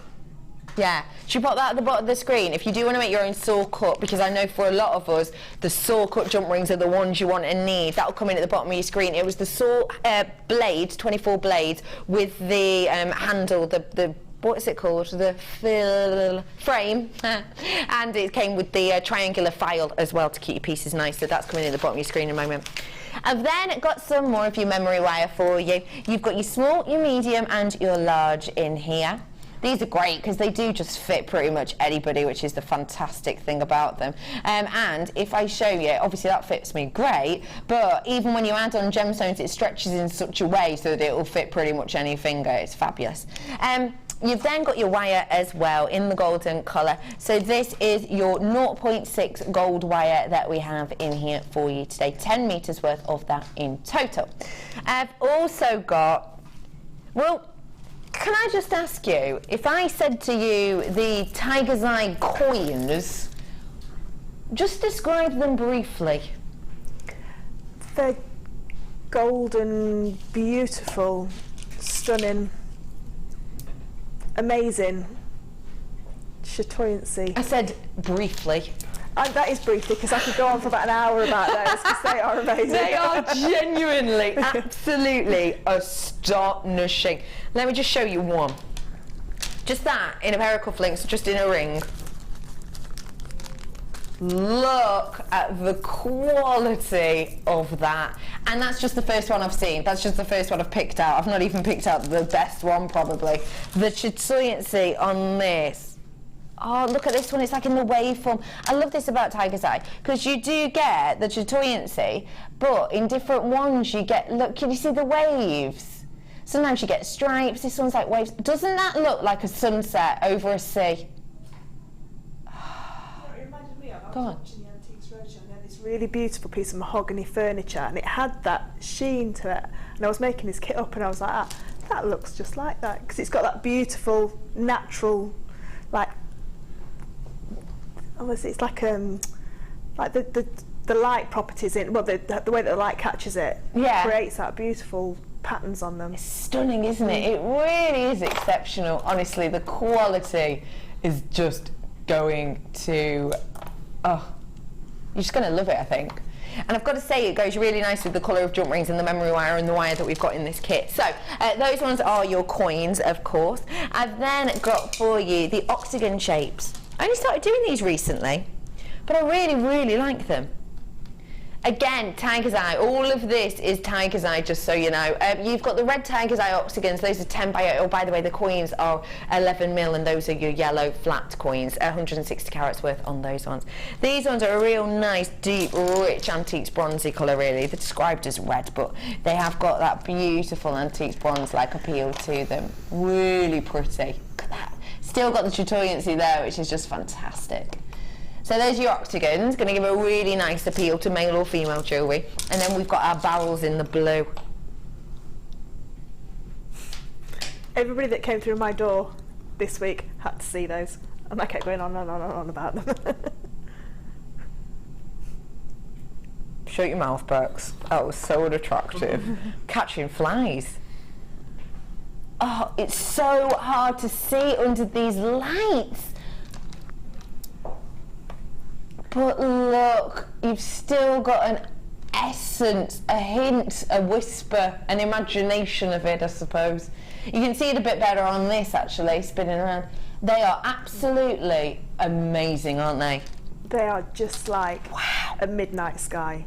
Yeah, should we put that at the bottom of the screen? If you do want to make your own saw cut, because I know for a lot of us, the saw cut jump rings are the ones you want and need. That'll come in at the bottom of your screen. It was the saw blades, 24 blades, with the handle, the what is it called? The frame. And it came with the triangular file as well to keep your pieces nice. So that's coming in at the bottom of your screen in a moment. I've then got some more of your memory wire for you. You've got your small, your medium, and your large in here. These are great because they do just fit pretty much anybody, which is the fantastic thing about them. And if I show you, obviously that fits me great, but even when you add on gemstones, it stretches in such a way so that it will fit pretty much any finger. It's fabulous. You've then got your wire as well in the golden colour. So this is your 0.6 gold wire that we have in here for you today. 10 metres worth of that in total. I've also got, well, can I just ask you, if I said to you the tiger's eye coins, just describe them briefly. They're golden, beautiful, stunning, amazing, chatoyancy. I said briefly. That is briefly, because I could go on for about an hour about those, because they are amazing. They are genuinely, absolutely astonishing. Let me just show you one. Just that, in a pair of cufflinks, just in a ring. Look at the quality of that. And that's just the first one I've seen. That's just the first one I've picked out. I've not even picked out the best one, probably. The chatoyancy on this. Oh, look at this one, it's like in the waveform. I love this about tiger's eye, because you do get the chatoyancy, but in different ones you get, look, can you see the waves? Sometimes you get stripes, this one's like waves. Doesn't that look like a sunset over a sea? It reminded me of, I was watching the Antiques Roadshow, and they had this really beautiful piece of mahogany furniture, and it had that sheen to it. And I was making this kit up, and I was like, that looks just like that, because it's got that beautiful, natural, like, it's like the light properties in, well, the way that the light catches it, creates that beautiful patterns on them. It's stunning, isn't it? It really is exceptional. Honestly, the quality is just going to, oh, you're just going to love it, I think. And I've got to say, it goes really nice with the colour of jump rings and the memory wire and the wire that we've got in this kit. So those ones are your coins, of course. I've then got for you the octagon shapes. I only started doing these recently, but I really, really like them. Again, tiger's eye. All of this is tiger's eye, just so you know. You've got the red tiger's eye octagons. Those are 10 by 8. Oh, by the way, the coins are 11 mil, and those are your yellow flat coins. 160 carats worth on those ones. These ones are a real nice, deep, rich antiques bronzy colour, really. They're described as red, but they have got that beautiful antiques bronze-like appeal to them. Really pretty. Look at that. Still got the chatoyancy there, which is just fantastic. So there's your octagons, going to give a really nice appeal to male or female jewellery. And then we've got our barrels in the blue. Everybody that came through my door this week had to see those, and I kept going on and on and on about them. Shut your mouth, Perks. That was so unattractive. Catching flies. Oh, it's so hard to see under these lights. But look, you've still got an essence, a hint, a whisper, an imagination of it, I suppose. You can see it a bit better on this, actually, spinning around. They are absolutely amazing, aren't they? They are just like a midnight sky.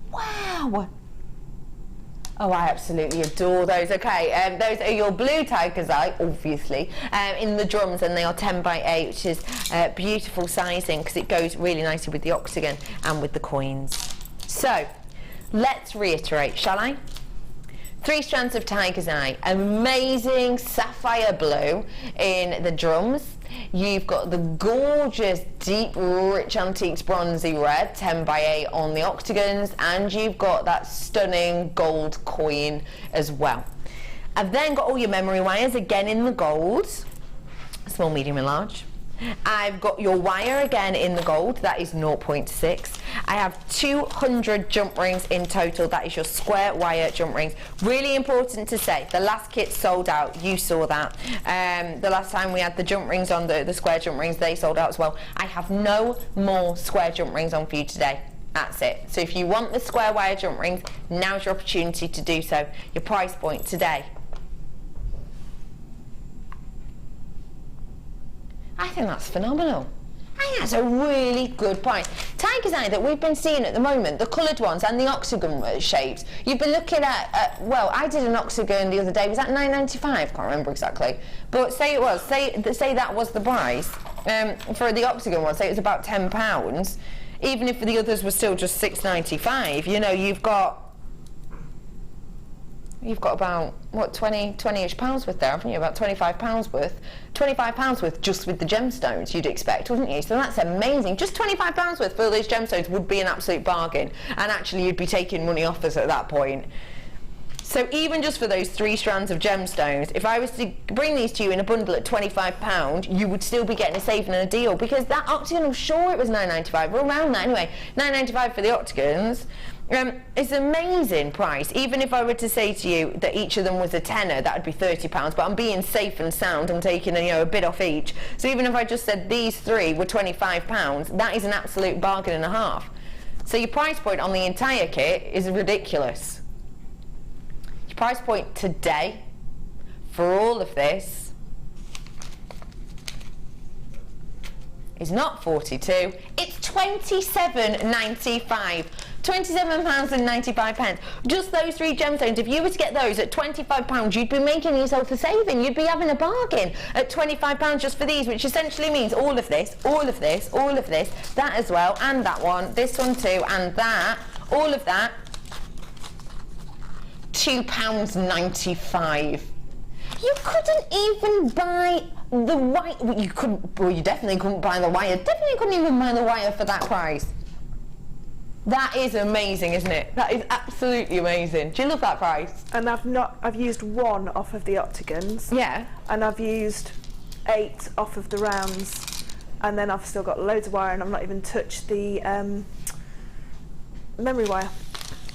Wow. Oh, I absolutely adore those. Okay, those are your blue tiger's eye, obviously, in the drums, and they are 10 by 8, which is beautiful sizing because it goes really nicely with the octagon and with the coins. So, let's reiterate, shall I? 3 strands of tiger's eye, amazing sapphire blue in the drums. You've got the gorgeous, deep, rich antiques bronzy red, 10 by 8 on the octagons, and you've got that stunning gold coin as well. I've then got all your memory wires again in the gold, small, medium and large. I've got your wire again in the gold, that is 0.6. I have 200 jump rings in total, that is your square wire jump rings. Really important to say, the last kit sold out, you saw that. The last time we had the jump rings on, the square jump rings, they sold out as well. I have no more square jump rings on for you today. That's it. So if you want the square wire jump rings, now's your opportunity to do so. Your price point today, I think that's phenomenal. I think that's a really good price. Tiger's eye that we've been seeing at the moment, the coloured ones and the octagon shapes, you've been looking at, well, I did an octagon the other day, was that £9.95? Can't remember exactly. But say it was, say that was the price. For the octagon one, say it was about £10. Even if the others were still just £6.95, you know, you've got about, what, 20-ish pounds worth there, haven't you? About £25 worth. £25 worth just with the gemstones, you'd expect, wouldn't you? So that's amazing. Just £25 worth for those gemstones would be an absolute bargain. And actually, you'd be taking money off us at that point. So even just for those 3 strands of gemstones, if I was to bring these to you in a bundle at £25, you would still be getting a saving and a deal, because that octagon, sure, it was £9.95, or around that anyway. £9.95 for the octagons. It's an amazing price. Even if I were to say to you that each of them was a tenner, that would be £30, but I'm being safe and sound. I'm taking a bit off each. So even if I just said these 3 were £25, that is an absolute bargain and a half. So your price point on the entire kit is ridiculous. Your price point today for all of this is not 42, it's £27.95. £27.95. Just those 3 gemstones, if you were to get those at £25, you'd be making yourself a saving. You'd be having a bargain at £25 just for these, which essentially means all of this, all of this, all of this, that as well, and that one, this one too, and that, all of that, £2.95. You couldn't even buy the wire. You couldn't, well, you definitely couldn't buy the wire. Definitely couldn't even buy the wire for that price. That is amazing, isn't it? That is absolutely amazing. Do you love that price? And I've used 1 off of the octagons. Yeah. And I've used 8 off of the rounds. And then I've still got loads of wire, and I've not even touched the memory wire.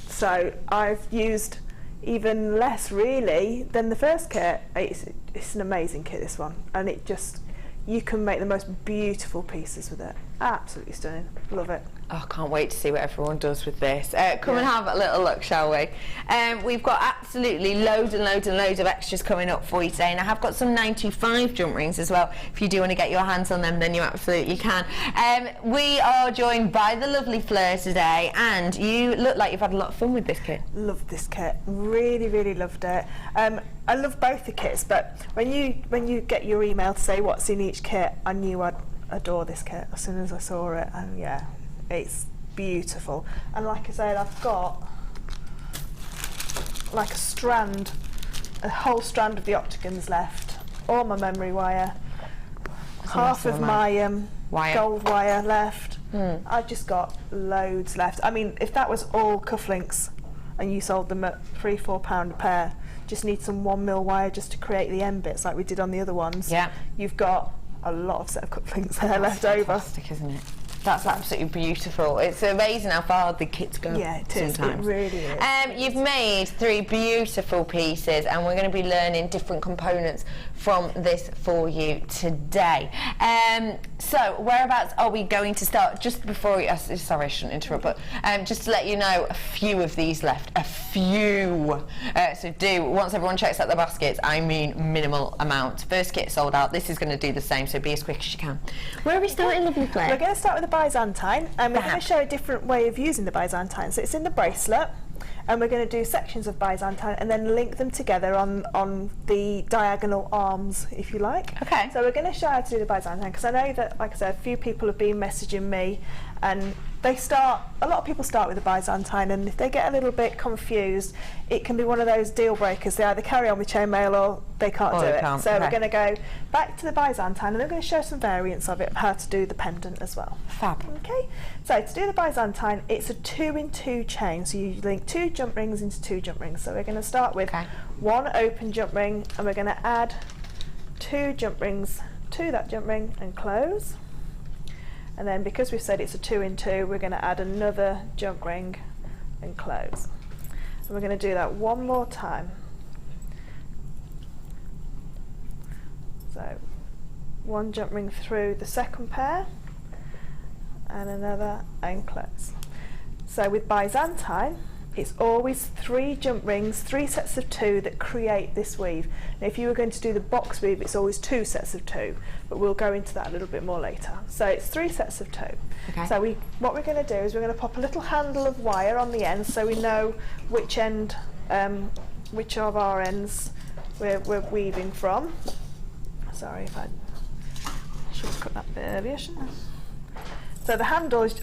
So I've used even less, really, than the first kit. It's an amazing kit, this one. And it just you can make the most beautiful pieces with it. Absolutely stunning. Love it. Oh, I can't wait to see what everyone does with this. Come and have a little look, shall we? We've got absolutely loads and loads and loads of extras coming up for you today, and I have got some 925 jump rings as well. If you do want to get your hands on them, then you absolutely can. We are joined by the lovely Fleur today, and you look like you've had a lot of fun with this kit. Loved this kit. Really, really loved it. I love both the kits, but when you get your email to say what's in each kit, I knew I'd adore this kit as soon as I saw it, and yeah, it's beautiful. And like I said, I've got like a whole strand of the octagons left, all my memory wire, half of my gold wire left. I've just got loads left. I mean, if that was all cufflinks and you sold them at £3-4 a pair, just need some 1mm wire just to create the end bits like we did on the other ones. Yeah, you've got a lot of set of cufflinks there left over. Fantastic, isn't it? That's absolutely beautiful. It's amazing how far the kits go. Yeah, it is. Sometimes. It really is. You've made 3 beautiful pieces, and we're going to be learning different components from this for you today. So, whereabouts are we going to start? Just before we... sorry, I shouldn't interrupt, but just to let you know, a few of these left. A few. So once everyone checks out the baskets, I mean minimal amount. First kit sold out. This is going to do the same, so be as quick as you can. Where are we starting, lovely Fleur? We're going to start with the Byzantine, and we're going to show a different way of using the Byzantine. So it's in the bracelet, and we're going to do sections of Byzantine and then link them together on the diagonal arms, if you like. Okay. So we're going to show how to do the Byzantine, because I know that, like I said, a few people have been messaging me, and a lot of people start with the Byzantine, and if they get a little bit confused, it can be one of those deal breakers. They either carry on with chainmail or they can't do it. So we're going to go back to the Byzantine, and I'm going to show some variants of it, how to do the pendant as well. Fab. Okay. So to do the Byzantine, it's a 2-in-2 chain. So you link 2 jump rings into 2 jump rings. So we're going to start with 1 open jump ring, and we're going to add 2 jump rings to that jump ring and close. And then because we've said it's a 2-in-2, we're going to add another jump ring and close. And we're going to do that one more time. So 1 jump ring through the second pair and another and close. So with Byzantine, it's always 3 jump rings, 3 sets of 2 that create this weave. Now if you were going to do the box weave, it's always 2 sets of 2, but we'll go into that a little bit more later. So it's 3 sets of 2. Okay. So what we're going to do is we're going to pop a little handle of wire on the end, so we know which end, which of our ends we're weaving from. Sorry if I should have cut that bit earlier, shouldn't I? So the handle is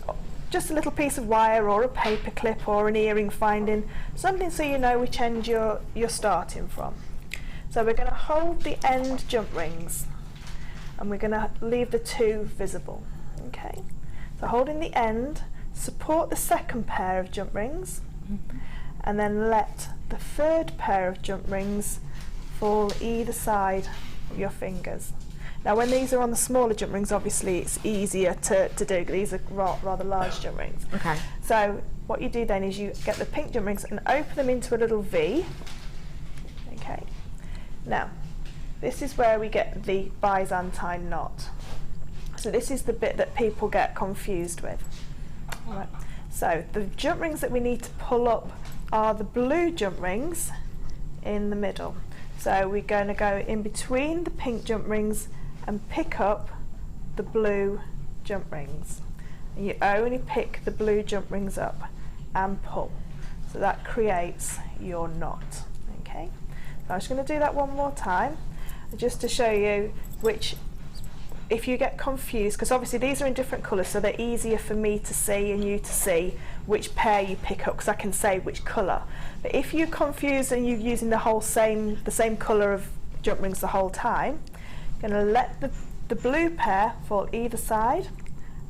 just a little piece of wire or a paper clip or an earring finding, something so you know which end you're starting from. So we're going to hold the end jump rings, and we're going to leave the 2 visible. Okay. So holding the end, support the second pair of jump rings, and then let the 3rd pair of jump rings fall either side of your fingers. Now when these are on the smaller jump rings, obviously it's easier to do. These are rather large jump rings. Okay. So what you do then is you get the pink jump rings and open them into a little V. Okay. Now, this is where we get the Byzantine knot. So this is the bit that people get confused with. All right. So the jump rings that we need to pull up are the blue jump rings in the middle. So we're going to go in between the pink jump rings and pick up the blue jump rings. And you only pick the blue jump rings up and pull. So that creates your knot. Okay. So I'm just going to do that one more time, just to show you which, if you get confused, because obviously these are in different colours, so they're easier for me to see and you to see which pair you pick up, because I can say which colour. But if you're confused and you're using the same colour of jump rings the whole time, going to let the blue pair fall either side,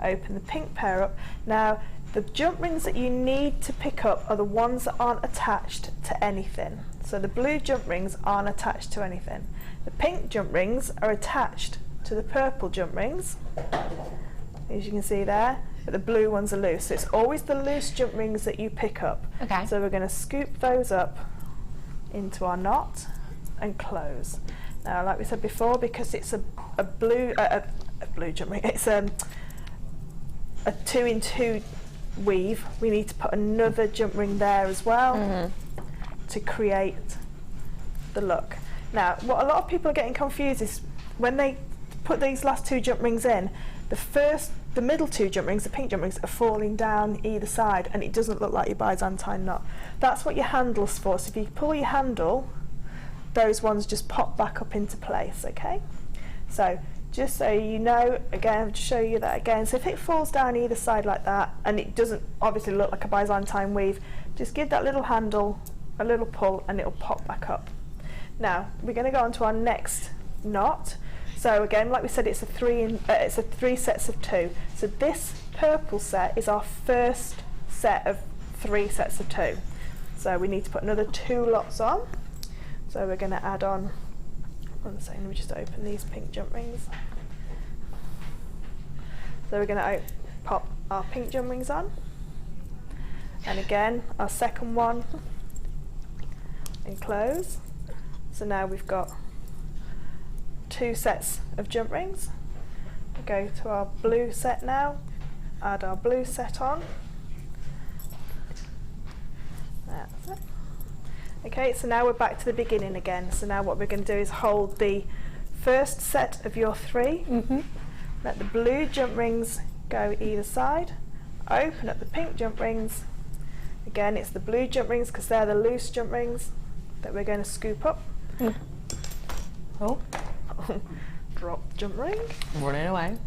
open the pink pair up. Now the jump rings that you need to pick up are the ones that aren't attached to anything. So the blue jump rings aren't attached to anything. The pink jump rings are attached to the purple jump rings, as you can see there, but the blue ones are loose. So it's always the loose jump rings that you pick up. Okay. So we're going to scoop those up into our knot and close. Now, like we said before, because it's a blue jump ring, it's a 2-in-2 weave, we need to put another jump ring there as well to create the look. Now, what a lot of people are getting confused is when they put these last 2 jump rings in, the middle 2 jump rings, the pink jump rings, are falling down either side, and it doesn't look like your Byzantine knot. That's what your handle's for. So if you pull your handle, those ones just pop back up into place, okay? So just so you know, again, I'll just show you that again. So if it falls down either side like that, and it doesn't obviously look like a Byzantine weave, just give that little handle a little pull and it'll pop back up. Now, we're going to go on to our next knot. So again, like we said, it's a 3 sets of 2. So this purple set is our first set of 3 sets of 2. So we need to put another 2 lots on. So we're going to add on, one second, let me just open these pink jump rings. So we're going to pop our pink jump rings on. And again, our second one, and close. So now we've got 2 sets of jump rings. We'll go to our blue set now, add our blue set on. That's it. Okay, so now we're back to the beginning again. So now what we're going to do is hold the first set of your 3, let the blue jump rings go either side, open up the pink jump rings. Again, it's the blue jump rings because they're the loose jump rings that we're going to scoop up. Oh. Drop jump ring. Running away.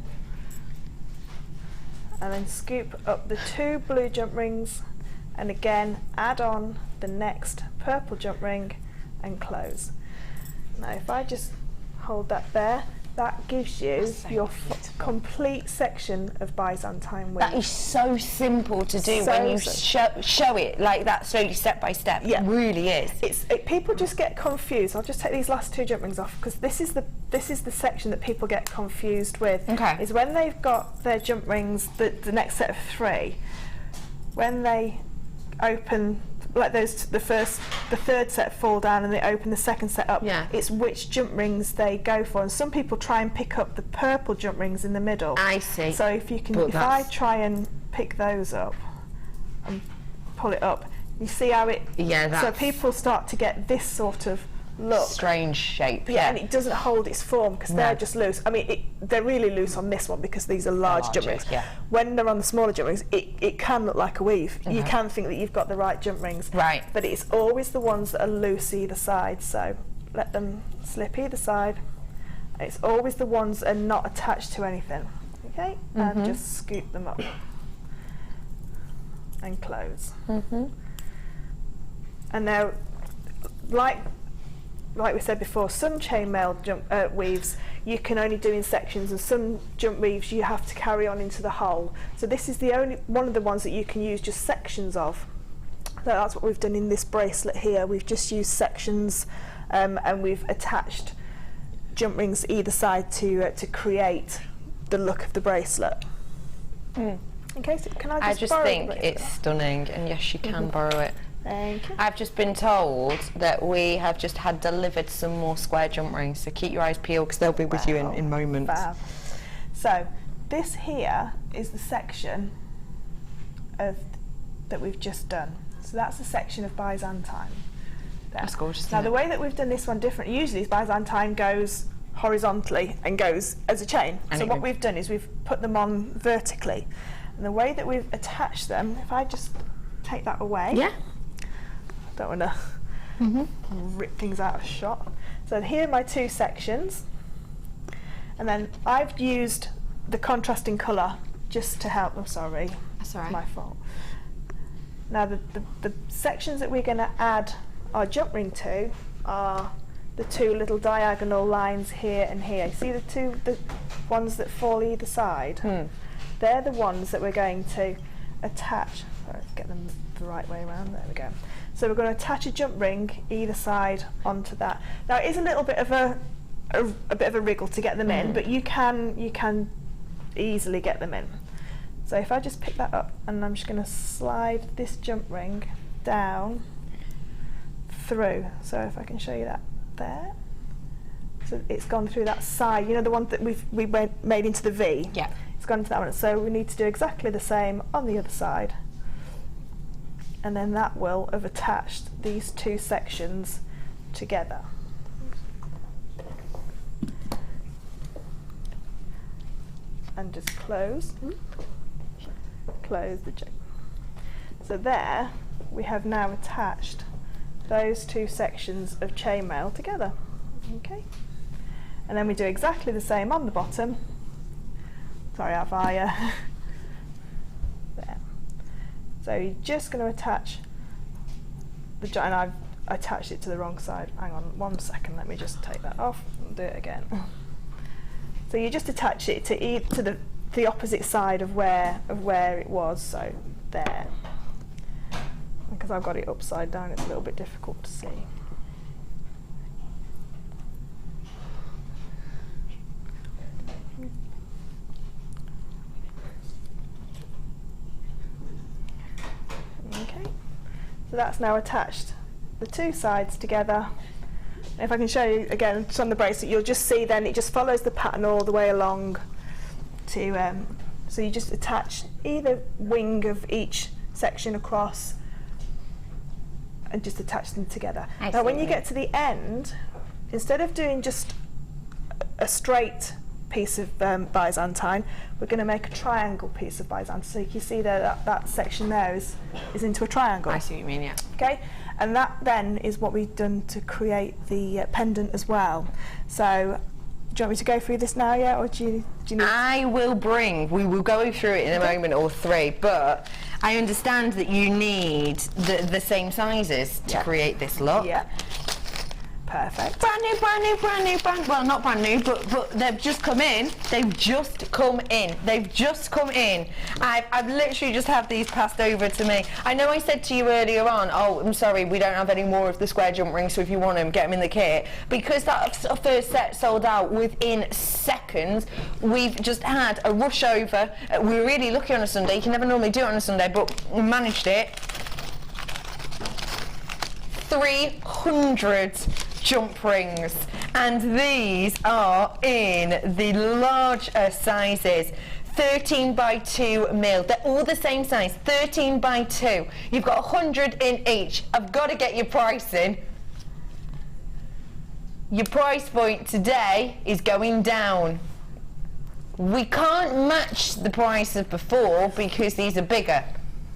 And then scoop up the 2 blue jump rings, and again add on the next purple jump ring and close. Now if I just hold that there, that gives you your complete section of Byzantine weave. That is so simple to do when you show it like that slowly, step by step. Yeah. It really is. People just get confused. I'll just take these last 2 jump rings off because this is the section that people get confused with. Okay. Is when they've got their jump rings, the next set of 3, when they open, like the third set fall down and they open the second set up, it's which jump rings they go for, and some people try and pick up the purple jump rings in the middle. I see. So if I try and pick those up and pull it up, you see how it, so people start to get this sort of look. Strange shape. Yeah, and it doesn't hold its form because they're just loose. I mean, they're really loose on this one because these are large jump rings. Yeah. When they're on the smaller jump rings, it can look like a weave. You can think that you've got the right jump rings. Right. But it's always the ones that are loose either side. So let them slip either side. It's always the ones that are not attached to anything. Okay? And just scoop them up. And close. And now, like we said before, some chainmail weaves you can only do in sections, and some jump weaves you have to carry on into the whole. So this is the only one of the ones that you can use just sections of. So that's what we've done in this bracelet here. We've just used sections, and we've attached jump rings either side to create the look of the bracelet. Okay, so can I just borrow think it's stunning, and yes, you can borrow it. Thank you. I've just been told that we have just had delivered some more square jump rings, so keep your eyes peeled because they'll be with you in moments. Fab. So this here is the section that we've just done. So that's the section of Byzantine. There. That's gorgeous. Now the way that we've done this one different, usually is Byzantine goes horizontally and goes as a chain. So what we've done is we've put them on vertically. And the way that we've attached them, if I just take that away. Yeah. Don't want to rip things out of shot. So here are my 2 sections, and then I've used the contrasting colour just to help. I'm sorry, that's all right. My fault. Now the sections that we're going to add our jump ring to are the 2 little diagonal lines here and here. See the ones that fall either side? They're the ones that we're going to attach. Sorry, get them the right way around. There we go. So we're going to attach a jump ring either side onto that. Now it is a little bit of a bit of a wriggle to get them in, but you can easily get them in. So if I just pick that up, and I'm just going to slide this jump ring down through. So if I can show you that there. So So it's gone through that side, you know, the one that we made into the V? Yeah. It's gone into that one. So we need to do exactly the same on the other side. And then that will have attached these two sections together. And just close the chain. So there we have now attached those two sections of chainmail together. Okay, and then we do exactly the same on the bottom. Sorry, have I there. So you're just going to attach the joint, and I've attached it to the wrong side. Hang on 1 second, let me just take that off and do it again. So you just attach it to the opposite side of where it was, so there. Because I've got it upside down, it's a little bit difficult to see. Okay, so that's now attached the two sides together. If I can show you again, just on the bracelet, you'll just see then it just follows the pattern all the way along to, so you just attach either wing of each section across and just attach them together. Now when you get to the end, instead of doing just a straight piece of Byzantine, we're going to make a triangle piece of Byzantine. So you can see there that section there is into a triangle. I see what you mean, yeah. Okay, and that then is what we've done to create the pendant as well. So do you want me to go through this now, yeah, or do you need? I will bring. We will go through it in a moment, all three. But I understand that you need the same sizes to create this look. Yeah. Perfect. Brand new. Well, not brand new, but they've just come in. They've just come in. I've literally just had these passed over to me. I know I said to you earlier on, oh, I'm sorry, we don't have any more of the square jump rings, so if you want them, get them in the kit. Because that first set sold out within seconds, we've just had a rush over. We were really lucky on a Sunday. You can never normally do it on a Sunday, but we managed it. 300 jump rings, and these are in the larger sizes, 13 by 2 mil. They're all the same size, 13 by 2. You've got 100 in each. I've got to get your pricing. Your price point today is going down. We can't match the price of before because these are bigger.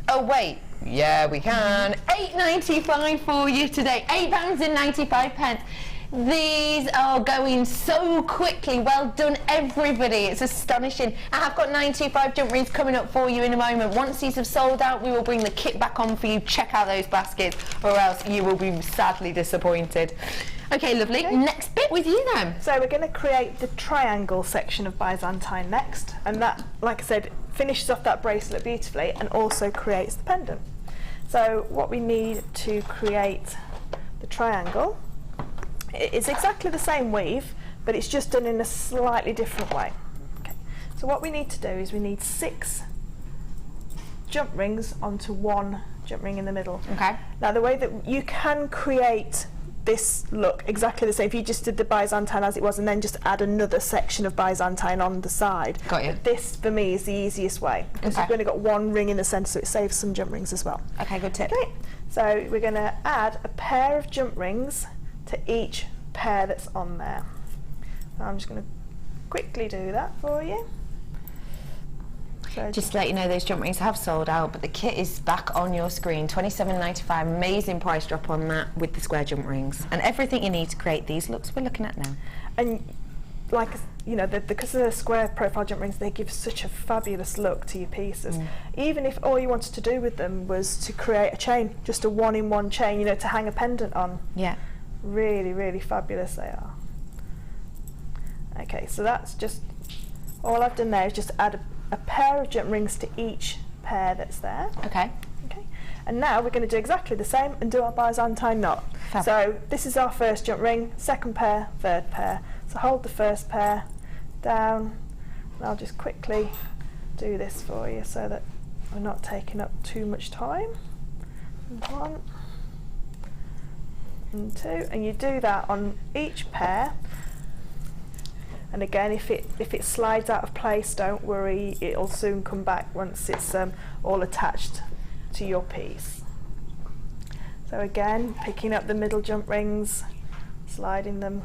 Oh wait, yeah we can. £8.95 for you today, £8.95. These are going so quickly. Well done everybody, it's astonishing. I have got 95 jump rings coming up for you in a moment. Once these have sold out, we will bring the kit back on for you. Check out those baskets or else you will be sadly disappointed. Okay, lovely. Okay. Next bit with you then. So we're going to create the triangle section of Byzantine next, and that, like I said, finishes off that bracelet beautifully and also creates the pendant. So what we need to create the triangle, it's exactly the same weave, but it's just done in a slightly different way. Okay. So what we need to do is we need 6 jump rings onto 1 jump ring in the middle. Okay. Now the way that you can create this look exactly the same if you just did the Byzantine as it was and then just add another section of Byzantine on the side. Got you. But this for me is the easiest way because you've only got 1 ring in the centre, so it saves some jump rings as well. Okay, good tip. Okay, so we're going to add a pair of jump rings to each pair that's on there. So I'm just going to quickly do that for you. So just to let you know, those jump rings have sold out, but the kit is back on your screen. £27.95, amazing price drop on that with the square jump rings and everything you need to create these looks we're looking at now. And like, you know, because of the square profile jump rings, they give such a fabulous look to your pieces. Even if all you wanted to do with them was to create a chain, just a 1-in-1 chain, you know, to hang a pendant on. Yeah. Really, really fabulous they are. Okay, so that's just all I've done there is just add a pair of jump rings to each pair that's there. Okay. Okay. And now we're going to do exactly the same and do our Byzantine knot. Fab. So this is our first jump ring, second pair, third pair. So hold the first pair down, and I'll just quickly do this for you so that we're not taking up too much time. 1 and 2, and you do that on each pair And again, if it slides out of place, don't worry, it'll soon come back once it's all attached to your piece. So again, picking up the middle jump rings, sliding them,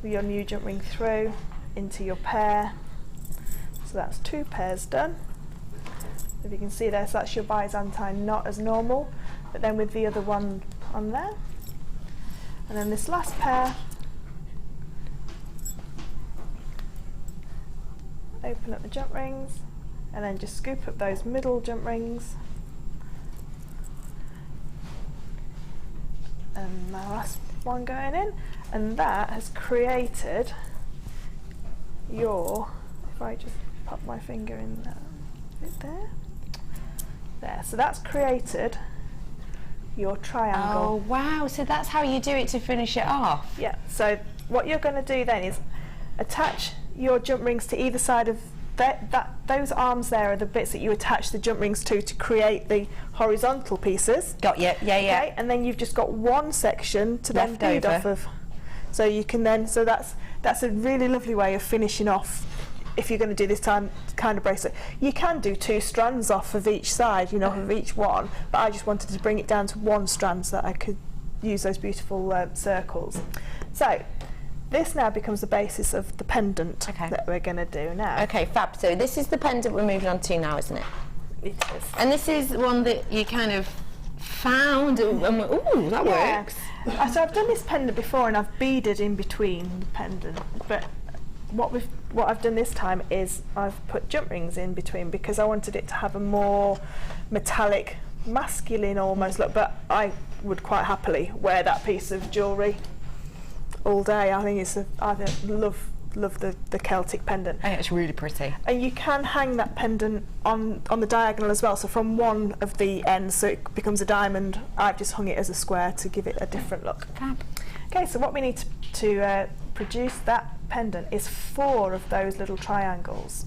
your new jump ring through into your pair. So that's 2 pairs done. If you can see there, so that's your Byzantine knot as normal, but then with the other one on there. And then this last pair, open up the jump rings and then just scoop up those middle jump rings. And my last one going in, and that has created your, if I just pop my finger in there, so that's created your triangle. Oh wow, so that's how you do it to finish it off? Yeah, so what you're going to do then is attach your jump rings to either side of those arms. There are the bits that you attach the jump rings to create the horizontal pieces. Got you, yeah. Okay, and then you've just got one section to then Left bead over. off of. So you can then, so that's a really lovely way of finishing off. If you're going to do this kind of bracelet, you can do 2 strands off of each side, you know, of each one, but I just wanted to bring it down to 1 strand so that I could use those beautiful circles. So this now becomes the basis of the pendant that we're going to do now. Okay, fab. So this is the pendant we're moving on to now, isn't it? It is. And this is one that you kind of found, and ooh, that works. So I've done this pendant before and I've beaded in between the pendant, but what I've done this time is I've put jump rings in between because I wanted it to have a more metallic, masculine almost look, but I would quite happily wear that piece of jewellery all day. I think I love the Celtic pendant. I think it's really pretty. And you can hang that pendant on the diagonal as well, so from one of the ends so it becomes a diamond. I've just hung it as a square to give it a different look. Fab. Okay, so what we need to produce that pendant is 4 of those little triangles.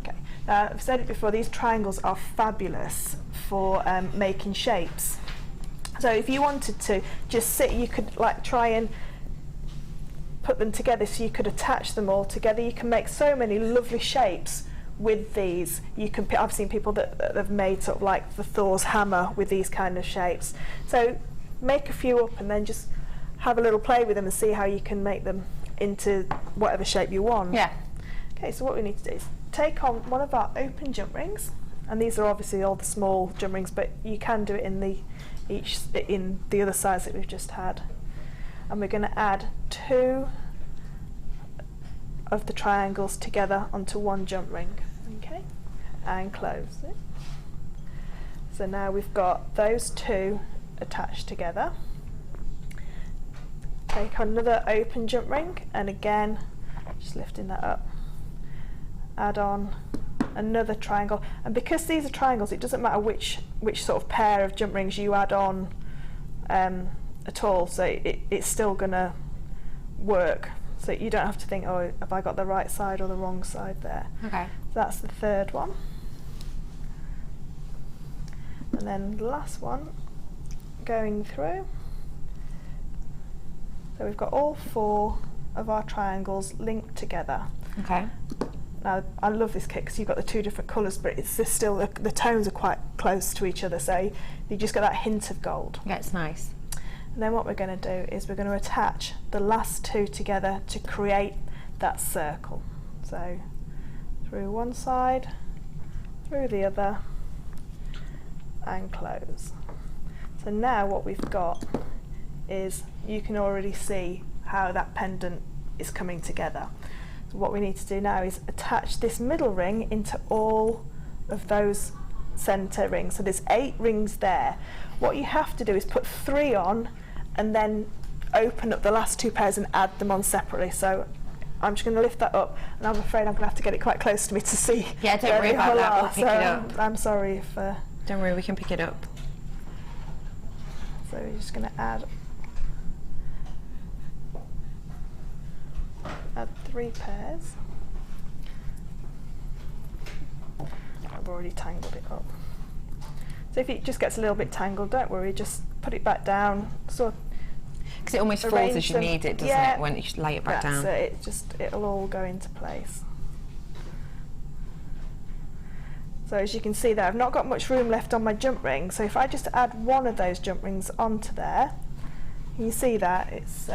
Okay, now I've said it before, these triangles are fabulous for making shapes. So if you wanted to just sit, you could like try and put them together, so you could attach them all together. You can make so many lovely shapes with these. You can, I've seen people that have made sort of like the Thor's hammer with these kind of shapes. So make a few up and then just have a little play with them and see how you can make them into whatever shape you want. Yeah. Okay, so what we need to do is take on one of our open jump rings, and these are obviously all the small jump rings, but you can do it in the other size that we've just had. And we're going to add 2 of the triangles together onto one jump ring. Okay, and close it. So now we've got those 2 attached together. Take another open jump ring, and again, just lifting that up, add on another triangle. And because these are triangles, it doesn't matter which sort of pair of jump rings you add on at all, so it's still going to work. So you don't have to think, oh, have I got the right side or the wrong side there. Okay. So that's the 3rd one. And then the last one going through. So we've got all 4 of our triangles linked together. Okay. Now I love this kit because you've got the 2 different colours, but it's just still the tones are quite close to each other, so you just got that hint of gold. Yeah, it's nice. And then what we're going to do is we're going to attach the last 2 together to create that circle. So through one side, through the other, and close. So now what we've got is, you can already see how that pendant is coming together. So what we need to do now is attach this middle ring into all of those centre rings. So there's 8 rings there. What you have to do is put 3 on and then open up the last 2 pairs and add them on separately. So I'm just going to lift that up, and I'm afraid I'm going to have to get it quite close to me to see. Yeah, don't worry about that, we'll pick it up. I'm sorry if... Don't worry, we can pick it up. So we're just going to add 3 pairs. I've already tangled it up. So if it just gets a little bit tangled, don't worry, just put it back down. So Because it almost falls arrange as you them. need it, doesn't Yeah, it, when you lay it back that's down? it. It'll all go into place. So as you can see there, I've not got much room left on my jump ring, so if I just add one of those jump rings onto there, you see that it's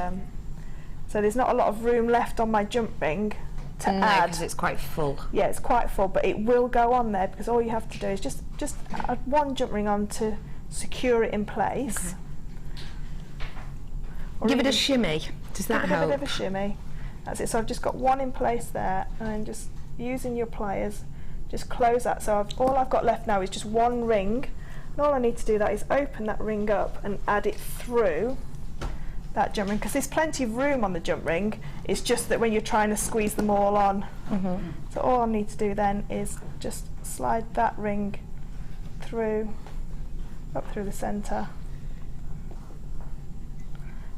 so there's not a lot of room left on my jump ring to add. Because it's quite full. Yeah, it's quite full, but it will go on there because all you have to do is just add one jump ring on to secure it in place. Okay. Give it a shimmy. Does that help? Give it a bit of a shimmy. That's it. So I've just got one in place there, and then just using your pliers, just close that. So all I've got left now is just one ring, and all I need to do that is open that ring up and add it through that jump ring, because there's plenty of room on the jump ring. It's just that when you're trying to squeeze them all on. So all I need to do then is just slide that ring through, up through the centre.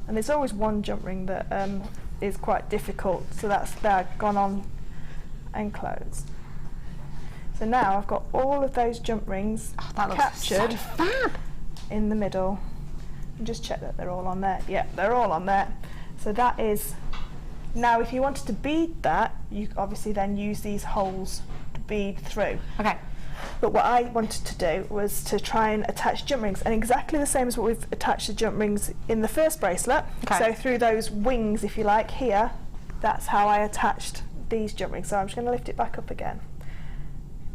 And there's always one jump ring that is quite difficult, so that's there, gone on and closed. So now I've got all of those jump rings captured in the middle. And just check that they're all on there. Yeah, they're all on there. So that is, now if you wanted to bead that, you obviously then use these holes to bead through. Okay. But what I wanted to do was to try and attach jump rings, and exactly the same as what we've attached the jump rings in the first bracelet. Okay. So through those wings, if you like, here, that's how I attached these jump rings. So I'm just going to lift it back up again.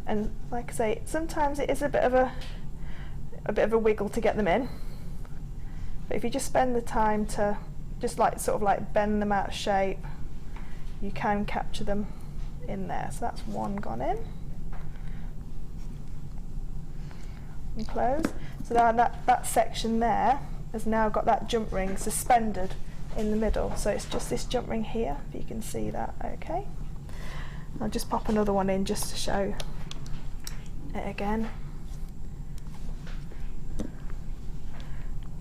And like I say, sometimes it is a bit of a wiggle to get them in. But if you just spend the time to just sort of like bend them out of shape, you can capture them in there. So that's one gone in. And close. So now that section there has now got that jump ring suspended in the middle. So it's just this jump ring here, if you can see that. Okay. I'll just pop another one in just to show it again.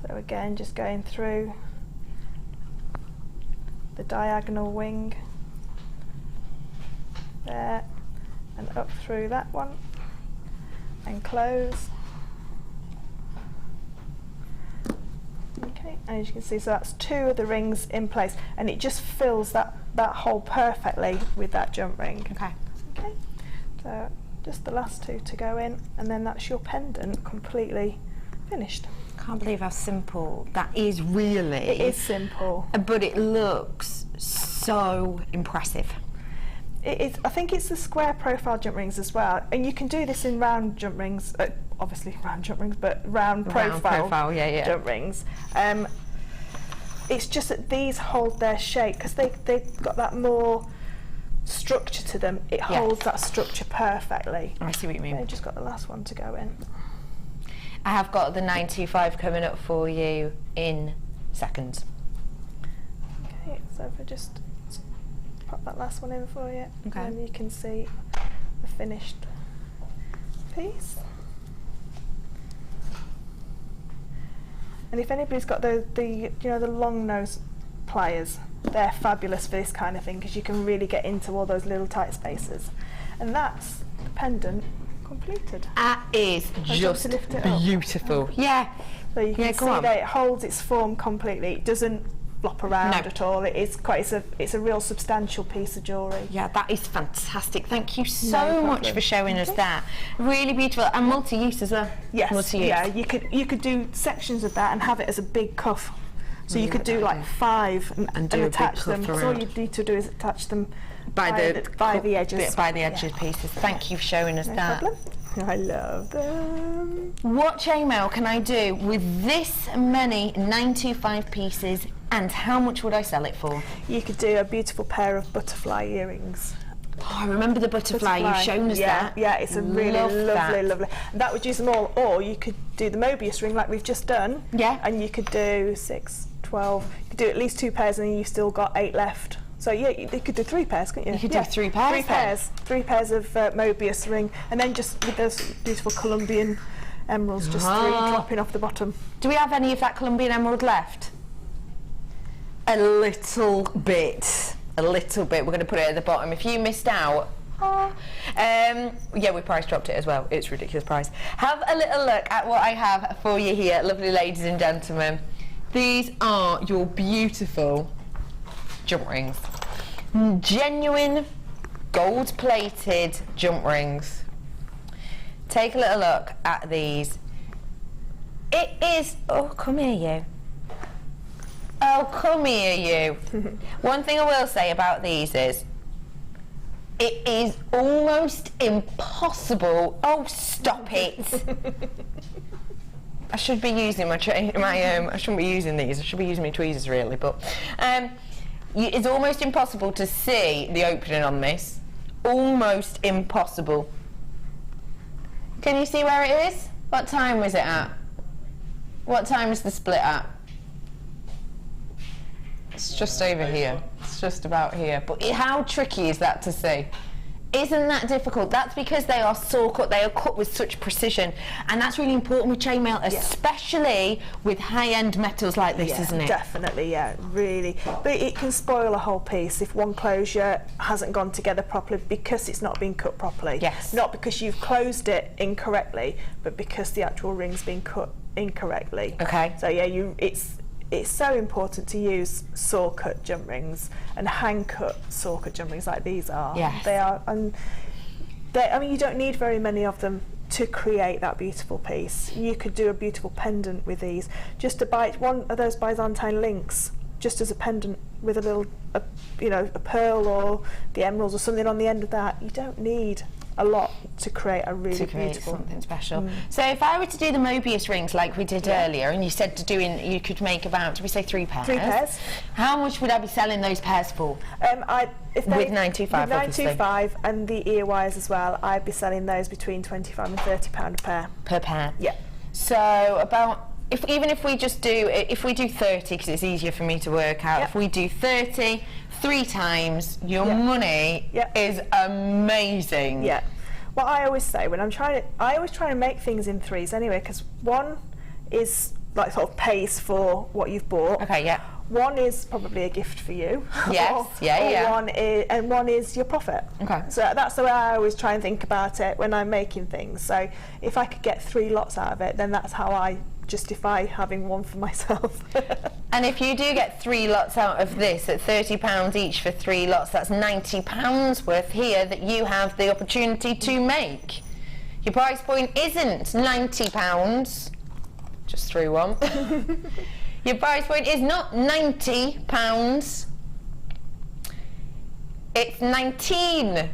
So again, just going through the diagonal wing there and up through that one and close. Okay, and as you can see, so that's two of the rings in place, and it just fills that hole perfectly with that jump ring. Okay. Okay, so just the last two to go in, and then that's your pendant completely finished. Can't believe how simple that is, really. It is simple. But it looks so impressive. It is. I think it's the square profile jump rings as well, and you can do this in round jump rings, obviously round jump rings, but round profile jump rings. It's just that these hold their shape because they've got that more structure to them. It holds that structure perfectly. I see what you mean. I've just got the last one to go in. I have got the 925 coming up for you in seconds. Okay, so if I just pop that last one in for you, okay, and then you can see the finished piece. And if anybody's got the long nose pliers, they're fabulous for this kind of thing because you can really get into all those little tight spaces. And that's the pendant completed. That is just beautiful. Yeah. So you can see that it holds its form completely. It doesn't flop around at all. It's a real substantial piece of jewellery. Yeah, that is fantastic. Thank you so much for showing us that. Really beautiful and multi-use as well. Yes. Multi-use. Yeah, you could do sections of that and have it as a big cuff. So you could do like 5 and attach them. So all you need to do is attach them by the edges. By the edges pieces. Thank you for showing us that. Problem. I love them. What chainmail can I do with this many 925 pieces, and how much would I sell it for? You could do a beautiful pair of butterfly earrings. Oh, I remember the butterfly. You've shown us that. Yeah, it's a really lovely. And that would use them all, or you could do the Mobius ring like we've just done. Yeah. And you could do 6, 12. You could do at least 2 pairs, and then you've still got 8 left. So yeah, you could do 3 pairs, couldn't you? You could do 3 pairs. 3 pairs. 3 pairs of Mobius ring, and then just with those beautiful Colombian emeralds, just 3 dropping off the bottom. Do we have any of that Colombian emerald left? A little bit. A little bit. We're going to put it at the bottom. If you missed out, yeah, we price dropped it as well. It's a ridiculous price. Have a little look at what I have for you here, lovely ladies and gentlemen. These are your beautiful jump rings. Genuine gold-plated jump rings. Take a little look at these. It is... Oh, come here, you. Oh, come here, you. One thing I will say about these is it is almost impossible. Oh, stop it. I should be using I shouldn't be using these. I should be using my tweezers, really, but it's almost impossible to see the opening on this. Almost impossible. Can you see where it is? What time was it at? What time is the split at? It's just over here. It's just about here. But how tricky is that to see? Isn't that difficult? That's because they are saw cut. They are cut with such precision, and that's really important with chainmail, especially with high-end metals like this, isn't it? Definitely, yeah, really. But it can spoil a whole piece if one closure hasn't gone together properly because it's not been cut properly. Yes. Not because you've closed it incorrectly, but because the actual ring's been cut incorrectly. Okay. So yeah, it's so important to use saw cut jump rings and hand cut saw cut jump rings like these are. Yes. They are, and I mean, you don't need very many of them to create that beautiful piece. You could do a beautiful pendant with these. Just to buy one of those Byzantine links, just as a pendant with a little, you know, a pearl or the emeralds or something on the end of that. You don't need a lot to create a really beautiful something special. So if I were to do the Mobius rings like we did earlier, and you said you could make about, did we say 3 pairs? 3 pairs. How much would I be selling those pairs for? With 925, with 925 and the ear wires as well, I'd be selling those between £25 and £30 a pair. Per pair? Yeah. So about, even if we just do, if we do 30, because it's easier for me to work out, if we do 30, 3 times, your money is amazing. Yeah. What I always say when I always try to make things in 3s anyway, because 1 is like sort of pays for what you've bought. Okay, yeah. 1 is probably a gift for you. Yes, or 1 is your profit. Okay. So that's the way I always try and think about it when I'm making things. So if I could get 3 lots out of it, then that's how I justify having 1 for myself. And if you do get 3 lots out of this at £30 each for 3 lots, that's £90 worth here that you have the opportunity to make. Your price point isn't £90, just threw one. Your price point is not £90, it's £19.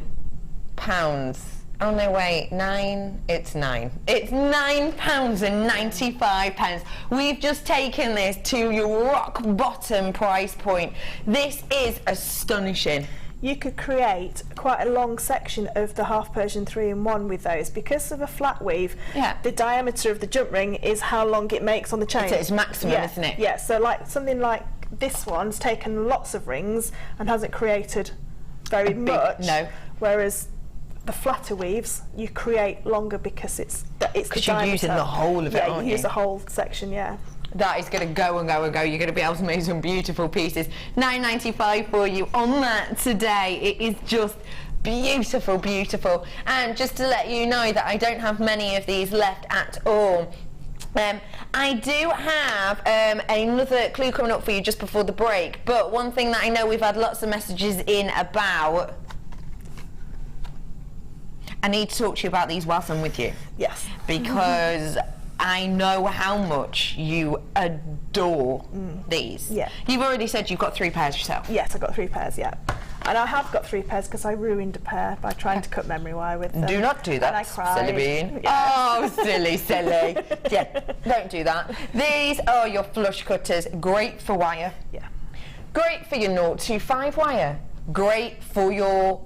Oh no, wait, 9, it's 9. It's £9.95. We've just taken this to your rock bottom price point. This is astonishing. You could create quite a long section of the half Persian 3-in-1 with those. Because of a flat weave, the diameter of the jump ring is how long it makes on the chain. It's maximum, isn't it? Yeah, so like something like this one's taken lots of rings and hasn't created very much. No. Whereas the flatter weaves, you create longer because it's because you're using the whole of it, aren't you? Use the whole section, That is going to go and go and go. You're going to be able to make some beautiful pieces. £9.95 for you on that today. It is just beautiful, beautiful. And just to let you know that I don't have many of these left at all. I do have another clue coming up for you just before the break. But one thing that I know we've had lots of messages in about, I need to talk to you about these whilst I'm with you. Yes. Because I know how much you adore these. Yeah. You've already said you've got 3 pairs yourself. Yes, I've got 3 pairs, yeah. And I have got 3 pairs because I ruined a pair by trying to cut memory wire with them. Do not do that, and I cried. silly bean. Yeah. Oh, silly, silly. Yeah, don't do that. These are your flush cutters. Great for wire. Yeah. Great for your 0.25 wire. Great for your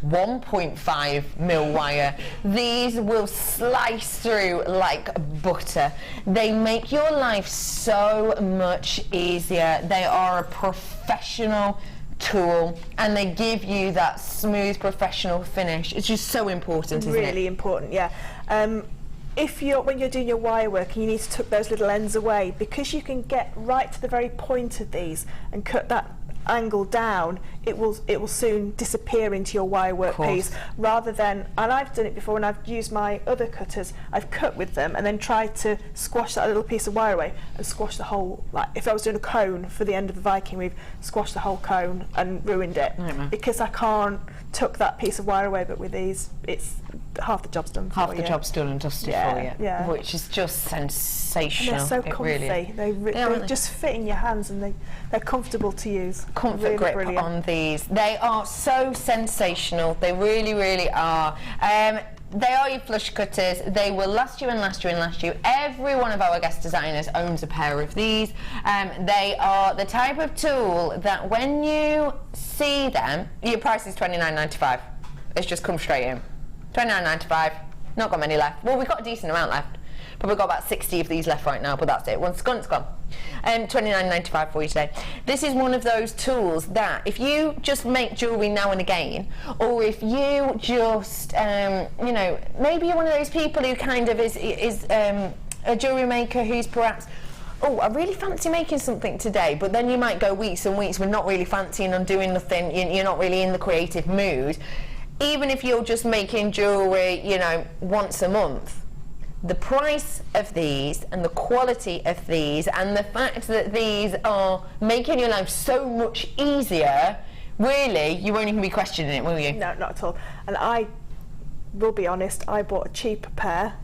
1.5 mil wire. These will slice through like butter. They make your life so much easier. They are a professional tool and they give you that smooth professional finish. It's just so important, isn't it? Really important, yeah. When you're doing your wire work and you need to tuck those little ends away, because you can get right to the very point of these and cut that angle down, it will soon disappear into your wire work piece, rather than, and I've done it before when I've used my other cutters, I've cut with them and then tried to squash that little piece of wire away and squash the whole, like if I was doing a cone for the end of the Viking weave, squash the whole cone and ruined it, because I can't tuck that piece of wire away. But with these, it's half the job's done. Half the job's done and dusted for you. Yeah. Which is just sensational. And they're so comfy. They just fit in your hands, and they're comfortable to use. Comfort really grip brilliant on these. They are so sensational. They really, really are. They are your flush cutters. They will last you and last you and last you. Every one of our guest designers owns a pair of these. They are the type of tool that when you see them, your price is $29.95. It's just come straight in. $29.95. Not got many left. Well, we've got a decent amount left. Probably got about 60 of these left right now, but that's it. Once it's gone, it's gone. $29.95 for you today. This is one of those tools that if you just make jewellery now and again, or if you just, you know, maybe you're one of those people who kind of is a jewellery maker who's perhaps, oh, I really fancy making something today, but then you might go weeks and weeks with not really fancying on doing nothing, you're not really in the creative mood. Even if you're just making jewellery, you know, once a month, the price of these and the quality of these and the fact that these are making your life so much easier, really, you won't even be questioning it, will you? No, not at all. And I will be honest, I bought a cheaper pair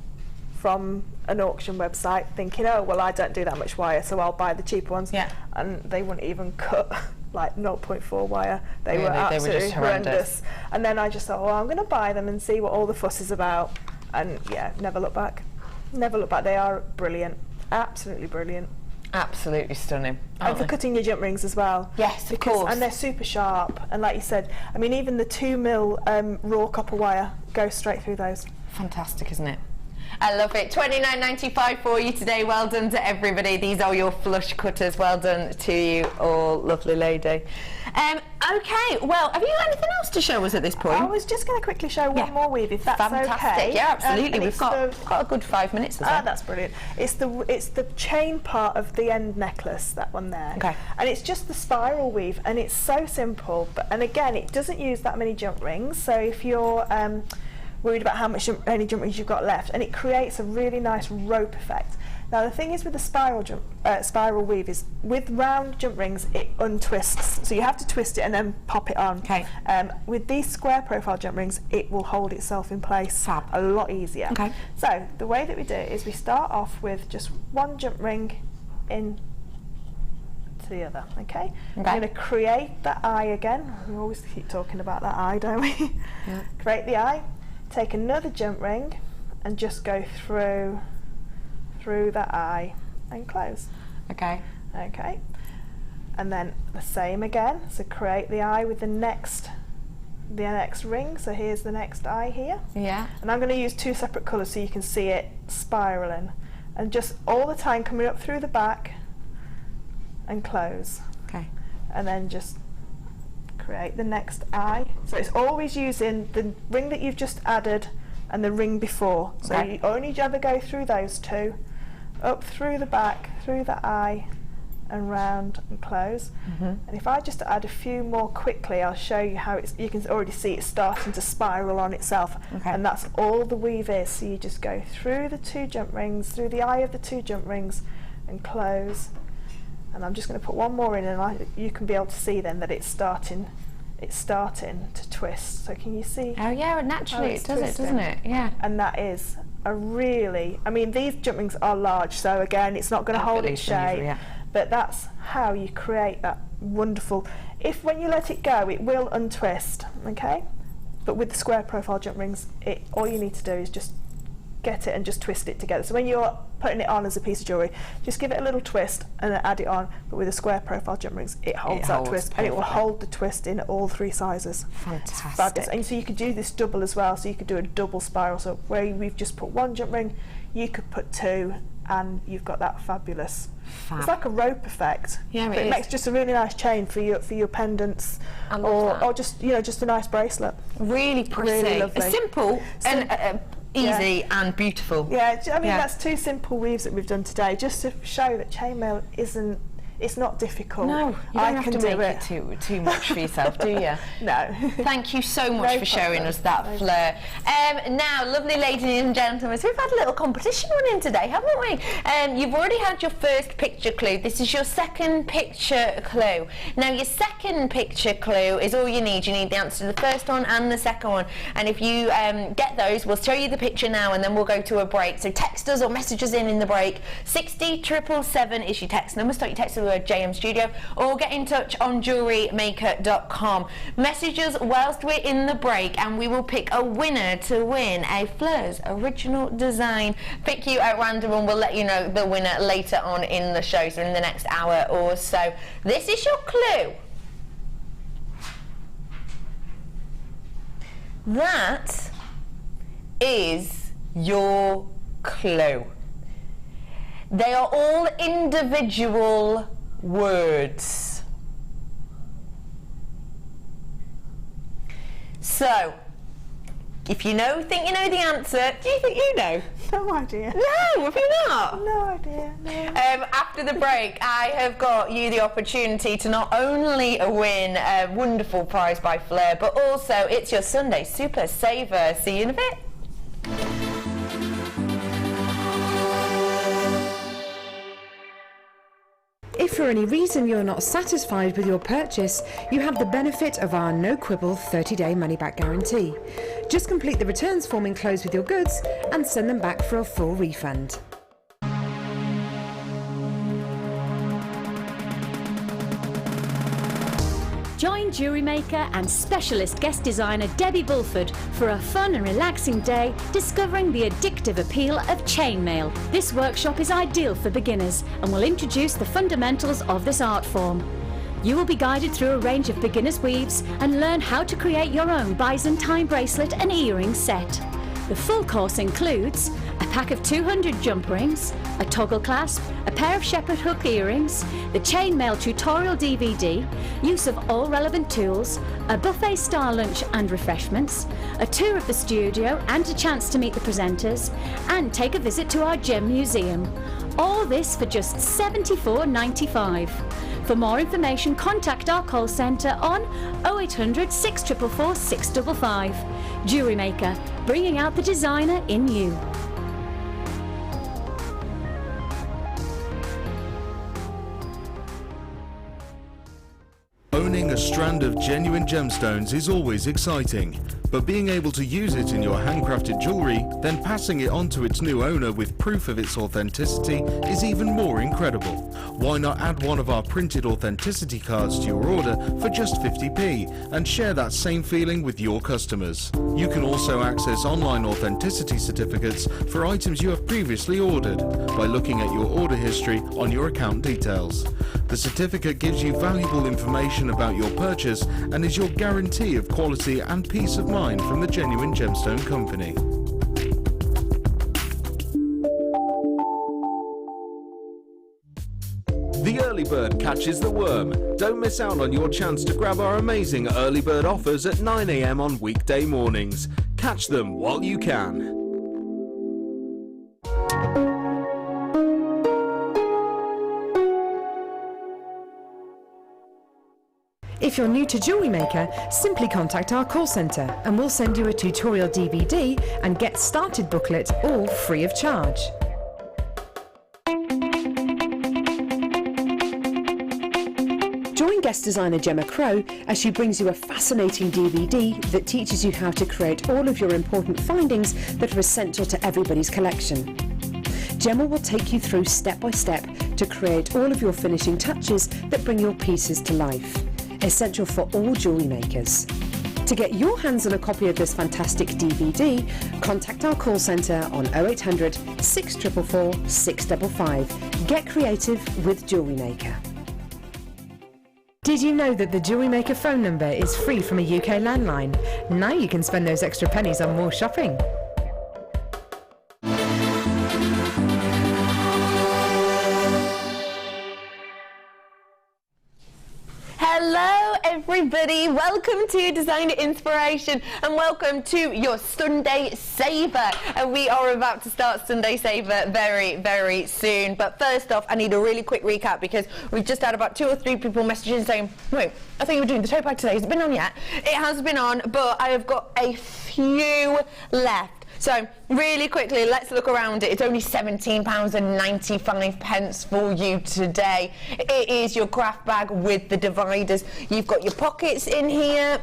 from an auction website thinking, oh, well, I don't do that much wire, so I'll buy the cheaper ones. Yeah. And they wouldn't even cut like 0.4 wire. They Really? were absolutely They were just horrendous. And then I just thought, well, I'm going to buy them and see what all the fuss is about. And yeah, never look back. Never look back. They are brilliant. Absolutely brilliant. Absolutely stunning. And for cutting your jump rings as well. Yes, of course. And they're super sharp. And like you said, I mean, even the 2mm raw copper wire goes straight through those. Fantastic, isn't it? I love it. $29.95 for you today. Well done to everybody. These are your flush cutters. Well done to you all, lovely lady. Okay, well, have you got anything else to show us at this point? I was just going to quickly show one more weave, if that's Fantastic. okay. Yeah, absolutely. We've got a good 5 minutes or so. That's brilliant. It's the chain part of the end necklace, that one there. Okay. And it's just the spiral weave, and it's so simple. And again, it doesn't use that many jump rings. So if you're worried about how much any jump rings you've got left, and it creates a really nice rope effect. Now the thing is with the spiral weave is with round jump rings it untwists, so you have to twist it and then pop it on. Okay. With these square profile jump rings it will hold itself in place a lot easier. Okay. So the way that we do it is we start off with just one jump ring in to the other. Okay. We're going to create the eye again. We always keep talking about that eye, don't we? Yeah. Create the eye. Take another jump ring and just go through that eye and close. Okay. Okay. And then the same again. So create the eye with the next ring. So here's the next eye here. Yeah. And I'm going to use two separate colours so you can see it spiraling. And just all the time coming up through the back and close. Okay. And then just create the next eye. So it's always using the ring that you've just added and the ring before. So you only ever go through those two, up through the back, through the eye, and round and close. And if I just add a few more quickly, I'll show you how you can already see it starting to spiral on itself. And that's all the weave is. So you just go through the two jump rings, through the eye of the two jump rings, and close. And I'm just going to put one more in, and you can be able to see then that it's starting to twist. So can you see? Oh yeah, naturally it does it, doesn't it? Yeah. And that is a really, I mean, these jump rings are large, so again, it's not going to hold its shape. But that's how you create that wonderful. If when you let it go, it will untwist. Okay. But with the square profile jump rings, all you need to do is just get it and just twist it together. So when you're putting it on as a piece of jewellery, just give it a little twist and then add it on. But with the square profile jump rings, it holds that twist perfectly. And it will hold the twist in all three sizes. Fantastic. And so you could do this double as well. So you could do a double spiral. So where we've just put one jump ring, you could put two, and you've got that fabulous. It's like a rope effect. Yeah, it makes just a really nice chain for your pendants, or just just a nice bracelet. Really pretty, really lovely. Simple and easy and beautiful. Yeah, I mean that's two simple weaves that we've done today, just to show that chainmail it's not difficult. No, you don't have to do make it too much for yourself, do you? No. Thank you so much for showing us that, Fleur. Now, lovely ladies and gentlemen, so we've had a little competition running today, haven't we? You've already had your first picture clue. This is your second picture clue. Now, your second picture clue is all you need. You need the answer to the first one and the second one. And if you get those, we'll show you the picture now and then we'll go to a break. So text us or message us in the break. 60777 is your text number. Start your text with the word JM Studio, or get in touch on JewelleryMaker.com. Message us whilst we're in the break and we will pick a winner to win a Fleur's original design. Pick you at random and we'll let you know the winner later on in the show, so in the next hour or so. This is your clue. That is your clue. They are all individual words. So, if you think you know the answer, do you think you know? No idea. No, have you not? No idea, no. After the break, I have got you the opportunity to not only win a wonderful prize by Fleur, but also it's your Sunday Super Saver. See you in a bit. If for any reason you're not satisfied with your purchase, you have the benefit of our no-quibble 30-day money-back guarantee. Just complete the returns form enclosed with your goods and send them back for a full refund. Join Jewellery Maker and specialist guest designer Debbie Bulford for a fun and relaxing day discovering the addictive appeal of chainmail. This workshop is ideal for beginners and will introduce the fundamentals of this art form. You will be guided through a range of beginners' weaves and learn how to create your own Byzantine bracelet and earring set. The full course includes a pack of 200 jump rings, a toggle clasp, a pair of shepherd hook earrings, the Chainmail tutorial DVD, use of all relevant tools, a buffet style lunch and refreshments, a tour of the studio and a chance to meet the presenters, and take a visit to our gem museum. All this for just $74.95. For more information, contact our call centre on 0800 644 655. Jewellery Maker, bringing out the designer in you. Owning a strand of genuine gemstones is always exciting, but being able to use it in your handcrafted jewellery, then passing it on to its new owner with proof of its authenticity is even more incredible. Why not add one of our printed authenticity cards to your order for just 50p and share that same feeling with your customers? You can also access online authenticity certificates for items you have previously ordered by looking at your order history on your account details. The certificate gives you valuable information about your purchase and is your guarantee of quality and peace of mind from the Genuine Gemstone Company. The early bird catches the worm. Don't miss out on your chance to grab our amazing early bird offers at 9 AM on weekday mornings. Catch them while you can. If you're new to Jewellery Maker, simply contact our call centre and we'll send you a tutorial DVD and Get Started booklet, all free of charge. Join guest designer Gemma Crow as she brings you a fascinating DVD that teaches you how to create all of your important findings that are essential to everybody's collection. Gemma will take you through step by step to create all of your finishing touches that bring your pieces to life. Essential for all jewellery makers. To get your hands on a copy of this fantastic DVD, contact our call centre on 0800 644 655. Get creative with Jewellery Maker. Did you know that the Jewellery Maker phone number is free from a UK landline? Now you can spend those extra pennies on more shopping. Hello Hello everybody, welcome to Designer Inspiration and welcome to your Sunday Saver. And we are about to start Sunday Saver very, very soon. But first off, I need a really quick recap because we've just had about 2 or 3 people messaging saying, wait, I think you were doing the tote bag today. Has it been on yet? It has been on, but I have got a few left. So really quickly, let's look around it. It's only £17.95 for you today. It is your craft bag with the dividers. You've got your pockets in here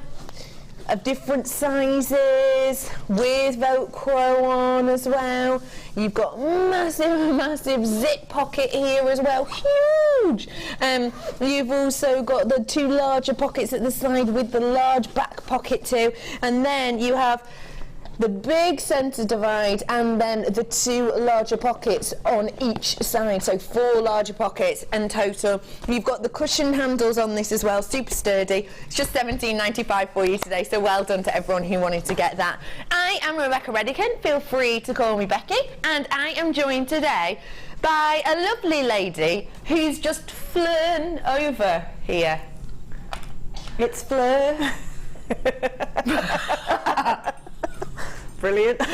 of different sizes with Velcro on as well. You've got massive zip pocket here as well, huge. You've also got the 2 larger pockets at the side with the large back pocket too, and then you have the big centre divide and then the 2 larger pockets on each side, so 4 larger pockets in total. You've got the cushion handles on this as well, super sturdy. It's just £17.95 for you today, so well done to everyone who wanted to get that. I am Rebecca Redican, feel free to call me Becky, and I am joined today by a lovely lady who's just flown over here. It's Fleur. Brilliant. Don't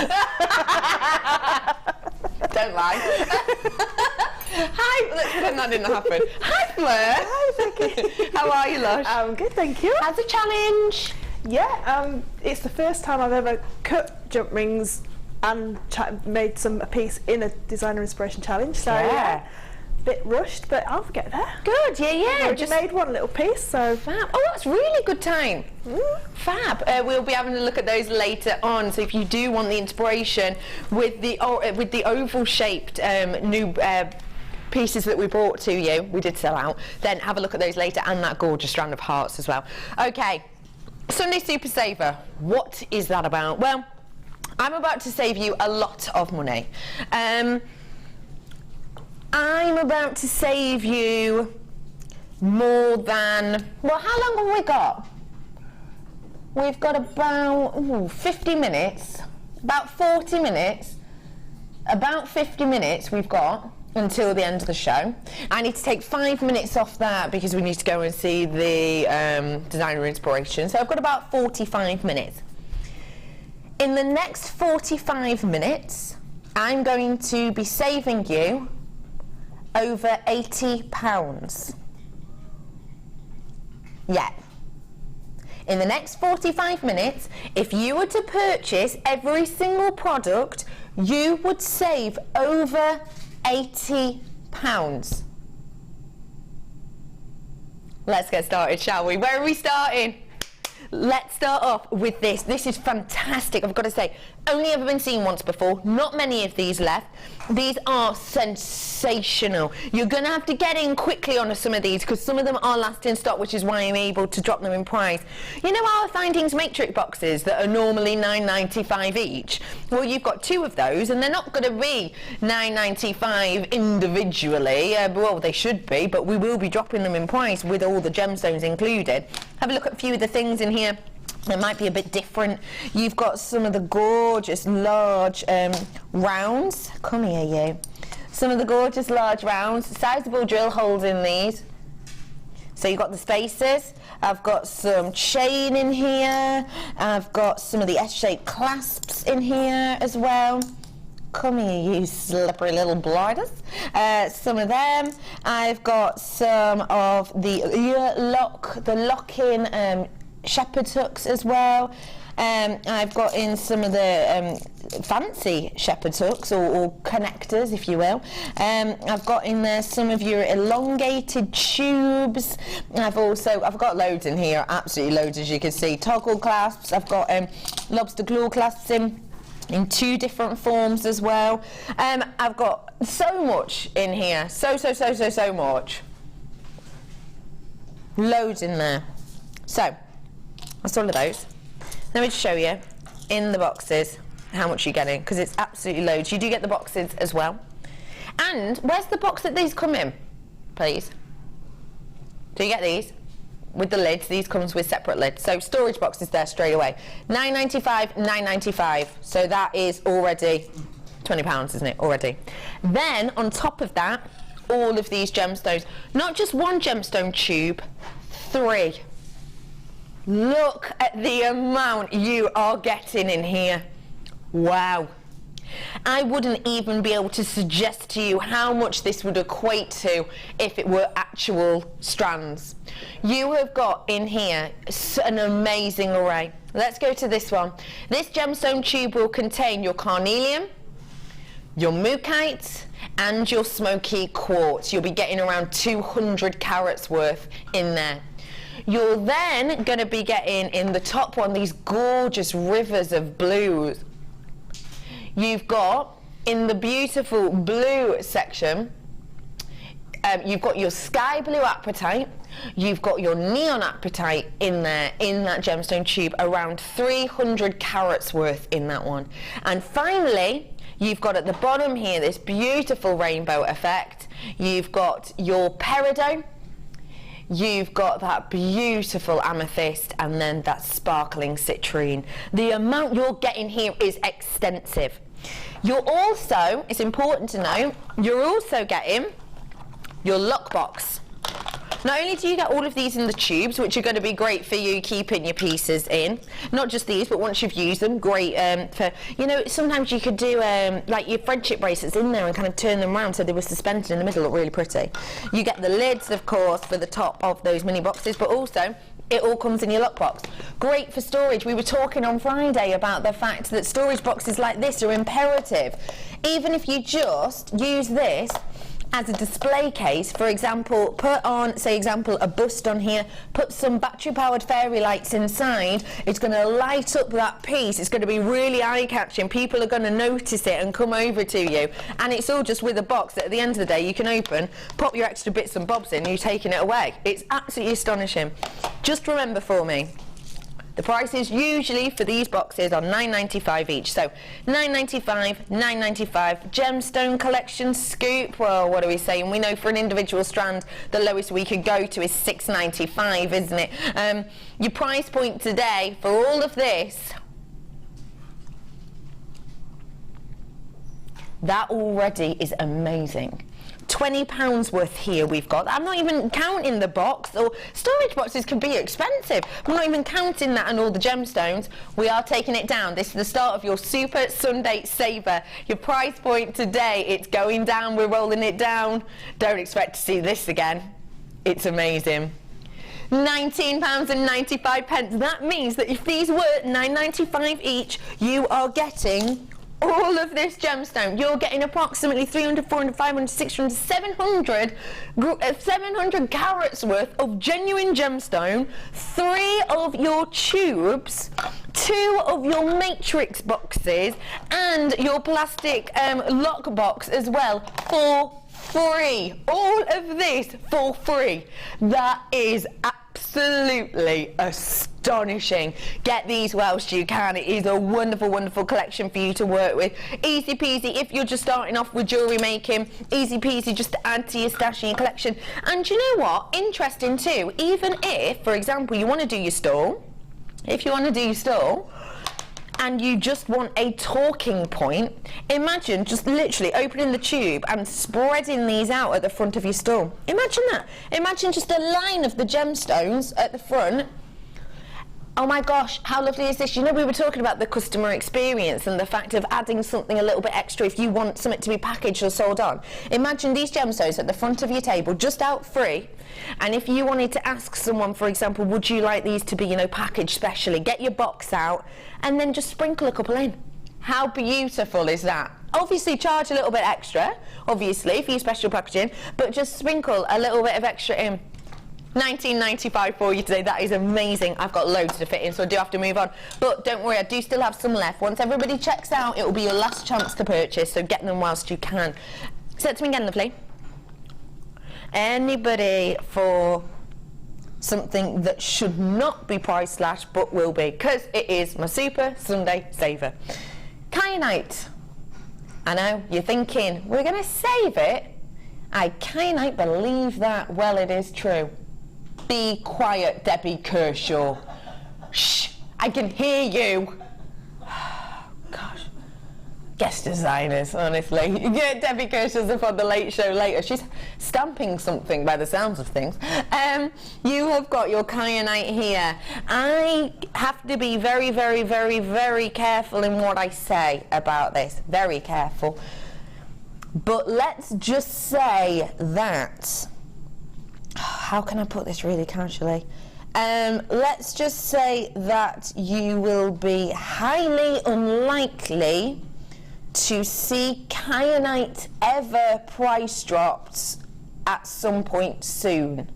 lie. Hi, let's pretend that didn't happen. Hi, Fleur. Hi, Becky. How are you, Lush? I'm good, thank you. How's the challenge? Yeah, it's the first time I've ever cut jump rings and made a piece in a Designer Inspiration Challenge. So yeah. Bit rushed, but I'll get there. Good, yeah. I just made one little piece, so fab. Oh, that's really good time. Fab. We'll be having a look at those later on. So if you do want the inspiration with the oval-shaped new pieces that we brought to you, we did sell out. Then have a look at those later, and that gorgeous strand of hearts as well. Okay, Sunday Super Saver. What is that about? Well, I'm about to save you a lot of money. I'm about to save you more than, well, how long have we got? We've got about 50 minutes, about 40 minutes, about 50 minutes we've got until the end of the show. I need to take 5 minutes off that because we need to go and see the Designer Inspiration. So I've got about 45 minutes. In the next 45 minutes, I'm going to be saving you over £80. Yeah. In the next 45 minutes, if you were to purchase every single product, you would save over £80. Let's get started, shall we? Where are we starting? Let's start off with this. This is fantastic, I've got to say. Only ever been seen once before, not many of these left. These are sensational. You're going to have to get in quickly on some of these because some of them are last in stock, which is why I'm able to drop them in price. You know our Findings Matrix boxes that are normally £9.95 each? Well, you've got 2 of those and they're not going to be £9.95 individually. Well, they should be, but we will be dropping them in price with all the gemstones included. Have a look at a few of the things in here. It might be a bit different. You've got some of the gorgeous large rounds. Come here, you. Some of the gorgeous large rounds. Sizable drill holes in these. So you've got the spacers. I've got some chain in here. I've got some of the S-shaped clasps in here as well. Come here, you slippery little blinders. Some of them. I've got some of the lock-in shepherd's hooks as well. I've got in some of the fancy shepherd's hooks or connectors, if you will. I've got in there some of your elongated tubes. I've got loads in here, absolutely loads, as you can see. Toggle clasps. I've got lobster claw clasps in 2 different forms as well. I've got so much in here, so much. Loads in there. So that's all of those. Let me just show you in the boxes how much you're getting, because it's absolutely loads. You do get the boxes as well. And where's the box that these come in, please? Do you get these? With the lids, these comes with separate lids. So storage boxes there straight away. £9.95, £9.95. So that is already £20, isn't it? Already. Then on top of that, all of these gemstones. Not just 1 gemstone tube, 3. Look at the amount you are getting in here. Wow. I wouldn't even be able to suggest to you how much this would equate to if it were actual strands. You have got in here an amazing array. Let's go to this one. This gemstone tube will contain your carnelian, your mookaite, and your smoky quartz. You'll be getting around 200 carats worth in there. You're then going to be getting in the top one these gorgeous rivers of blues. You've got in the beautiful blue section, you've got your sky blue apatite, you've got your neon apatite in there, in that gemstone tube, around 300 carats worth in that one. And finally, you've got at the bottom here this beautiful rainbow effect. You've got your peridot, you've got that beautiful amethyst, and then that sparkling citrine. The amount you're getting here is extensive. You're also, it's important to know, you're also getting your lockbox. Not only do you get all of these in the tubes, which are going to be great for you keeping your pieces in, not just these, but once you've used them, great for, you know, sometimes you could do like your friendship bracelets in there and kind of turn them around so they were suspended in the middle, look really pretty. You get the lids, of course, for the top of those mini boxes, but also it all comes in your lockbox. Great for storage. We were talking on Friday about the fact that storage boxes like this are imperative. Even if you just use this as a display case, for example, put on, say example, a bust on here, put some battery powered fairy lights inside, it's going to light up that piece, it's going to be really eye-catching, people are going to notice it and come over to you, and it's all just with a box that at the end of the day you can open, pop your extra bits and bobs in, and you're taking it away. It's absolutely astonishing. Just remember for me, the prices usually for these boxes are $9.95 each. So $9.95, $9.95. Gemstone collection scoop. Well, what are we saying? We know for an individual strand, the lowest we could go to is $6.95, isn't it? Your price point today for all of this, that already is amazing. £20 worth here we've got. I'm not even counting the box, or storage boxes can be expensive. We're not even counting that and all the gemstones. We are taking it down. This is the start of your Super Sunday Saver. Your price point today, it's going down. We're rolling it down. Don't expect to see this again. It's amazing. £19.95. That means that if these were $9.95 each, you are getting all of this gemstone. You're getting approximately 300, 400, 500, 600, 700 carats worth of genuine gemstone, 3 of your tubes, 2 of your matrix boxes, and your plastic lock box as well for free. All of this for free. That is absolutely astonishing. Get these whilst you can. It is a wonderful, wonderful collection for you to work with. Easy peasy if you're just starting off with jewellery making. Easy peasy just to add to your stash and your collection. And you know what? Interesting too. Even if, for example, you want to do your stall, and you just want a talking point, imagine just literally opening the tube and spreading these out at the front of your stall. Imagine that. Imagine just a line of the gemstones at the front. Oh my gosh, how lovely is this? You know, we were talking about the customer experience and the fact of adding something a little bit extra if you want something to be packaged or sold on. Imagine these gemstones at the front of your table, just out free. And if you wanted to ask someone, for example, would you like these to be, you know, packaged specially, get your box out and then just sprinkle a couple in. How beautiful is that? Obviously charge a little bit extra, obviously, for your special packaging, but just sprinkle a little bit of extra in. $19.95 for you today. That is amazing. I've got loads to fit in, so I do have to move on. But don't worry, I do still have some left. Once everybody checks out, it will be your last chance to purchase, so get them whilst you can. Say it to me again, lovely. Anybody for something that should not be price slashed, but will be, because it is my Super Sunday Saver. Kyanite. I know, you're thinking, we're going to save it? I cannot believe that. Well, it is true. Be quiet, Debbie Kershaw. Shh, I can hear you. Gosh. guest designers, honestly. Yeah, Debbie Kirsch's up on the Late Show later. She's stamping something by the sounds of things. You have got your kyanite here. I have to be very, very, very, very careful in what I say about this. Very careful. But let's just say that... How can I put this really casually? Let's just say that you will be highly unlikely to see kyanite ever price dropped at some point soon.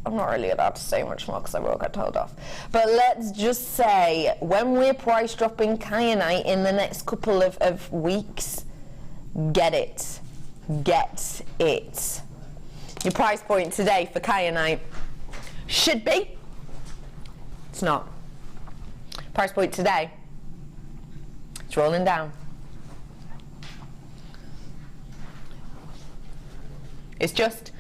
I'm not really allowed to say much more because I will get told off. But let's just say when we're price dropping kyanite in the next couple of weeks, get it. Get it. Your price point today for kyanite should be, it's not. Price point today, it's rolling down. It's just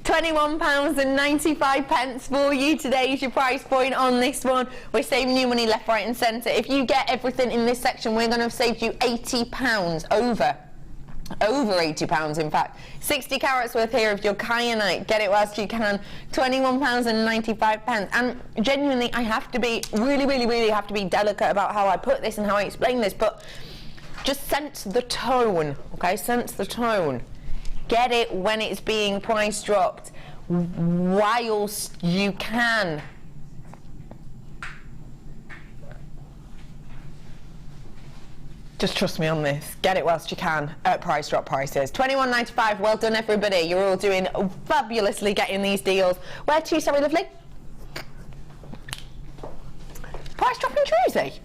£21.95 for you. Today is your price point on this one. We're saving you money left, right and centre. If you get everything in this section, we're going to have saved you £80 over £80 in fact. 60 carats worth here of your kyanite. Get it whilst you can. £21.95. And genuinely, I have to be really have to be delicate about how I put this and how I explain this, but just sense the tone, okay? Sense the tone. Get it when it's being price dropped whilst you can. Just trust me on this. Get it whilst you can at price drop prices. £21.95. Well done, everybody. You're all doing fabulously getting these deals. Where to, sorry, lovely? Price drop in Druzy?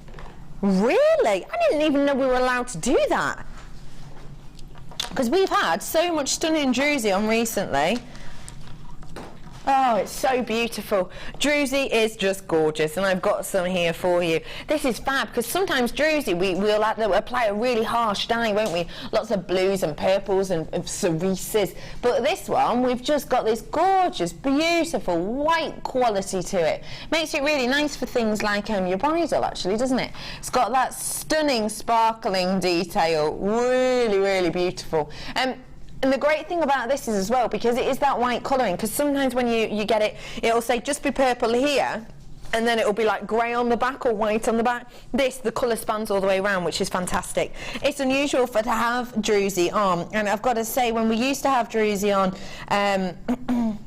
Really? I didn't even know we were allowed to do that. Because we've had so much stunning Druzy on recently. Oh, it's so beautiful. Druzy is just gorgeous, and I've got some here for you. This is fab, because sometimes Druzy, we'll apply a really harsh dye, won't we? Lots of blues and purples and cerises. But this one, we've just got this gorgeous, beautiful, white quality to it. Makes it really nice for things like your bridal, actually, doesn't it? It's got that stunning, sparkling detail. Really beautiful. And the great thing about this is as well, because it is that white colouring, because sometimes when you get it, it'll say just be purple here, and then it'll be like grey on the back or white on the back. This, the colour spans all the way around, which is fantastic. It's unusual to have Druzy on, and I've got to say, when we used to have Druzy on,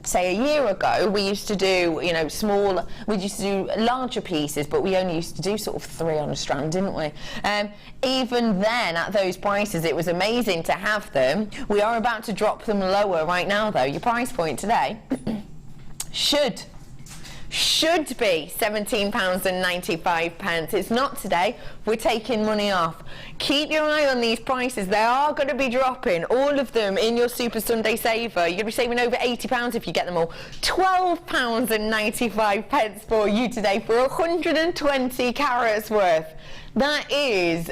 say a year ago, we used to do, we used to do larger pieces, but we only used to do sort of 3 on a strand, didn't we? Even then, at those prices, it was amazing to have them. We are about to drop them lower right now, though. Your price point today should be £17.95. It's not today. We're taking money off. Keep your eye on these prices. They are going to be dropping, all of them, in your Super Sunday Saver. You're going to be saving over £80 if you get them all. £12.95 for you today for 120 carats worth. That is,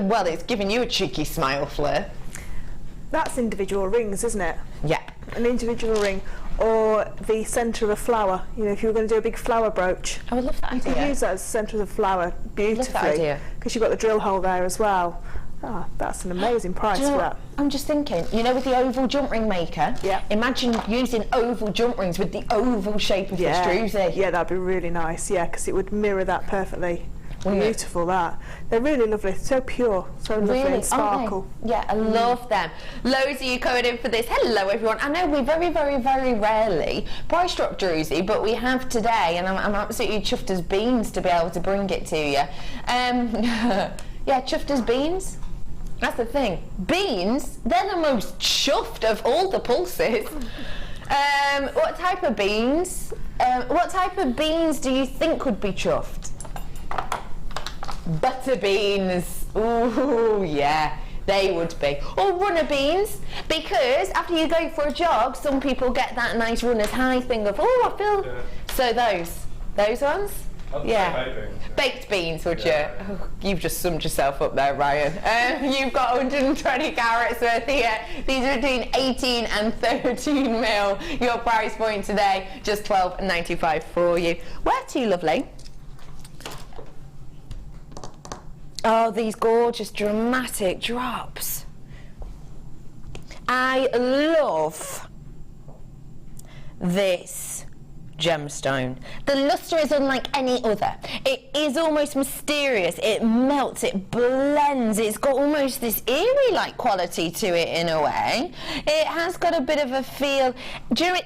well, it's giving you a cheeky smile, Fleur. That's individual rings, isn't it? Yeah. An individual ring. Or the centre of a flower. You know, if you were going to do a big flower brooch, I would love that idea. You could use that as the centre of the flower beautifully, because you've got the drill hole there as well. Oh, that's an amazing price for that. I'm just thinking, with the oval jump ring maker, imagine using oval jump rings with the oval shape of this Druzy. Yeah, that'd be really nice, because it would mirror that perfectly. Beautiful, that. They're really lovely, so pure, so lovely and sparkle. Yeah, I love them. Loads of you coming in for this. Hello everyone. I know we very rarely price drop Druzy, but we have today, and I'm absolutely chuffed as beans to be able to bring it to you. Yeah, chuffed as beans. That's the thing. Beans, they're the most chuffed of all the pulses. What type of beans? What type of beans do you think would be chuffed? Butter beans. Ooh, yeah, they would be. Or runner beans, because after you go for a jog, some people get that nice runner's high thing of, I feel... Yeah. So those ones? Baked beans, would you? Oh, you've just summed yourself up there, Ryan. You've got 120 carats worth here. These are between 18 and 13 mil. Your price point today, just £12.95 for you. Where to, lovely? Oh, these gorgeous dramatic drops. I love this gemstone. The luster is unlike any other. It is almost mysterious. It melts, it blends. It's got almost this eerie-like quality to it in a way. It has got a bit of a feel. Do you know,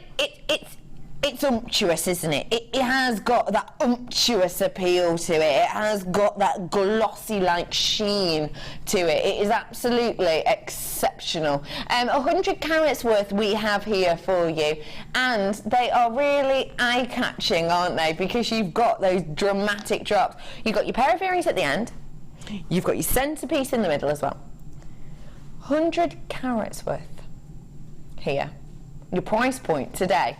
it's umptuous, isn't it? It has got that umptuous appeal to it. It has got that glossy-like sheen to it. It is absolutely exceptional. 100 carats worth we have here for you, and they are really eye-catching, aren't they? Because you've got those dramatic drops. You've got your pair of earrings at the end. You've got your centrepiece in the middle as well. 100 carats worth here. Your price point today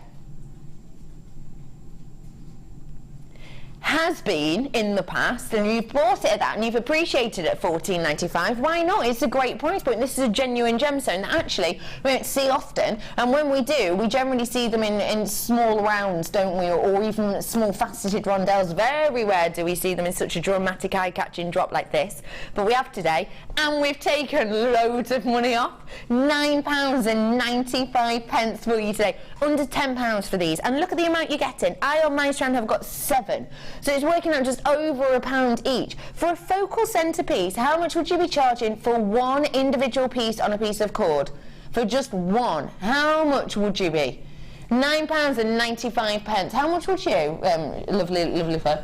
has been in the past, and you've bought it at that and you've appreciated it at $14.95. Why not? It's a great price point. This is a genuine gemstone that actually we don't see often, and when we do, we generally see them in small rounds, don't we, or even small faceted rondelles. Very rare do we see them in such a dramatic eye-catching drop like this, but we have today, and we've taken loads of money off. £9.95 for you today, under £10 for these, and look at the amount you're getting. I on my strand have got 7. So it's working out just over £1 each. For a focal centrepiece, how much would you be charging for one individual piece on a piece of cord? For just one, how much would you be? £9.95. How much would you, lovely Fleur?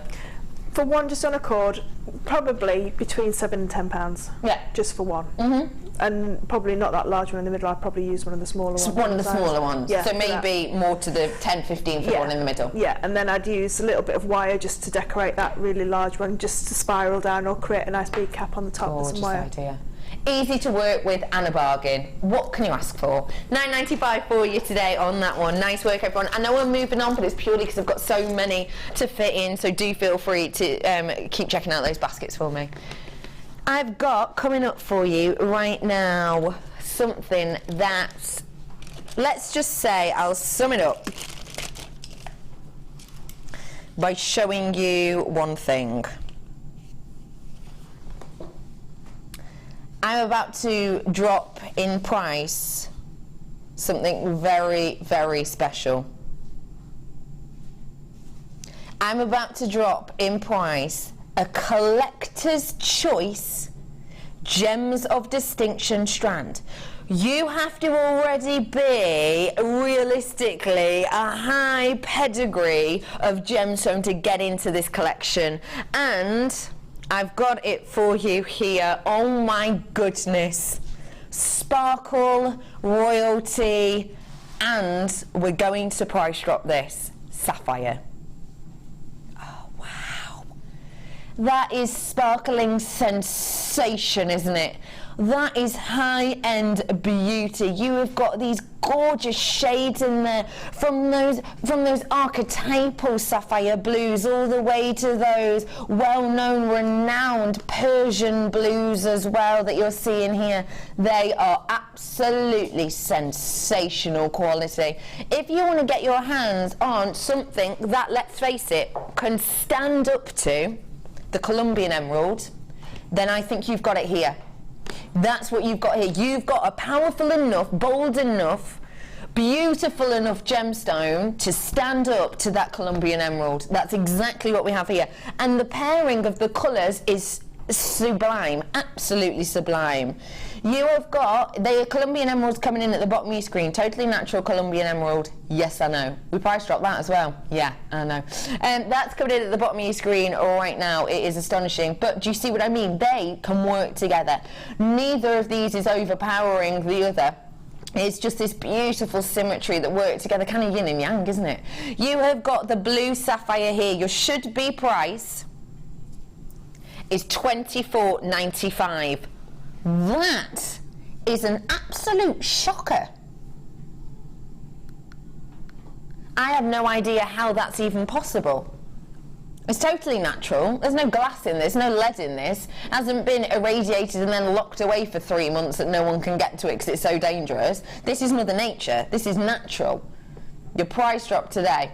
For one just on a cord, probably between £7 and £10. Yeah. Just for one. Mm-hmm. And probably not that large one in the middle. I'd probably use one of the smaller ones. One of the smaller ones. Yeah, so maybe more to the 10-15 for the one in the middle. Yeah, and then I'd use a little bit of wire just to decorate that really large one, just to spiral down or create a nice big cap on the top with some wire. Idea. Easy to work with and a bargain. What can you ask for? £9.95 for you today on that one. Nice work, everyone. I know we're moving on, but it's purely because I've got so many to fit in, so do feel free to keep checking out those baskets for me. I've got coming up for you right now something that, let's just say, I'll sum it up by showing you one thing. I'm about to drop in price something very, very special. I'm about to drop in price a collector's choice Gems of Distinction strand. You have to already be realistically a high pedigree of gemstone to get into this collection, and I've got it for you here. Oh my goodness, sparkle, royalty, and we're going to price drop this sapphire. That is sparkling sensation, isn't it? That is high-end beauty. You have got these gorgeous shades in there, from those archetypal sapphire blues all the way to those well-known, renowned Persian blues as well that you're seeing here. They are absolutely sensational quality. If you want to get your hands on something that, let's face it, can stand up to the Colombian emerald, then I think you've got it here. That's what you've got here. You've got a powerful enough, bold enough, beautiful enough gemstone to stand up to that Colombian emerald. That's exactly what we have here. And the pairing of the colours is sublime, absolutely sublime. You have got the Colombian emeralds coming in at the bottom of your screen. Totally natural Colombian emerald. Yes, I know. We price dropped that as well. Yeah, I know. That's coming in at the bottom of your screen right now. It is astonishing. But do you see what I mean? They can work together. Neither of these is overpowering the other. It's just this beautiful symmetry that work together, kind of yin and yang, isn't it? You have got the blue sapphire here. Your should-be price is $24.95. That is an absolute shocker. I have no idea how that's even possible. It's totally natural. There's no glass in this, no lead in this. It hasn't been irradiated and then locked away for 3 months that no one can get to it because it's so dangerous. This is Mother Nature. This is natural. Your price drop today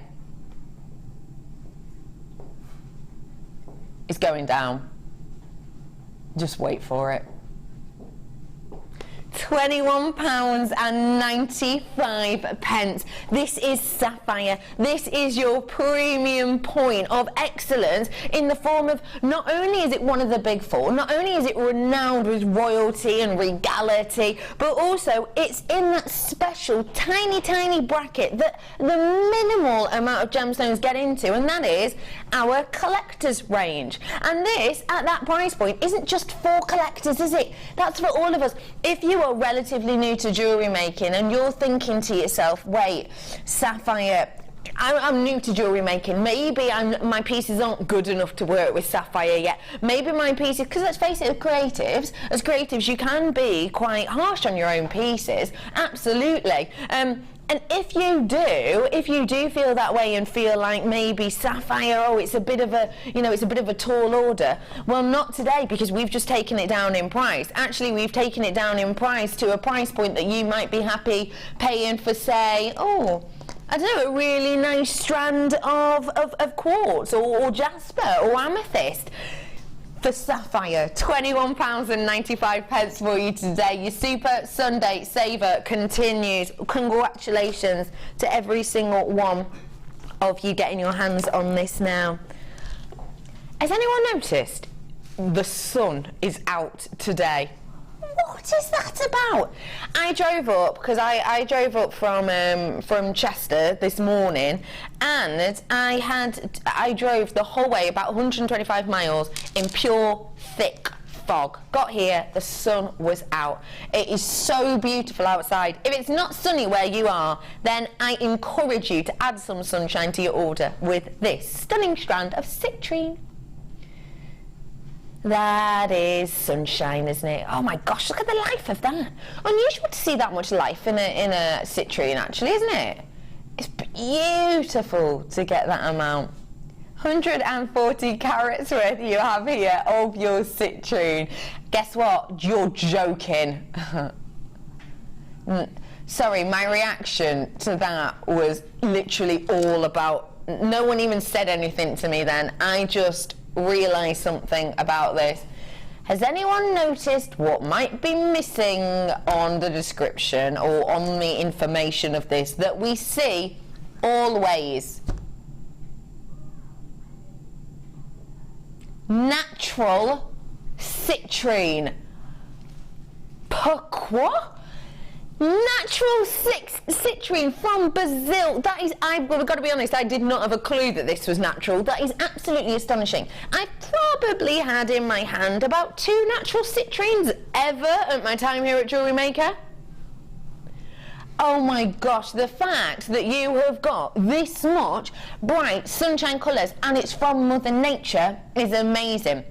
is going down. Just wait for it. £21.95. This is sapphire. This is your premium point of excellence in the form of, not only is it one of the big four, not only is it renowned with royalty and regality, but also it's in that special tiny bracket that the minimal amount of gemstones get into, and that is our collector's range. And this, at that price point, isn't just for collectors, is it? That's for all of us. If you are relatively new to jewellery making and you're thinking to yourself, wait, sapphire, I'm new to jewellery making, maybe my pieces aren't good enough to work with sapphire yet, maybe my pieces, because let's face it, as creatives you can be quite harsh on your own pieces, absolutely. And if you do feel that way and feel like maybe sapphire, oh, it's a bit of a, it's a bit of a tall order. Well, not today, because we've just taken it down in price. Actually, we've taken it down in price to a price point that you might be happy paying for, say, oh, I don't know, a really nice strand of quartz or jasper or amethyst. For sapphire, £21.95 for you today. Your Super Sunday Saver continues. Congratulations to every single one of you getting your hands on this now. Has anyone noticed the sun is out today? What is that about? I drove up, because I drove up from Chester this morning, and I drove the whole way, about 125 miles, in pure thick fog. Got here, the sun was out. It is so beautiful outside. If it's not sunny where you are, then I encourage you to add some sunshine to your order with this stunning strand of citrine. That is sunshine, isn't it? Oh my gosh, look at the life of that. Unusual to see that much life in a citrine, actually, isn't it? It's beautiful to get that amount. 140 carats worth you have here of your citrine. Guess what? You're joking. Sorry, my reaction to that was literally all about, no one even said anything to me then. I just realised something about this. Has anyone noticed what might be missing on the description or on the information of this that we see always? Natural citrine. Pourquoi? Natural citrine from Brazil. That is, I've got to be honest, I did not have a clue that this was natural. That is absolutely astonishing. I've probably had in my hand about 2 natural citrines ever at my time here at Jewellery Maker. Oh my gosh, the fact that you have got this much bright sunshine colours and it's from Mother Nature is amazing.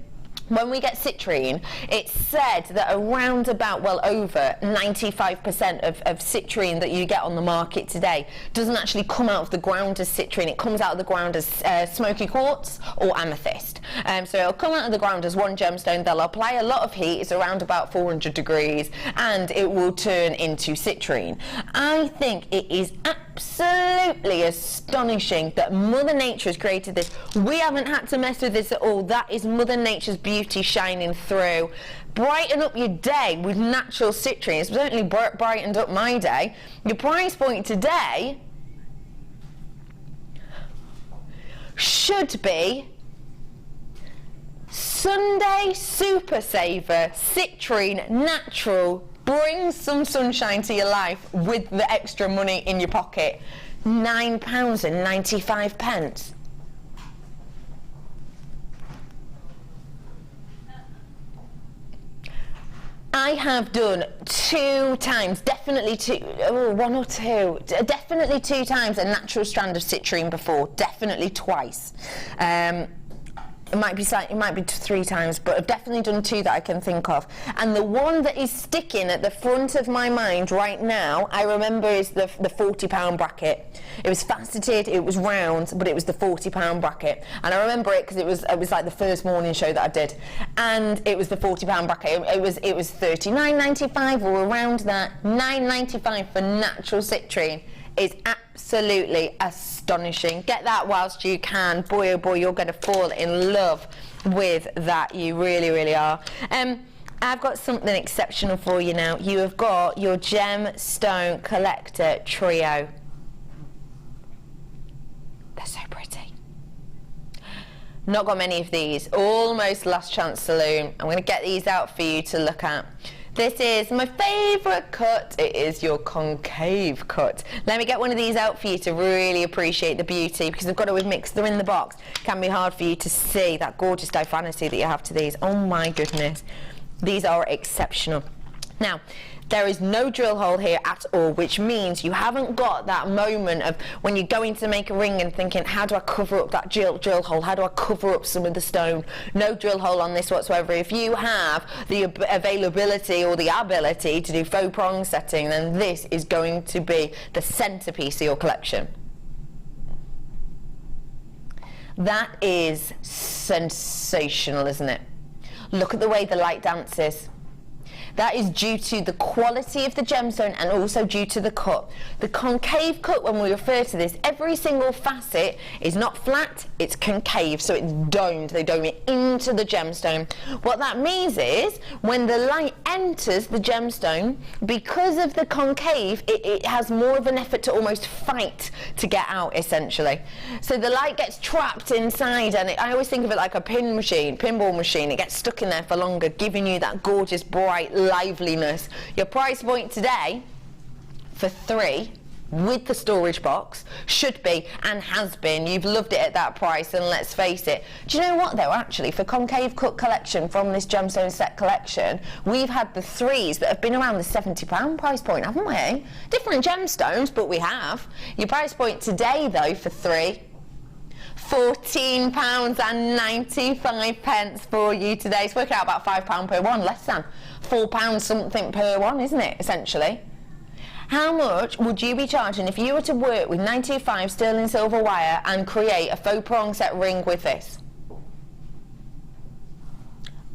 When we get citrine, it's said that around about, well, over 95% of citrine that you get on the market today doesn't actually come out of the ground as citrine. It comes out of the ground as smoky quartz or amethyst. So it'll come out of the ground as one gemstone. They'll apply a lot of heat. It's around about 400 degrees, and it will turn into citrine. I think it is absolutely astonishing that Mother Nature has created this. We haven't had to mess with this at all. That is Mother Nature's beauty shining through. Brighten up your day with natural citrine. It's certainly brightened up my day. Your price point today should be Sunday Super Saver Citrine Natural. Bring some sunshine to your life with the extra money in your pocket. £9.95. I have done 2 times, definitely 2, one or two, definitely 2 times a natural strand of citrine before, definitely twice. It might be 3 times, but I've definitely done 2 that I can think of. And the one that is sticking at the front of my mind right now, I remember, is the £40 bracket. It was faceted, it was round, but it was the £40 bracket. And I remember it because it was like the first morning show that I did, and it was the £40 bracket. It was $39.95 or around that. $9.95 for natural citrine is absolutely astonishing. Get that whilst you can. Boy, oh boy, you're going to fall in love with that. You really, really are. I've got something exceptional for you now. You have got your Gemstone Collector Trio. They're so pretty. Not got many of these. Almost last chance saloon. I'm going to get these out for you to look at. This is my favourite cut. It is your concave cut. Let me get one of these out for you to really appreciate the beauty, because I've got it mixed. They're in the box. It can be hard for you to see that gorgeous diaphanity that you have to these. Oh my goodness. These are exceptional. Now, there is no drill hole here at all, which means you haven't got that moment of when you're going to make a ring and thinking, how do I cover up that drill hole? How do I cover up some of the stone? No drill hole on this whatsoever. If you have the availability or the ability to do faux prong setting, then this is going to be the centerpiece of your collection. That is sensational, isn't it? Look at the way the light dances. That is due to the quality of the gemstone and also due to the cut. The concave cut, when we refer to this, every single facet is not flat, it's concave, so it's domed. They dome it into the gemstone. What that means is when the light enters the gemstone, because of the concave, it has more of an effort to almost fight to get out, essentially. So the light gets trapped inside, and I always think of it like a pinball machine. It gets stuck in there for longer, giving you that gorgeous, bright liveliness. Your price point today for 3 with the storage box should be, and has been, you've loved it at that price, and let's face it. Do you know what though, actually, for concave cut collection from this gemstone set collection, we've had the 3s that have been around the £70 price point, haven't we? Different gemstones, but we have. Your price point today though for 3, £14.95 for you today. It's working out about £5 per one, less than £4 something per one, isn't it, essentially? How much would you be charging if you were to work with 925 sterling silver wire and create a faux prong set ring with this?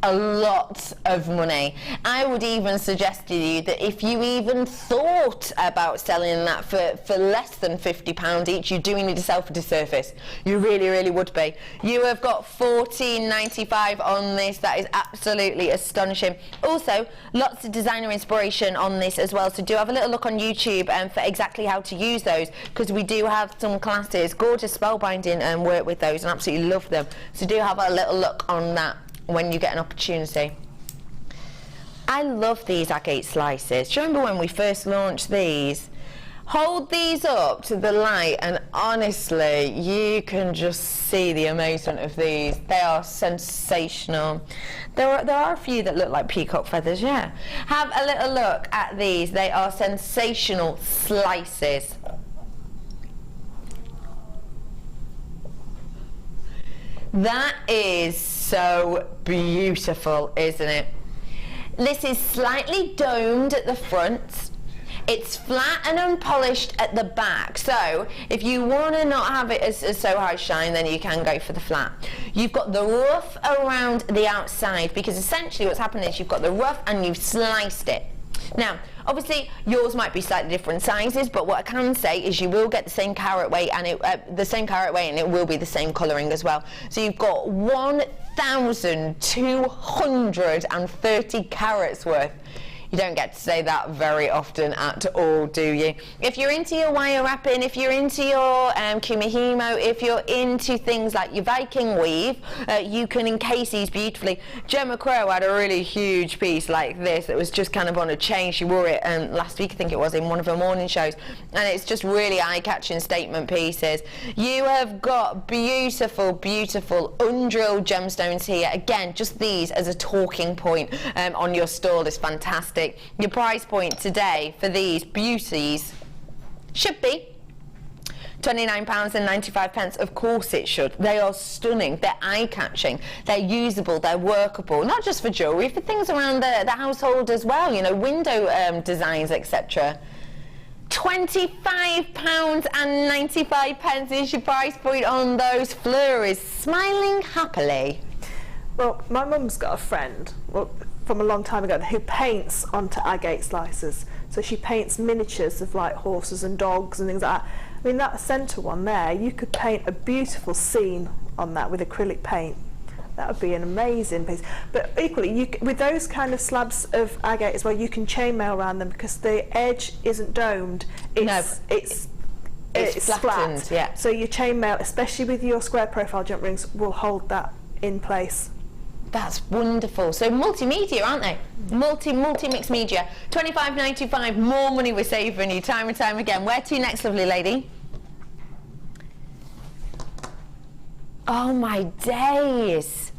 A lot of money. I would even suggest to you that if you even thought about selling that for less than £50 each, you're doing it yourself a disservice. You really, really would be. You have got £14.95 on this. That is absolutely astonishing. Also, lots of designer inspiration on this as well, so do have a little look on YouTube for exactly how to use those, because we do have some classes, gorgeous spellbinding and work with those, and absolutely love them. So do have a little look on that when you get an opportunity. I love these agate slices. Do you remember when we first launched these? Hold these up to the light and honestly you can just see the amazement of these. They are sensational. There are a few that look like peacock feathers, yeah. Have a little look at these. They are sensational slices. That is so beautiful, isn't it? This is slightly domed at the front. It's flat and unpolished at the back. So if you want to not have it as so high shine, then you can go for the flat. You've got the rough around the outside, because essentially what's happened is you've got the rough and you've sliced it. Now, obviously, yours might be slightly different sizes, but what I can say is you will get the same carat weight, and it will be the same colouring as well. So you've got 1,230 carats worth. You don't get to say that very often at all, do you? If you're into your wire wrapping, if you're into your kumihimo, if you're into things like your Viking weave, you can encase these beautifully. Gemma Crow had a really huge piece like this that was just kind of on a chain. She wore it last week, I think it was, in one of her morning shows, and it's just really eye-catching statement pieces. You have got beautiful, beautiful undrilled gemstones here. Again, just these as a talking point on your stall is fantastic. Your price point today for these beauties should be £29.95. Of course it should. They are stunning, they're eye-catching, they're usable, they're workable, not just for jewellery, for things around the household as well, you know, window designs, etc. £25.95 is your price point on those. Fleur is smiling happily. Well, my mum's got a friend, from a long time ago, who paints onto agate slicers. So she paints miniatures of like horses and dogs and things like that. I mean, that centre one there, you could paint a beautiful scene on that with acrylic paint. That would be an amazing piece. But equally, with those kind of slabs of agate as well, you can chainmail around them because the edge isn't domed. It's flattened, flat. yeah. So your chainmail, especially with your square profile jump rings, will hold that in place. That's wonderful. So multimedia, aren't they? Multi-mixed media. $25.95, more money we're saving you time and time again. Where to next, lovely lady? Oh my days.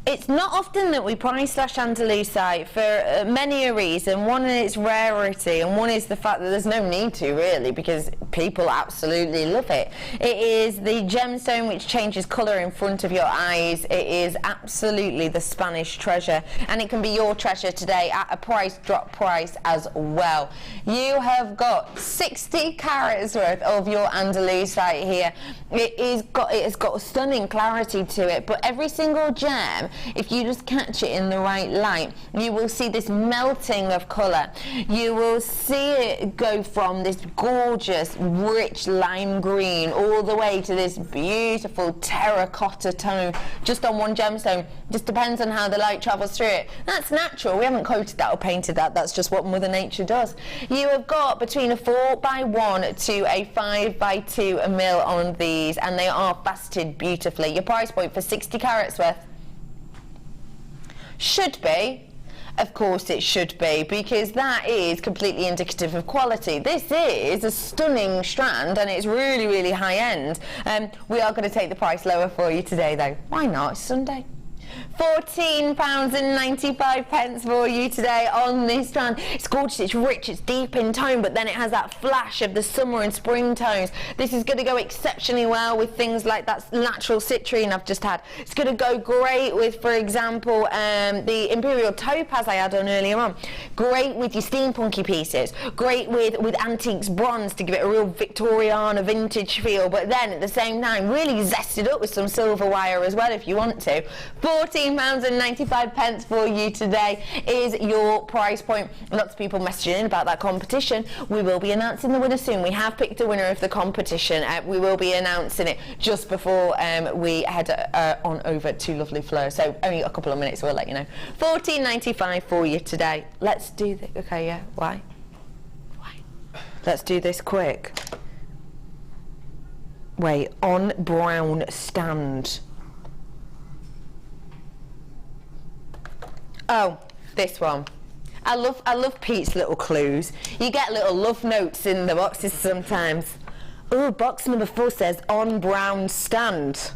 It's not often that we price slash Andalusite for many a reason. One is its rarity, and one is the fact that there's no need to, really, because people absolutely love it. It is the gemstone which changes colour in front of your eyes. It is absolutely the Spanish treasure, and it can be your treasure today at a price drop price as well. You have got 60 carats worth of your Andalusite here. It has got a stunning clarity to it, but every single gem, if you just catch it in the right light, you will see this melting of colour. You will see it go from this gorgeous, rich lime green all the way to this beautiful terracotta tone just on one gemstone. Just depends on how the light travels through it. That's natural. We haven't coated that or painted that. That's just what Mother Nature does. You have got between a 4x1 to a 5x2 mil on these, and they are faceted beautifully. Your price point for 60 carats worth should be, of course it should be, because that is completely indicative of quality. This is a stunning strand, and it's really, really high end. We are going to take the price lower for you today, though. Why not? It's Sunday. £14.95 for you today on this strand. It's gorgeous, it's rich, it's deep in tone, but then it has that flash of the summer and spring tones. This is going to go exceptionally well with things like that natural citrine I've just had. It's going to go great with, for example, the Imperial topaz I had on earlier on. Great with your steampunky pieces. Great with antiques bronze to give it a real Victoriana vintage feel, but then at the same time really zest it up with some silver wire as well if you want to. £14.95 for you today is your price point. Lots of people messaging in about that competition. We will be announcing the winner soon. We have picked a winner of the competition. We will be announcing it just before we head on over to lovely Fleur. So only a couple of minutes, we'll let you know. £14.95 for you today. Let's do this. Okay, yeah. Why? Let's do this quick. Wait, on brown stand. Oh, this one. I love Pete's little clues. You get little love notes in the boxes sometimes. Oh, box number 4 says on brown stand.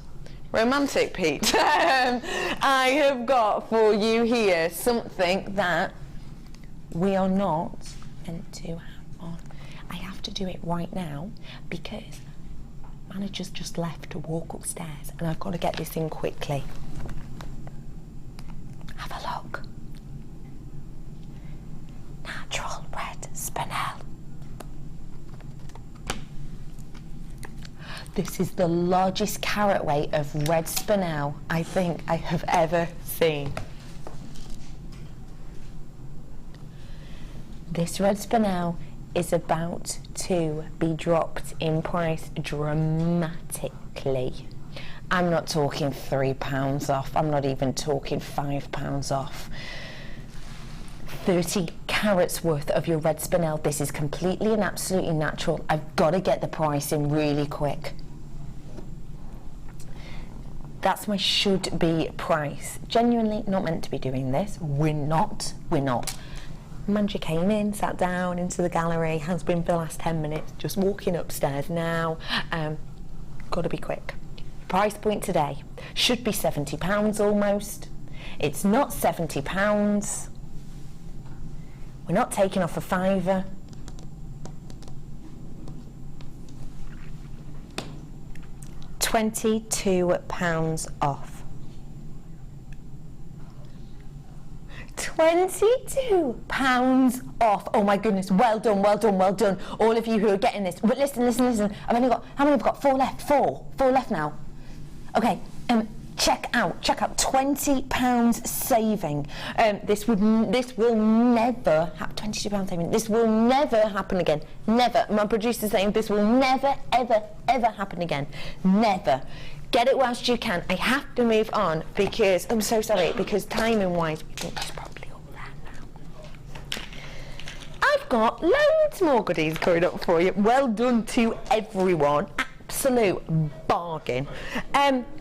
Romantic, Pete. I have got for you here something that we are not meant to have on. I have to do it right now because manager's just left to walk upstairs and I've got to get this in quickly. Have a look. Natural red spinel. This is the largest carat weight of red spinel I think I have ever seen. This red spinel is about to be dropped in price dramatically. I'm not talking £3 off, I'm not even talking £5 off. 30 carats worth of your red spinel. This is completely and absolutely natural. I've got to get the price in really quick. That's my should be price. Genuinely not meant to be doing this. We're not. Manager came in, sat down into the gallery, has been for the last 10 minutes, just walking upstairs now. Got to be quick. Price point today should be £70 almost. It's not £70. We're not taking off a £5. £22 off. £22 off. Oh my goodness, well done, well done, well done. All of you who are getting this. But listen. I've only got, how many have got? 4 left, 4 left now. Okay, check out £20 saving. This will never happen. £22 saving. This will never happen again. Never. My producer's saying this will never, ever, ever happen again. Never. Get it whilst you can. I have to move on because I'm so sorry, because timing wise we think it's probably all there now. I've got loads more goodies coming up for you. Well done to everyone. Absolute bargain.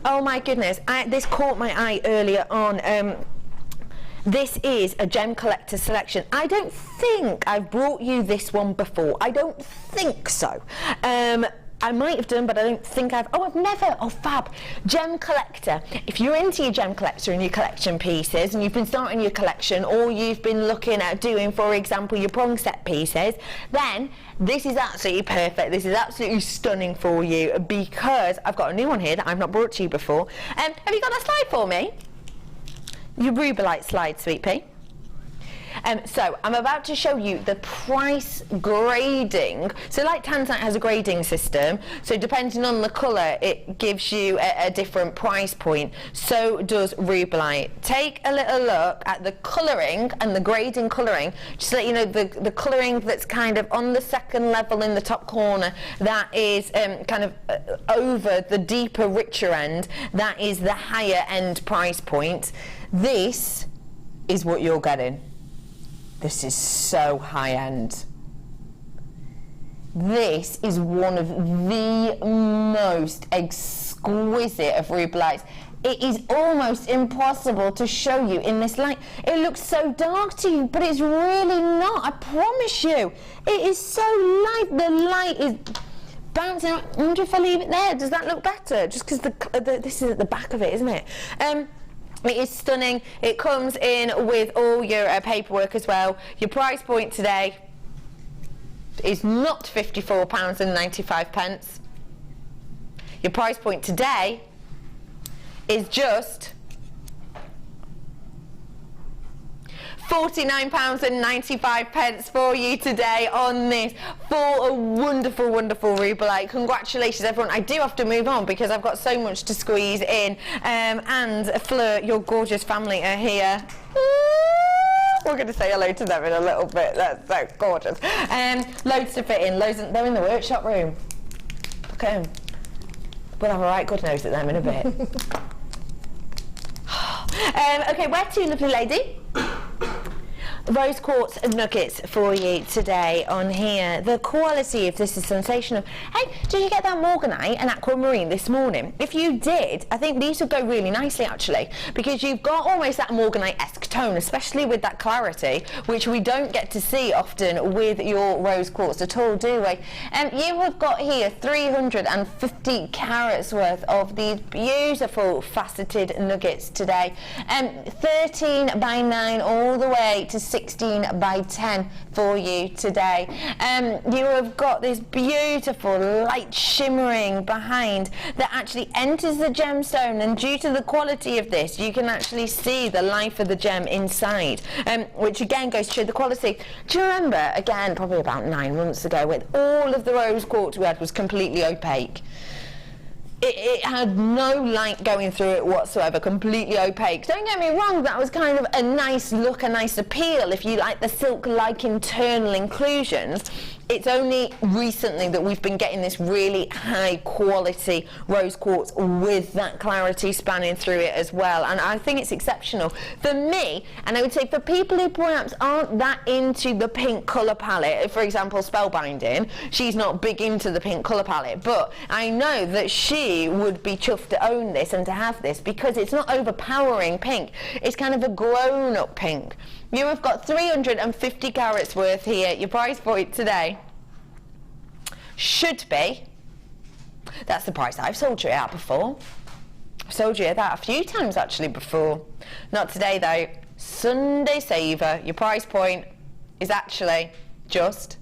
Oh my goodness, this caught my eye earlier on. This is a gem collector selection. I don't think I've brought you this one before. I don't think so. I might have done, but I don't think I've never. Oh, fab. Gem collector. If you're into your gem collector and your collection pieces, and you've been starting your collection, or you've been looking at doing, for example, your prong set pieces, then this is absolutely perfect. This is absolutely stunning for you, because I've got a new one here that I've not brought to you before. Have you got that slide for me? Your Rubellite slide, Sweet Pea. So I'm about to show you the price grading. So like Tanzanite has a grading system, so depending on the colour it gives you a different price point. So does Rubellite. Take a little look at the colouring and the grading colouring, just to let you know the colouring that's kind of on the second level in the top corner, that is kind of over the deeper, richer end, that is the higher end price point. This is what you're getting. This is so high-end. This is one of the most exquisite of Rubellites. It is almost impossible to show you in this light. It looks so dark to you, but it's really not, I promise you. It is so light. The light is bouncing out. I wonder if I leave it there. Does that look better? Just because this is at the back of it, isn't it? It is stunning. It comes in with all your paperwork as well. Your price point today is not £54.95. Your price point today is just £49.95 for you today on this, for a wonderful, wonderful Rubellite. Congratulations, everyone. I do have to move on because I've got so much to squeeze in. And Fleur, your gorgeous family are here. We're going to say hello to them in a little bit. That's so gorgeous. Loads to fit in. They're in the workshop room. Look at them. We'll have a right good nose at them in a bit. Okay, where to, lovely lady? Rose quartz nuggets for you today on here. The quality of this is sensational. Hey, did you get that morganite and aquamarine this morning? If you did, I think these would go really nicely actually, because you've got almost that morganite-esque tone, especially with that clarity, which we don't get to see often with your rose quartz at all, do we? You have got here 350 carats worth of these beautiful faceted nuggets today. 13 by 9 all the way to 16 by 10 for you today. You have got this beautiful light shimmering behind that actually enters the gemstone, and due to the quality of this you can actually see the life of the gem inside, which again goes to show the quality. Do you remember, again probably about 9 months ago, with all of the rose quartz we had was completely opaque? It had no light going through it whatsoever, completely opaque. Don't get me wrong, that was kind of a nice look, a nice appeal if you like the silk-like internal inclusions. It's only recently that we've been getting this really high quality rose quartz with that clarity spanning through it as well, and I think it's exceptional. For me, and I would say for people who perhaps aren't that into the pink colour palette, for example Spellbinding, she's not big into the pink colour palette, but I know that she would be chuffed to own this and to have this, because it's not overpowering pink, it's kind of a grown-up pink. You have got 350 carats worth here. Your price for it today should be, that's the price I've sold you at before. I've sold you that a few times actually before. Not today though. Sunday saver. Your price point is actually just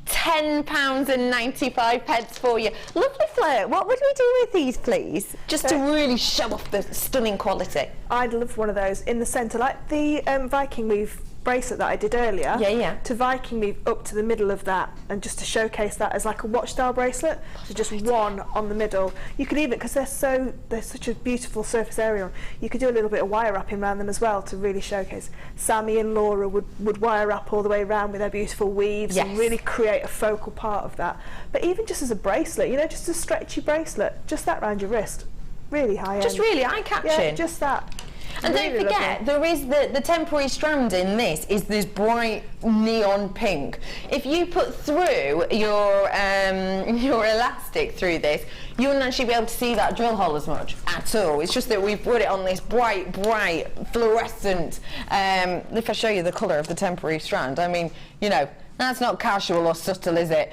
£10.95 for you. Lovely Fleur, what would we do with these please? Just to really show off the stunning quality. I'd love one of those in the centre, like the Viking weave bracelet that I did earlier, Yeah. to Viking weave up to the middle of that, and just to showcase that as like a watch style bracelet, so just one on the middle. You could even, because they're such a beautiful surface area, you could do a little bit of wire wrapping around them as well to really showcase. Sammy and Laura would wire wrap all the way around with their beautiful weaves and really create a focal part of that. But even just as a bracelet, you know, just a stretchy bracelet, just that around your wrist, really high end. Just really eye-catching. Yeah, just that. And really don't forget, there is the temporary strand in this is this bright neon pink. If you put through your elastic through this, you wouldn't actually be able to see that drill hole as much at all. It's just that we've put it on this bright fluorescent. If I show you the colour of the temporary strand, I mean, you know, that's not casual or subtle, is it?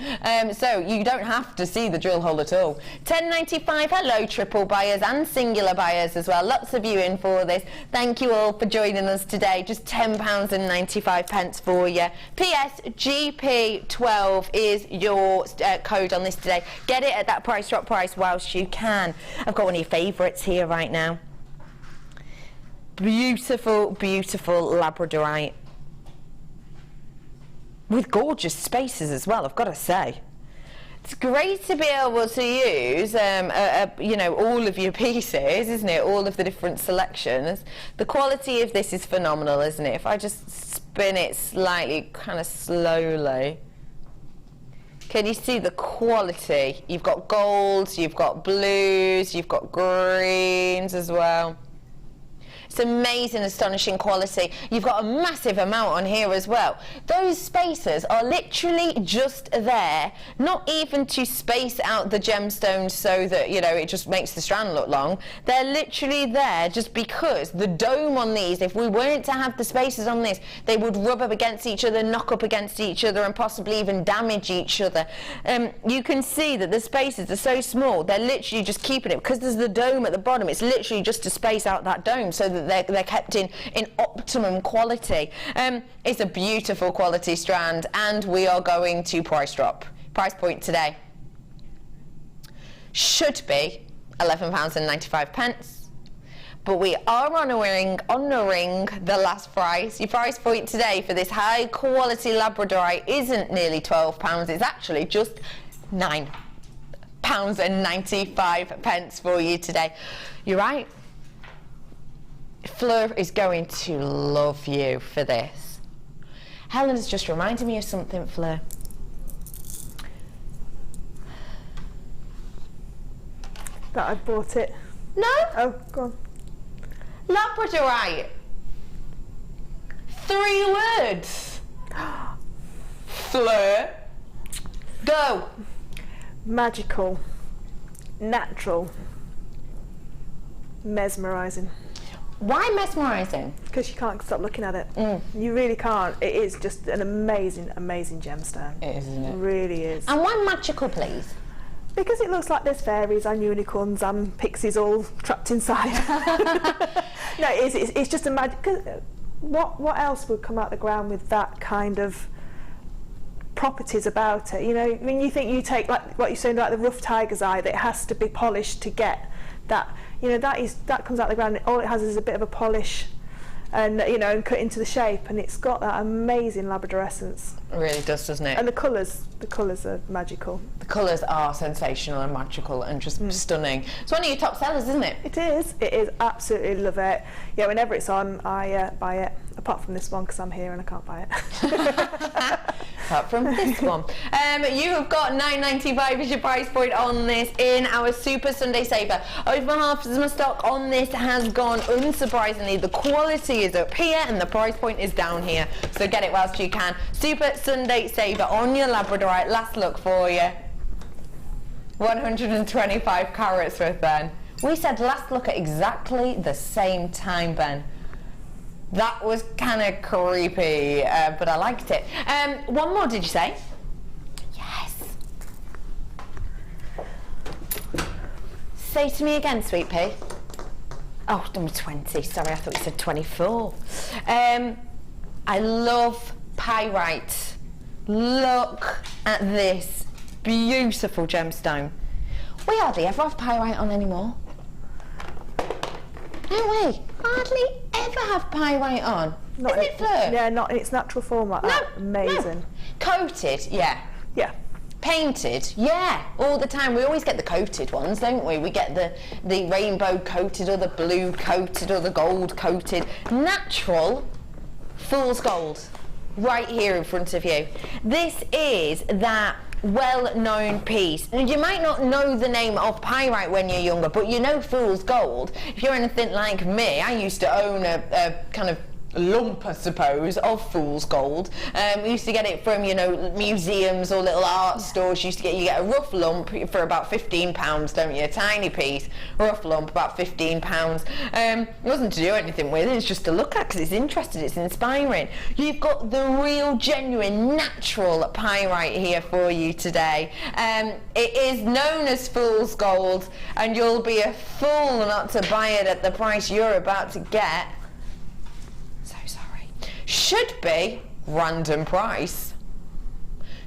So you don't have to see the drill hole at all. £10.95. Hello, triple buyers and singular buyers as well. Lots of you in for this. Thank you all for joining us today. Just £10.95 for you. PS GP12 is your code on this today. Get it at that price drop price whilst you can. I've got one of your favourites here right now. Beautiful, beautiful Labradorite. With gorgeous spaces as well, I've got to say. It's great to be able to use, you know, all of your pieces, isn't it? All of the different selections. The quality of this is phenomenal, isn't it? If I just spin it slightly, kind of slowly. Can you see the quality? You've got golds, you've got blues, you've got greens as well. It's amazing, astonishing quality. You've got a massive amount on here as well. Those spacers are literally just there, not even to space out the gemstones so that, you know, it just makes the strand look long. They're literally there just because the dome on these, if we weren't to have the spacers on this, they would rub up against each other, knock up against each other, and possibly even damage each other. You can see that the spacers are so small, they're literally just keeping it, because there's the dome at the bottom, it's literally just to space out that dome so that they're kept in optimum quality. It's a beautiful quality strand, and we are going to price drop. Price point today should be £11.95, but we are honouring the last price. Your price point today for this high quality Labradorite isn't nearly £12, it's actually just £9.95 for you today. You're right. Fleur is going to love you for this. Helen's just reminded me of something, Fleur. That I bought it. No? Oh, go on. Labradorite. 3 words. Fleur. Go. Magical. Natural. Mesmerising. Why mesmerising? Because you can't stop looking at it. You really can't. It is just an amazing, amazing gemstone. It is, isn't it? It really is. And why magical, please? Because it looks like there's fairies and unicorns and pixies all trapped inside. No, it's just a magic. What else would come out the ground with that kind of properties about it? You know, when you take like what you're saying, like the rough tiger's eye, that it has to be polished to get that. You know, that comes out the ground. All it has is a bit of a polish, and you know, and cut into the shape, and it's got that amazing labradorescence. It really does, doesn't it? And the colours are magical. The colours are sensational and magical and just stunning. It's one of your top sellers, isn't it? It is. Absolutely love it. Yeah, whenever it's on, I buy it. Apart from this one, because I'm here and I can't buy it. Apart from this one. You have got £9.95 as your price point on this in our Super Sunday Saver. Over half of my stock on this has gone, unsurprisingly. The quality is up here and the price point is down here. So get it whilst you can. Super Sunday Saver on your Labradorite. Last look for you. 125 carats worth, Ben. We said last look at exactly the same time, Ben. That was kind of creepy, but I liked it. One more, did you say? Yes. Say to me again, sweet pea. Oh, number 20. Sorry, I thought you said 24. I love pyrite. Look at this beautiful gemstone. We hardly ever have pyrite on anymore. No way. Hardly ever have pyrite on. Not Isn't it, Fleur? Yeah, not in its natural form like that. Amazing. No. Coated, yeah. Yeah. Painted, yeah, all the time. We always get the coated ones, don't we? We get the rainbow coated or the blue coated or the gold coated. Natural fool's gold, right here in front of you. This is that well-known piece. You might not know the name of pyrite when you're younger, but you know fool's gold. If you're anything like me, I used to own a kind of lump, I suppose, of fool's gold. We used to get it from, you know, museums or little art stores. You get a rough lump for about £15, don't you? A tiny piece, rough lump, about £15. It wasn't to do anything with it, it's just to look at because it's interesting, it's inspiring. You've got the real, genuine, natural pyrite here for you today. It is known as fool's gold, and you'll be a fool not to buy it at the price you're about to get. Should be, random price,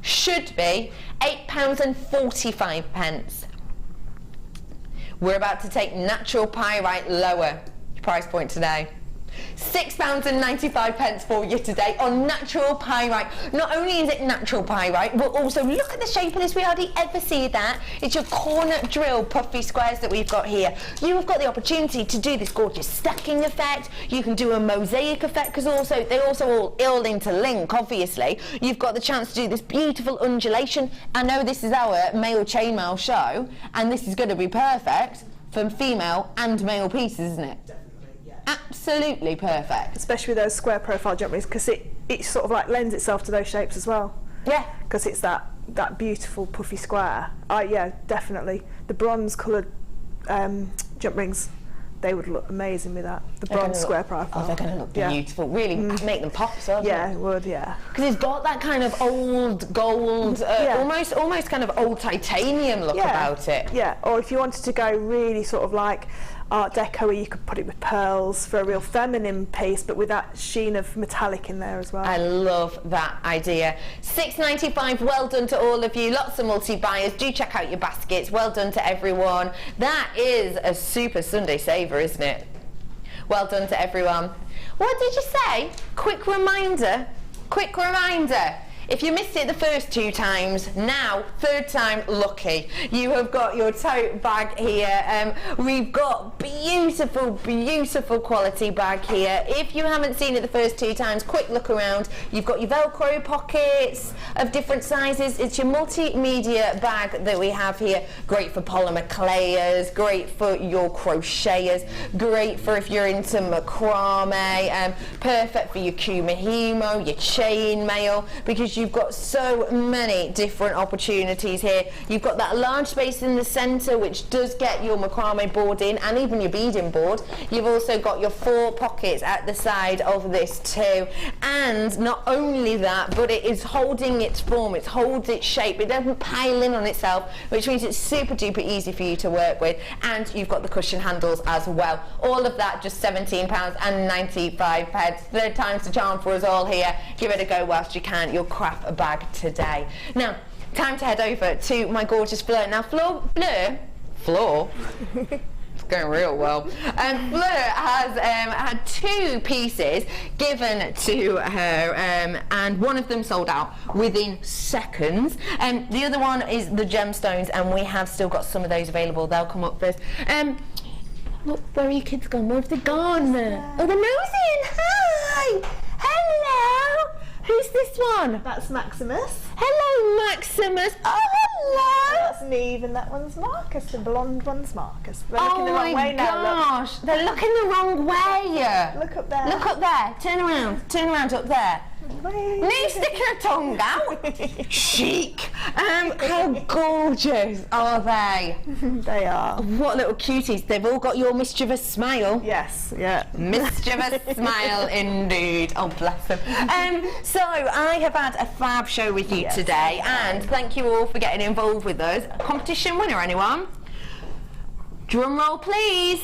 should be £8.45. We're about to take natural pyrite lower, price point today. £6.95 for you today on natural pyrite. Not only is it natural pyrite, but also look at the shape of this. We hardly ever see that. It's your corner drill puffy squares that we've got here. You have got the opportunity to do this gorgeous stacking effect. You can do a mosaic effect because they also all interlink, obviously. You've got the chance to do this beautiful undulation. I know this is our male chainmail show, and this is going to be perfect for female and male pieces, isn't it? Absolutely perfect. Especially with those square profile jump rings, because it sort of like lends itself to those shapes as well. Yeah. Because it's that beautiful puffy square. Yeah, definitely. The bronze coloured jump rings, they would look amazing with that. The bronze square profile. Oh, they're going to look beautiful. Really make them pop, so yeah, it would, yeah. Because it's got that kind of old gold, almost kind of old titanium look about it. Yeah, or if you wanted to go really sort of like Art Deco, you could put it with pearls for a real feminine piece, but with that sheen of metallic in there as well. I love that idea. £6.95, well done to all of you. Lots of multi-buyers. Do check out your baskets. Well done to everyone. That is a super Sunday saver, isn't it? Well done to everyone. What did you say? Quick reminder. If you missed it the first 2 times, now, 3rd time, lucky. You have got your tote bag here. We've got beautiful, beautiful quality bag here. If you haven't seen it the first 2 times, quick look around. You've got your Velcro pockets of different sizes. It's your multimedia bag that we have here. Great for polymer clayers, great for your crocheters, great for if you're into macrame, perfect for your kumihimo, your chainmail, because you've got so many different opportunities here. You've got that large space in the centre which does get your macrame board in and even your beading board. You've also got your 4 pockets at the side of this too, and not only that, but it is holding its form, it holds its shape, it doesn't pile in on itself, which means it's super duper easy for you to work with, and you've got the cushion handles as well. All of that just £17.95. 3rd time's the charm for us all here. Give it a go whilst you can. You'll craft a bag today. Now, time to head over to my gorgeous Fleur. Now, Fleur, it's going real well. Fleur has had 2 pieces given to her, and one of them sold out within seconds. The other one is the gemstones, and we have still got some of those available. They'll come up first. Look, where are your kids gone? Where have they gone? Oh, they're nosing. Hi. Hello. Who's this one? That's Maximus. Hello, Maximus. Oh, hello. That's Neve, and that one's Marcus. The blonde one's Marcus. They're looking the wrong way now. Gosh, they're looking the wrong way. Look up there. Look up there. Turn around. Turn around up there. No sticking her tongue out. Chic. How gorgeous are they? They are. What little cuties. They've all got your mischievous smile. Yes, yeah. Mischievous smile indeed. Oh, bless them. So I have had a fab show with you today, and thank you all for getting involved with us. Competition winner, anyone? Drum roll, please.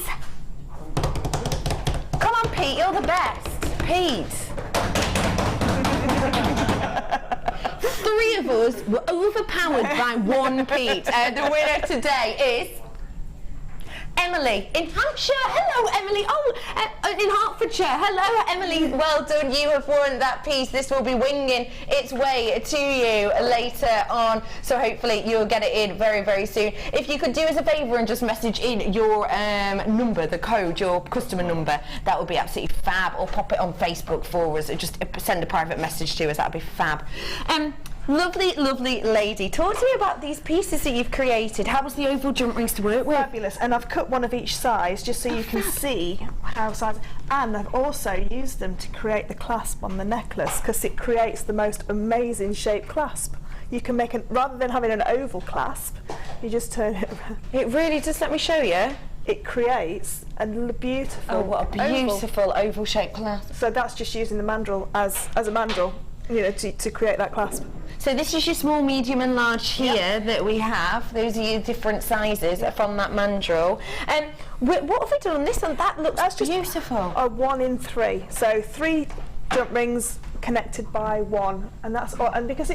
Come on, Pete, you're the best. Pete. 3 of us were overpowered by 1 Pete. The winner today is Emily in Hampshire. Hello, Emily. Oh, in Hertfordshire. Hello, Emily. Well done. You have won that piece. This will be winging its way to you later on. So hopefully you'll get it in very, very soon. If you could do us a favour and just message in your number, the code, your customer number, that would be absolutely fab. Or pop it on Facebook for us. Or just send a private message to us. That would be fab. Lovely, lovely lady. Talk to me about these pieces that you've created. How was the oval jump rings to work with? Fabulous, and I've cut one of each size just so you can see how size. And I've also used them to create the clasp on the necklace because it creates the most amazing shaped clasp. You can make it, rather than having an oval clasp, you just turn it around. It really does. Let me show you. It creates a beautiful. Oh, what a beautiful oval shaped clasp. So that's just using the mandrel as a mandrel, you know, to create that clasp. So this is your small, medium and large here that we have. Those are your different sizes from that mandrel. What have we done on this one? That looks beautiful. A 1 in 3. So 3 jump rings connected by 1, and that's all. And because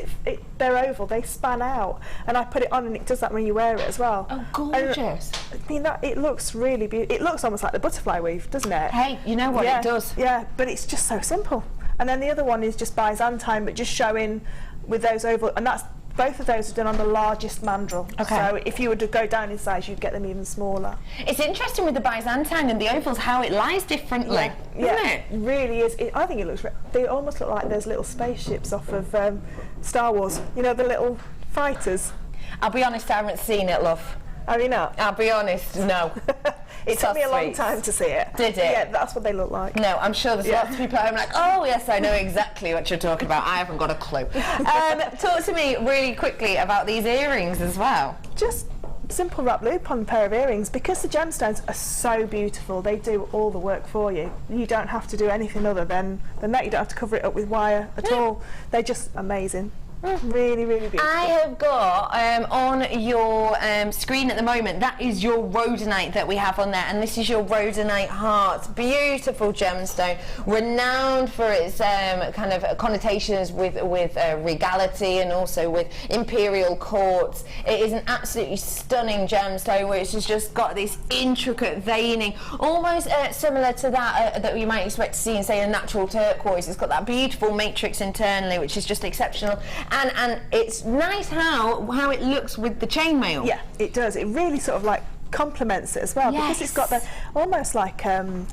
they're oval, they span out. And I put it on, and it does that when you wear it as well. Oh, gorgeous! I mean, it looks really beautiful. It looks almost like the butterfly weave, doesn't it? Hey, you know what it does? Yeah, but it's just so simple. And then the other one is just Byzantine, but just showing with those oval, and both of those are done on the largest mandrel. Okay. So if you were to go down in size, you'd get them even smaller. It's interesting with the Byzantine and the ovals how it lies differently, isn't it? It really is. I think it looks. They almost look like those little spaceships off of Star Wars. You know, the little fighters. I'll be honest, I haven't seen it, love. Have you not? I'll be honest, no. It took me a long time to see it. Did it? Yeah, that's what they look like. No, I'm sure there's lots of people at home like, oh yes, I know exactly what you're talking about. I haven't got a clue. Talk to me really quickly about these earrings as well. Just simple wrap loop on a pair of earrings. Because the gemstones are so beautiful, they do all the work for you. You don't have to do anything other than that. You don't have to cover it up with wire at all. They're just amazing. Really, really beautiful. I have got on your screen at the moment, that is your rhodonite that we have on there, and this is your rhodonite heart. Beautiful gemstone, renowned for its kind of connotations with regality and also with imperial quartz. It is an absolutely stunning gemstone which has just got this intricate veining, almost similar to that that you might expect to see in, say, a natural turquoise. It's got that beautiful matrix internally which is just exceptional. And it's nice how it looks with the chainmail. Yeah, it does. It really sort of like complements it as well, because it's got the almost like do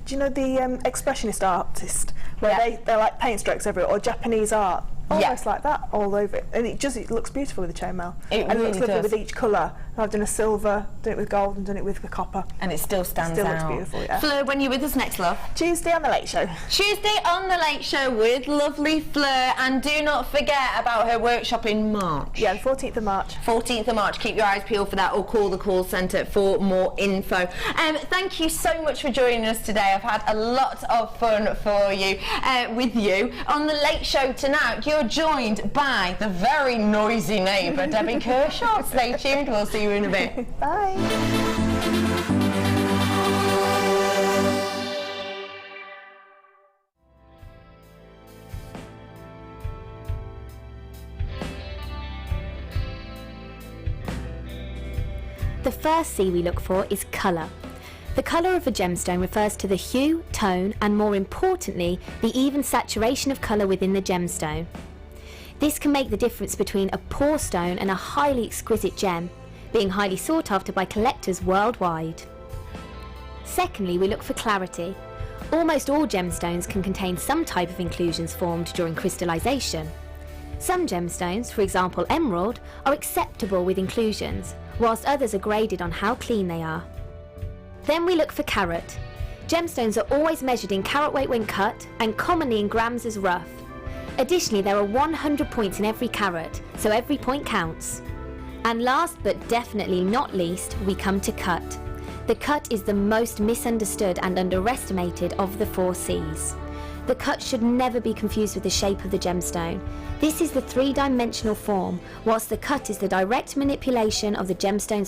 you know the expressionist artist where they're like paint strokes everywhere, or Japanese art, almost like that all over it, and it looks beautiful with the chainmail. It really looks lovely with each colour. I've done a silver, done it with gold, and done it with the copper, and it still stands out. Looks beautiful. Yeah. Fleur, when you're with us next, love? Tuesday on the Late Show. Tuesday on the Late Show with lovely Fleur, and do not forget about her workshop in March. Yeah, the 14th of March. 14th of March. Keep your eyes peeled for that, or call the call centre for more info. Thank you so much for joining us today. I've had a lot of fun for you with you on the Late Show tonight. You're joined by the very noisy neighbour, Debbie Kershaw. Stay tuned. We'll see you in a bit. Bye. The first C we look for is colour. The colour of a gemstone refers to the hue, tone, and more importantly, the even saturation of colour within the gemstone. This can make the difference between a poor stone and a highly exquisite gem, being highly sought after by collectors worldwide. Secondly, we look for clarity. Almost all gemstones can contain some type of inclusions formed during crystallization. Some gemstones, for example emerald, are acceptable with inclusions, whilst others are graded on how clean they are. Then we look for carat. Gemstones are always measured in carat weight when cut, and commonly in grams as rough. Additionally, there are 100 points in every carat, so every point counts. And last but definitely not least, we come to cut. The cut is the most misunderstood and underestimated of the 4 C's. The cut should never be confused with the shape of the gemstone. This is the 3-dimensional form, whilst the cut is the direct manipulation of the gemstone's